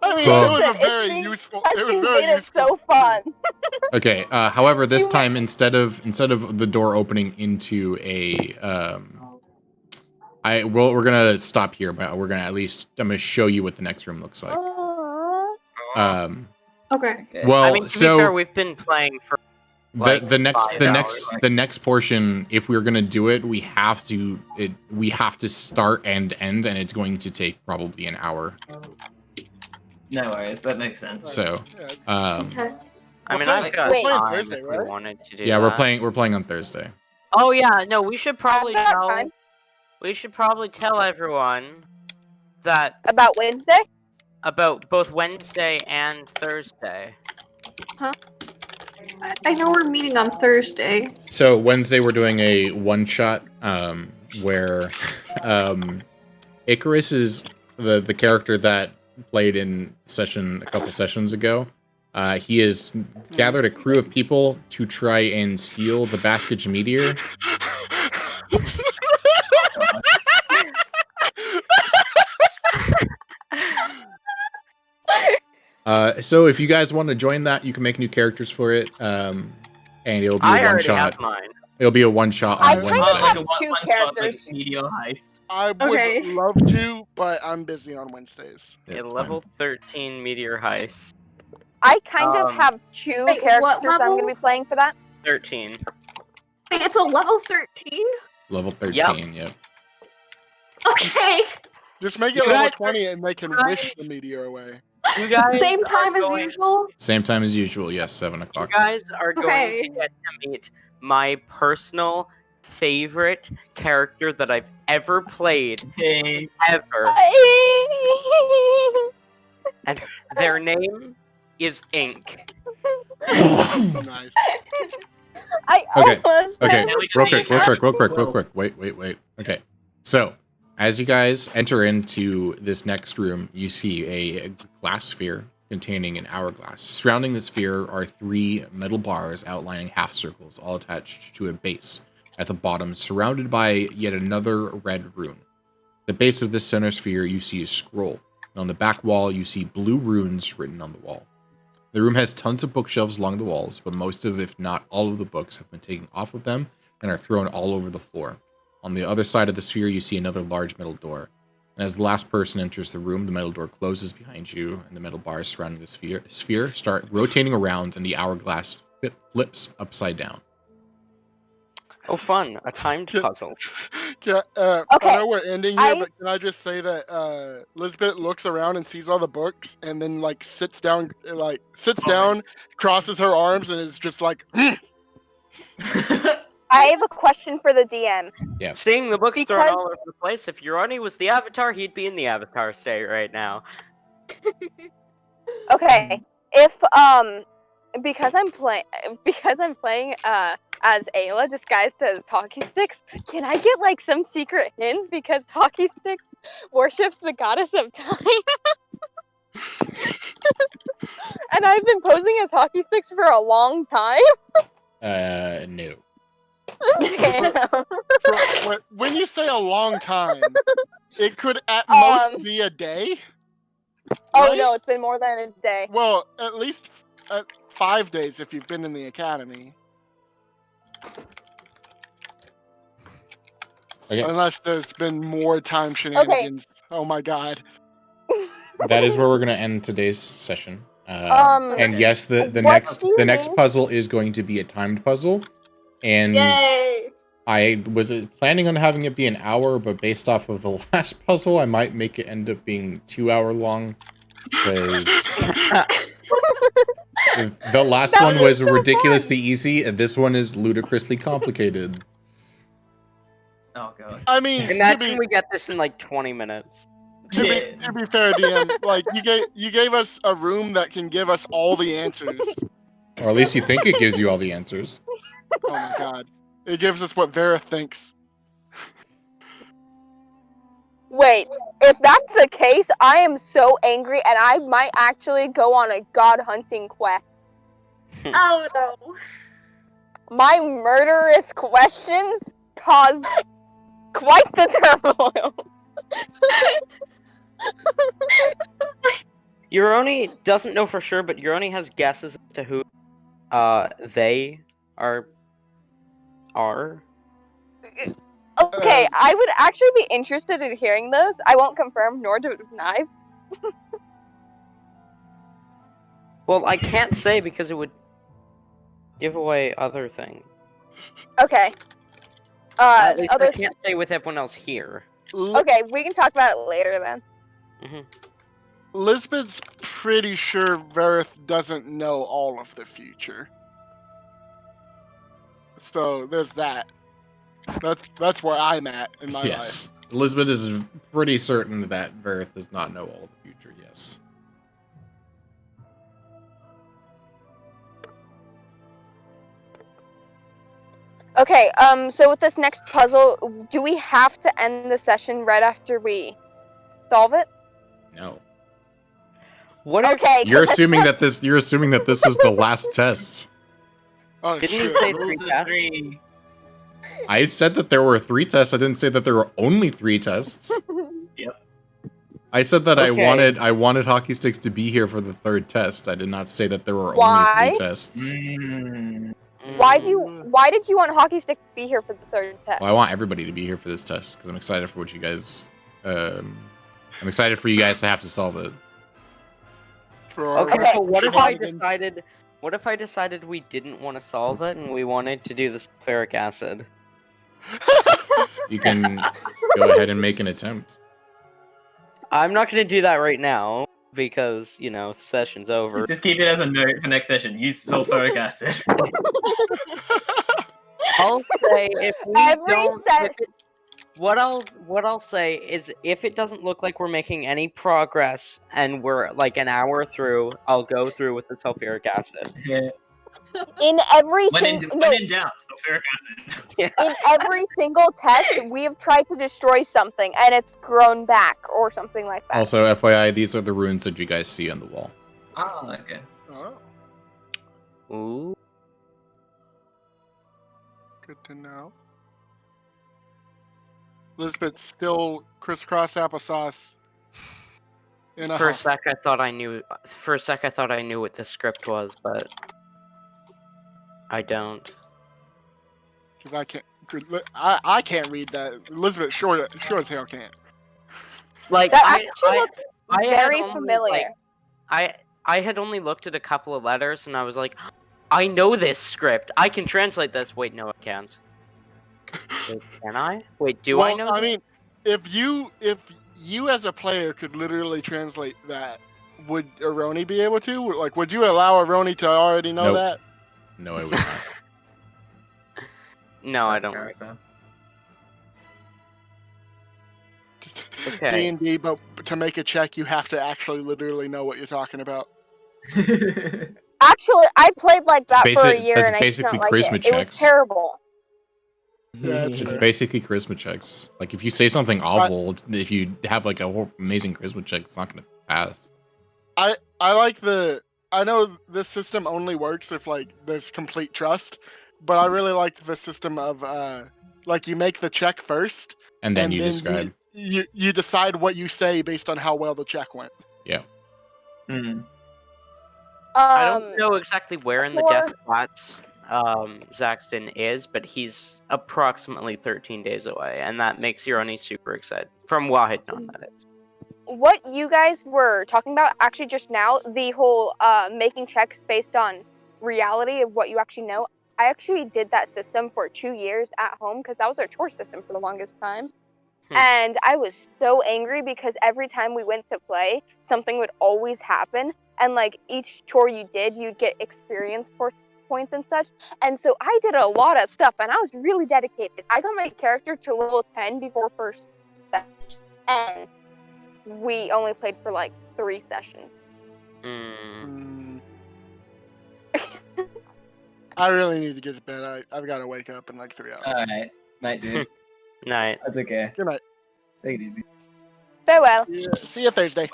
I mean, Well- it was a very useful. It was very made useful. it so fun. Okay. However, this time instead of the door opening into a we're gonna stop here, but I'm gonna show you what the next room looks like. Okay. Well, I mean, to be fair, we've been playing for like the hours. next portion, if we're gonna do it, we have to start and end, and it's going to take probably an hour. No worries, that makes sense. So, Okay. I mean, I've got Wait. time Thursday, if we right? wanted to do yeah, that. we're playing on Thursday. Oh yeah, no, we should probably I've got tell. time. We should probably tell everyone that About Wednesday? about both Wednesday and Thursday. I know we're meeting on Thursday. So Wednesday we're doing a one shot where Icarus is the character that played in a couple sessions ago. He has gathered a crew of people to try and steal the Baskage meteor. So if you guys want to join that, you can make new characters for it, and it'll be I a one already shot. have mine. It'll be a one shot I on kind of Wednesday. have Like two one shot, characters. like meteor heist. I would Okay. love to, but I'm busy on Wednesdays. Yeah, A it's level fine. 13 meteor heist. I kind of Um, have two Wait, characters what I'm going level? to be playing for that. 13. Wait, it's a level 13? Level 13, yep. Okay. Just make it You level guys are 20 and they can right. wish the meteor away. You guys Same are time as going- usual? Same time as usual, yes, 7 You o'clock. guys are going Okay. to get to meet my personal favorite character that I've ever played, Hey. ever. And their name is Ink. Nice. I Okay, almost Okay, said- Now we real can quick, make it real happen. quick. Wait. Okay, so as you guys enter into this next room, you see a glass sphere containing an hourglass. Surrounding the sphere are 3 metal bars outlining half circles, all attached to a base at the bottom, surrounded by yet another red rune. At the base of this center sphere, you see a scroll, and on the back wall, you see blue runes written on the wall. The room has tons of bookshelves along the walls, but most of, if not all of the books have been taken off of them and are thrown all over the floor. On the other side of the sphere, you see another large metal door. And as the last person enters the room, the metal door closes behind you, and the metal bars surrounding the sphere start rotating around, and the hourglass flips upside down. Oh, fun. A timed Yeah. puzzle. I Okay, know we're ending here, I- but can I just say that Lisbeth looks around and sees all the books, and then sits down, crosses her arms, and is just like, I have a question for the DM. Seeing the books thrown Because- all over the place, if Urani was the Avatar, he'd be in the Avatar state right now. Okay, if because I'm playing as Ayla disguised as Hockey Sticks, can I get some secret hints because Hockey Sticks worships the goddess of time? And I've been posing as Hockey Sticks for a long time. No. Damn. when you say a long time, it could at most Um, be a day. Oh right? no, it's been more than a day. Well, at least 5 days if you've been in the academy. Okay, Unless there's been more time shenanigans. Oh my god. that is where we're going to end today's session. And yes, the what next do you next mean? puzzle is going to be a timed puzzle, and Yay! I was planning on having it be an hour, but based off of the last puzzle, I might make it end up being 2 hour long, because the last That one was was so ridiculously easy, and this one is ludicrously complicated. Oh god. I mean, Imagine we get this in 20 minutes. to be fair, DM, you gave us a room that can give us all the answers. Or at least you think it gives you all the answers. Oh my god. It gives us what Vera thinks. Wait, if that's the case, I am so angry and I might actually go on a god hunting quest. Oh no. My murderous questions cause quite the turmoil. Uroni doesn't know for sure, but Uroni has guesses as to who they are. Okay, I would actually be interested in hearing those. I won't confirm nor deny. Well, I can't say because it would give away other things. Okay. At least Other I can't say with everyone else here. Okay, we can talk about it later then. Lisbeth's pretty sure Verith doesn't know all of the future. So there's that. That's where I'm at in my life. Yes. Elizabeth is pretty certain that Verith does not know all the future, yes. Okay, so with this next puzzle, do we have to end the session right after we solve it? No. What if Okay. You're assuming that this is the last test. Oh Didn't shit. he say Rules 3 of tests? 3. I said that there were 3 tests. I didn't say that there were only 3 tests. Yep. I said that Okay. I wanted Hockey Sticks to be here for the 3rd test. I did not say that there were Why? only 3 tests. Mm. Why why did you want Hockey Stick to be here for the third test? Well, I want everybody to be here for this test because I'm excited for what you guys. I'm excited for you guys to have to solve it. Okay, Okay, so what if Sure. I decided? What if I decided we didn't want to solve it and we wanted to do the sulfuric acid? You can go ahead and make an attempt. I'm not going to do that right now because the session's over. Just keep it as a note for next session. Use sulfuric acid. I'll say if we Every don't. set- If it, what I'll say is if it doesn't look like we're making any progress and we're like an hour through, I'll go through with the sulfuric acid. Yeah. In every When in single doubt, sulfuric acid. Yeah. in every single test, we have tried to destroy something, and it's grown back or something like that. Also, FYI, these are the runes that you guys see on the wall. Oh, okay. Oh, Ooh. good to know. Elizabeth still crisscross applesauce. In a For a huff. sec, I thought I knew. For a sec, I thought I knew what the script was, but I don't. Because I can't read that. Elizabeth sure as hell can't. Like That I actually looks I had very only, familiar. like, I had only looked at a couple of letters and I was like, I know this script. I can translate this. Wait, no, I can't. Wait, can I? Wait, do I Well, know? I this? mean, if you as a player could literally translate that, would Aroni be able to? Like, would you allow Aroni to already know Nope. that? No, I would not. No, I don't. Character. Okay. D&D, but to make a check, you have to actually literally know what you're talking about. Actually, I played like that for a year, that's and I did not basically like charisma it. It was checks. terrible. Yeah, that's It's fair. basically charisma checks. Like, if you say something awful, if you have like a whole amazing charisma check, it's not going to pass. I like I know this system only works if like there's complete trust, but I really liked the system of like you make the check first, And then you describe. You decide what you say based on how well the check went. Mm. I don't know exactly where in the for- Death Flats Zaxton is, but he's approximately 13 days away, and that makes Euroni super excited. From what I had known, that is. What you guys were talking about actually just now, the whole making checks based on reality of what you actually know. I actually did that system for 2 years at home because that was our chore system for the longest time. And I was so angry because every time we went to play, something would always happen. And like each chore you did, you'd get experience points and such. And so I did a lot of stuff and I was really dedicated. I got my character to level 10 before first session. And we only played for like 3 sessions. I really need to get to bed. I've got to wake up in like 3 hours. Alright. Night, dude. Night. That's okay. Good night. Take it easy. Farewell. See you Thursday.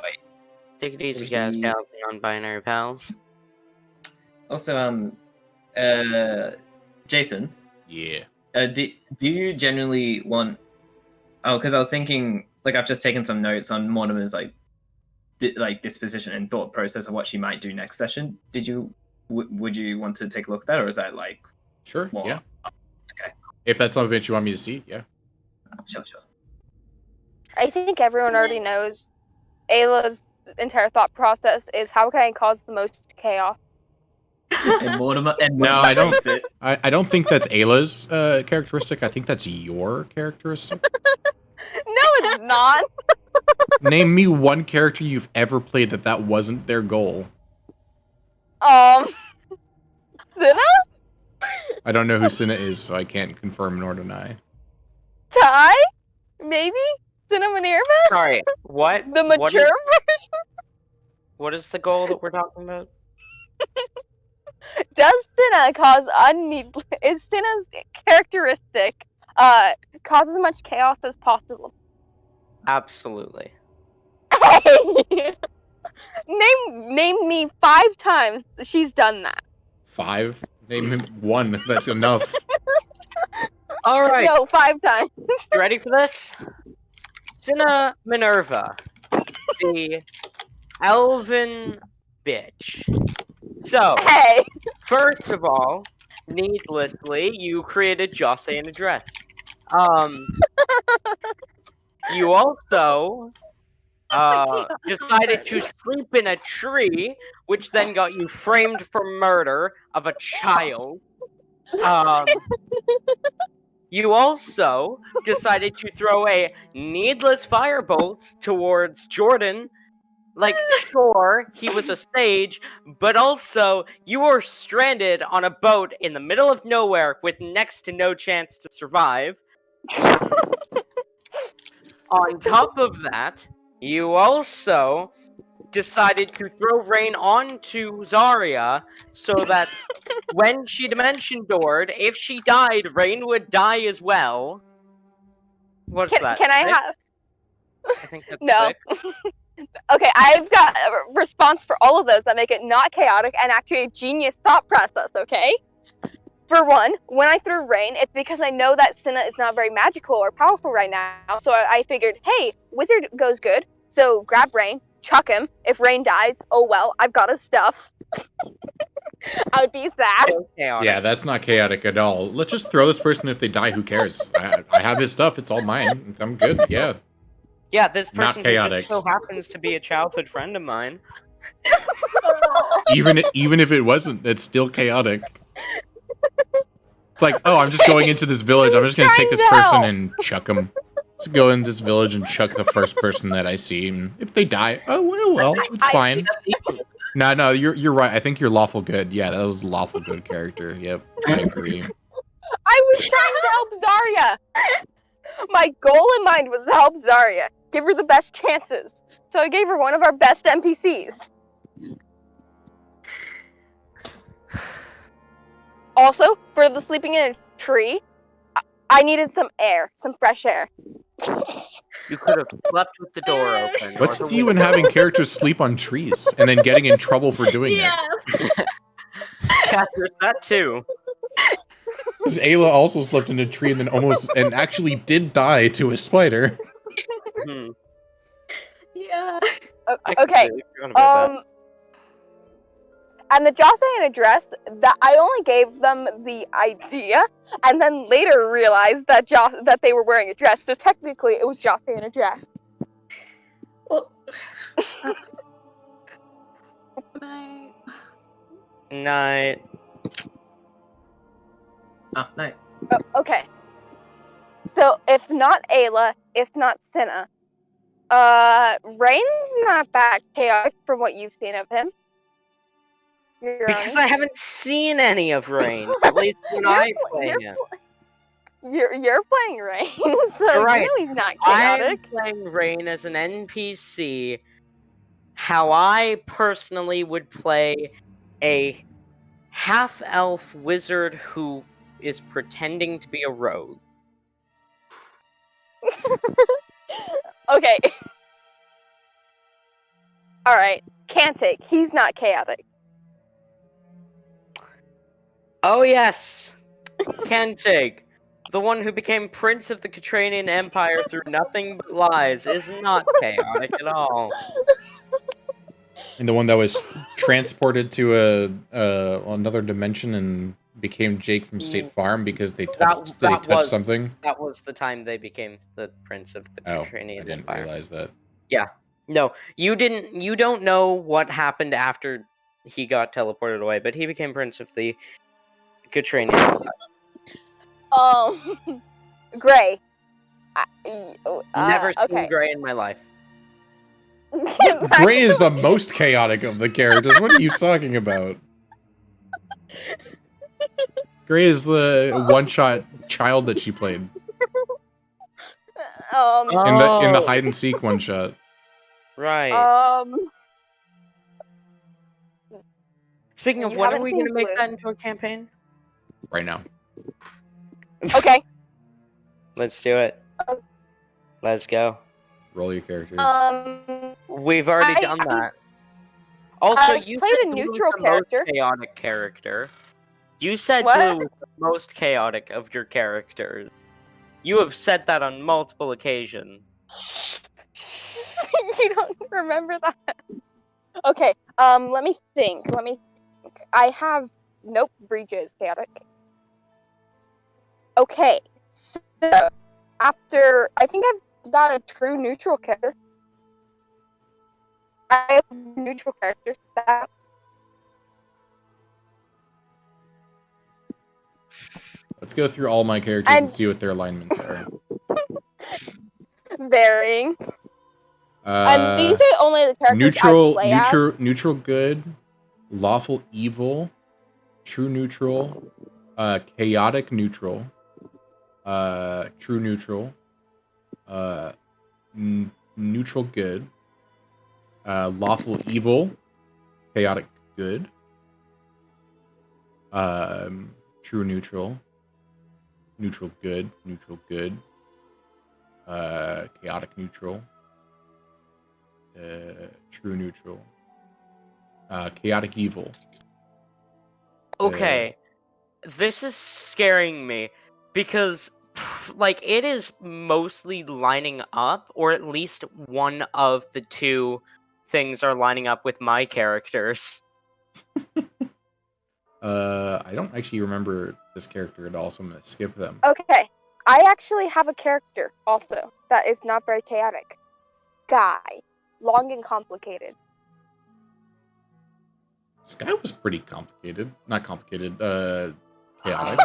Take it easy, guys, gals, and non-binary pals. Also, Jason, Yeah. do you generally want? Oh, because I was thinking, like, I've just taken some notes on Mortimer's like disposition and thought process of what she might do next session. Did you? Would you want to take a look at that, or is that like? Sure. More? Yeah. Okay. If that's something you want me to see, yeah. Sure. I think everyone already knows Ayla's entire thought process is how can I cause the most chaos? And Mortimer. No, I don't. likes it. I don't think that's Ayla's characteristic. I think that's your characteristic. No, it is not. Name me one character you've ever played that wasn't their goal. Cinna? I don't know who Cinna is, so I can't confirm nor deny. Ty? Maybe? Cinna Minerva? Sorry, what? The What mature is, what is the goal that we're talking about? Does Cinna cause is Cinna's characteristic cause as much chaos as possible? Absolutely. Hey! Name me 5 times she's done that. 5? Name him 1. That's enough. All right. No, 5 times. You ready for this? Cinna Minerva, the elven bitch. So, Hey! first of all, needlessly, you created Jose in a dress. You also decided to sleep in a tree, which then got you framed for murder of a child. You also decided to throw a needless firebolt towards Jordan. Like, sure, he was a sage, but also you were stranded on a boat in the middle of nowhere with next to no chance to survive. On top of that, you also decided to throw rain onto Zarya so that when she dimension doored, if she died, Rain would die as well. What's that? Can I six? have? I think that's No. 6. Okay, I've got a response for all of those that make it not chaotic and actually a genius thought process, okay? For one, when I threw rain, it's because I know that Cinna is not very magical or powerful right now, so I figured, hey, wizard goes good, so grab rain, chuck him. If rain dies, oh well, I've got his stuff. I would be sad. So chaotic. Yeah, that's not chaotic at all. Let's just throw this person. If they die, who cares? I have his stuff. It's all mine. I'm good. Yeah. Yeah, this Not person who chaotic. just so happens to be a childhood friend of mine. Even if it wasn't, it's still chaotic. It's like, oh, I'm just going into this village. I'm just gonna take this person and chuck them. Let's go in this village and chuck the first person that I see. And if they die, oh well, it's fine. No, you're right. I think you're lawful good. Yeah, that was lawful good character. Yep, I agree. I was trying to help Zarya. My goal in mind was to help Zarya. Give her the best chances. So I gave her one of our best NPCs. Also, for the sleeping in a tree, I needed some air, some fresh air. You could have slept with the door open. What's or with the you and window. having characters sleep on trees and then getting in trouble for doing Yeah. it? Yeah, there's that too. Because Ayla also slept in a tree and then and actually did die to a spider. Hmm. Yeah. I Okay. completely forgot about that. And the Jose in a dress, that I only gave them the idea, and then later realized that that they were wearing a dress. So technically, it was Jose in a dress. Well, Night. Ah, night. Okay. So if not Ayla, if not Cinna, Rain's not that chaotic from what you've seen of him. Because I haven't seen any of Rain. At least when I play him. You're playing Rain, so You're right. you know he's not I'm chaotic. playing Rain as an NPC. How I personally would play a half-elf wizard who is pretending to be a rogue. Okay. Alright. Can't take. He's not chaotic. Oh yes, Kentig, the one who became Prince of the Criterion Empire through nothing but lies, is not chaotic at all. And the one that was transported to another dimension and became Jake from State Farm because they touched something. That was the time they became the Prince of the Oh, I Criterion didn't Empire. realize that. Yeah. No, you didn't. You don't know what happened after he got teleported away, but he became Prince of the Criterion Empire. Gray. Never seen okay. Gray in my life. Gray is the most chaotic of the characters. What are you talking about? Gray is the one-shot child that she played in the hide and seek one-shot. Right. Speaking of, You when are haven't we seen going to make Blue. that into a campaign? Right now. Okay. Let's do it. Let's go. Roll your characters. We've already done that. Also, I've you played said a Blue neutral was the character. most chaotic character. You said What? Blue was the most chaotic of your characters. You have said that on multiple occasions. You don't remember that? Okay. Let me think. I have. Nope. Breach is chaotic. Okay, so after I think I've got a true neutral character. I have neutral characters. Let's go through all my characters and And- see what their alignments are. Varying. And these are only the characters Neutral, I play as. neutral good, lawful evil, true neutral, chaotic neutral, true neutral, neutral good, lawful evil, chaotic good, true neutral, neutral good, chaotic neutral, true neutral, chaotic evil. Okay, this is scaring me because, like, it is mostly lining up, or at least one of the two things are lining up with my characters. I don't actually remember this character at all, so I'm gonna skip them. Okay, I actually have a character also that is not very chaotic. Sky, long and complicated. Sky was pretty complicated. Not complicated, chaotic.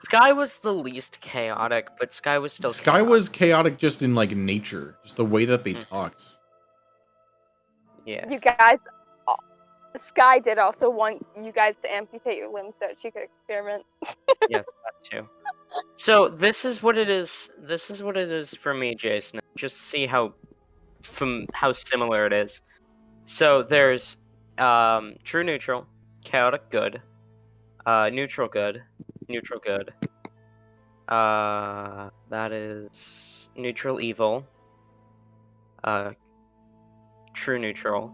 Sky was the least chaotic, but Sky was still Sky chaotic. was chaotic just in, like, nature. Just the way that they talked. Yes. You guys, Sky did also want you guys to amputate your limbs so that she could experiment. Yes, that too. So this is what it is. This is what it is for me, Jason. Just see how similar it is. So there's true neutral, chaotic good, neutral good, neutral good. That is neutral evil. True neutral.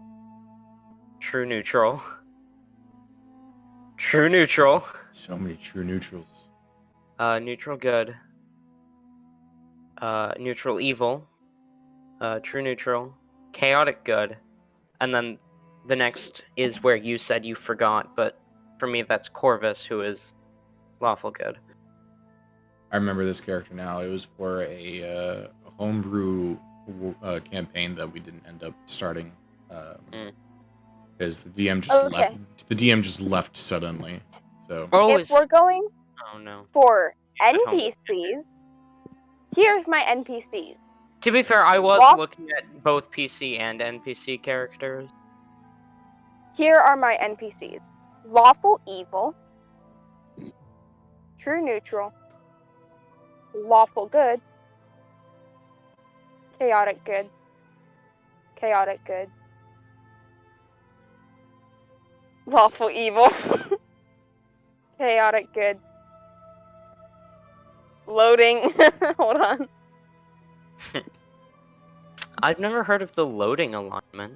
True neutral. True neutral. So many true neutrals. Neutral good. Neutral evil. True neutral. Chaotic good. And then the next is where you said you forgot, but for me that's Corvus, who is lawful good. I remember this character now. It was for a homebrew campaign that we didn't end up starting. Because the DM just left. The DM just left suddenly. So If we're going Oh no. for at home. NPCs, here's my NPCs. To be fair, I was Law- looking at both PC and NPC characters. Here are my NPCs. Lawful evil, true neutral, lawful good, chaotic good, chaotic good, lawful evil, chaotic good. Loading. Hold on. I've never heard of the loading alignment.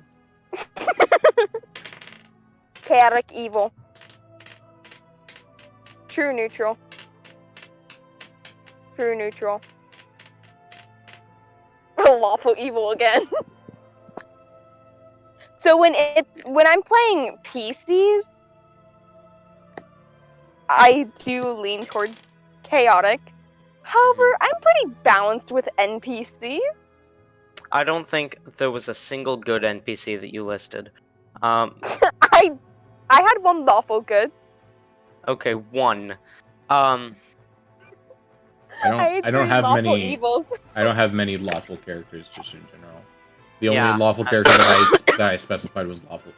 Chaotic evil. True neutral. True neutral. Lawful evil again. So when I'm playing PCs, I do lean toward chaotic. However, I'm pretty balanced with NPCs. I don't think there was a single good NPC that you listed. I had one lawful good. I Okay, one. don't had three have lawful many evils. I don't have many lawful characters just in general. The only Yeah. lawful character that I specified was lawful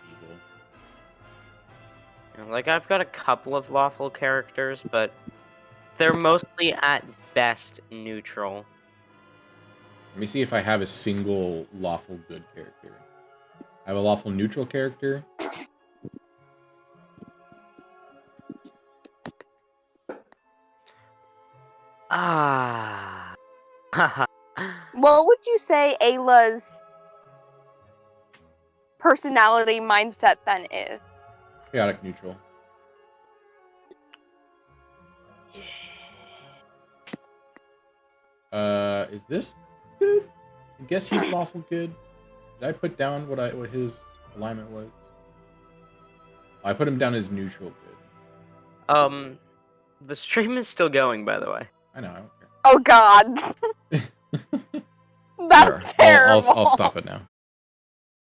evil. Like, I've got a couple of lawful characters, but they're mostly at best neutral. Let me see if I have a single lawful good character. I have a lawful neutral character. Ah. What would you say Ayla's personality mindset then is? Chaotic neutral. Is this good? I guess he's lawful good. Did I put down what his alignment was? I put him down as neutral good. The stream is still going, by the way. I know. I don't care. Oh God. That's Sure, terrible. I'll stop it now.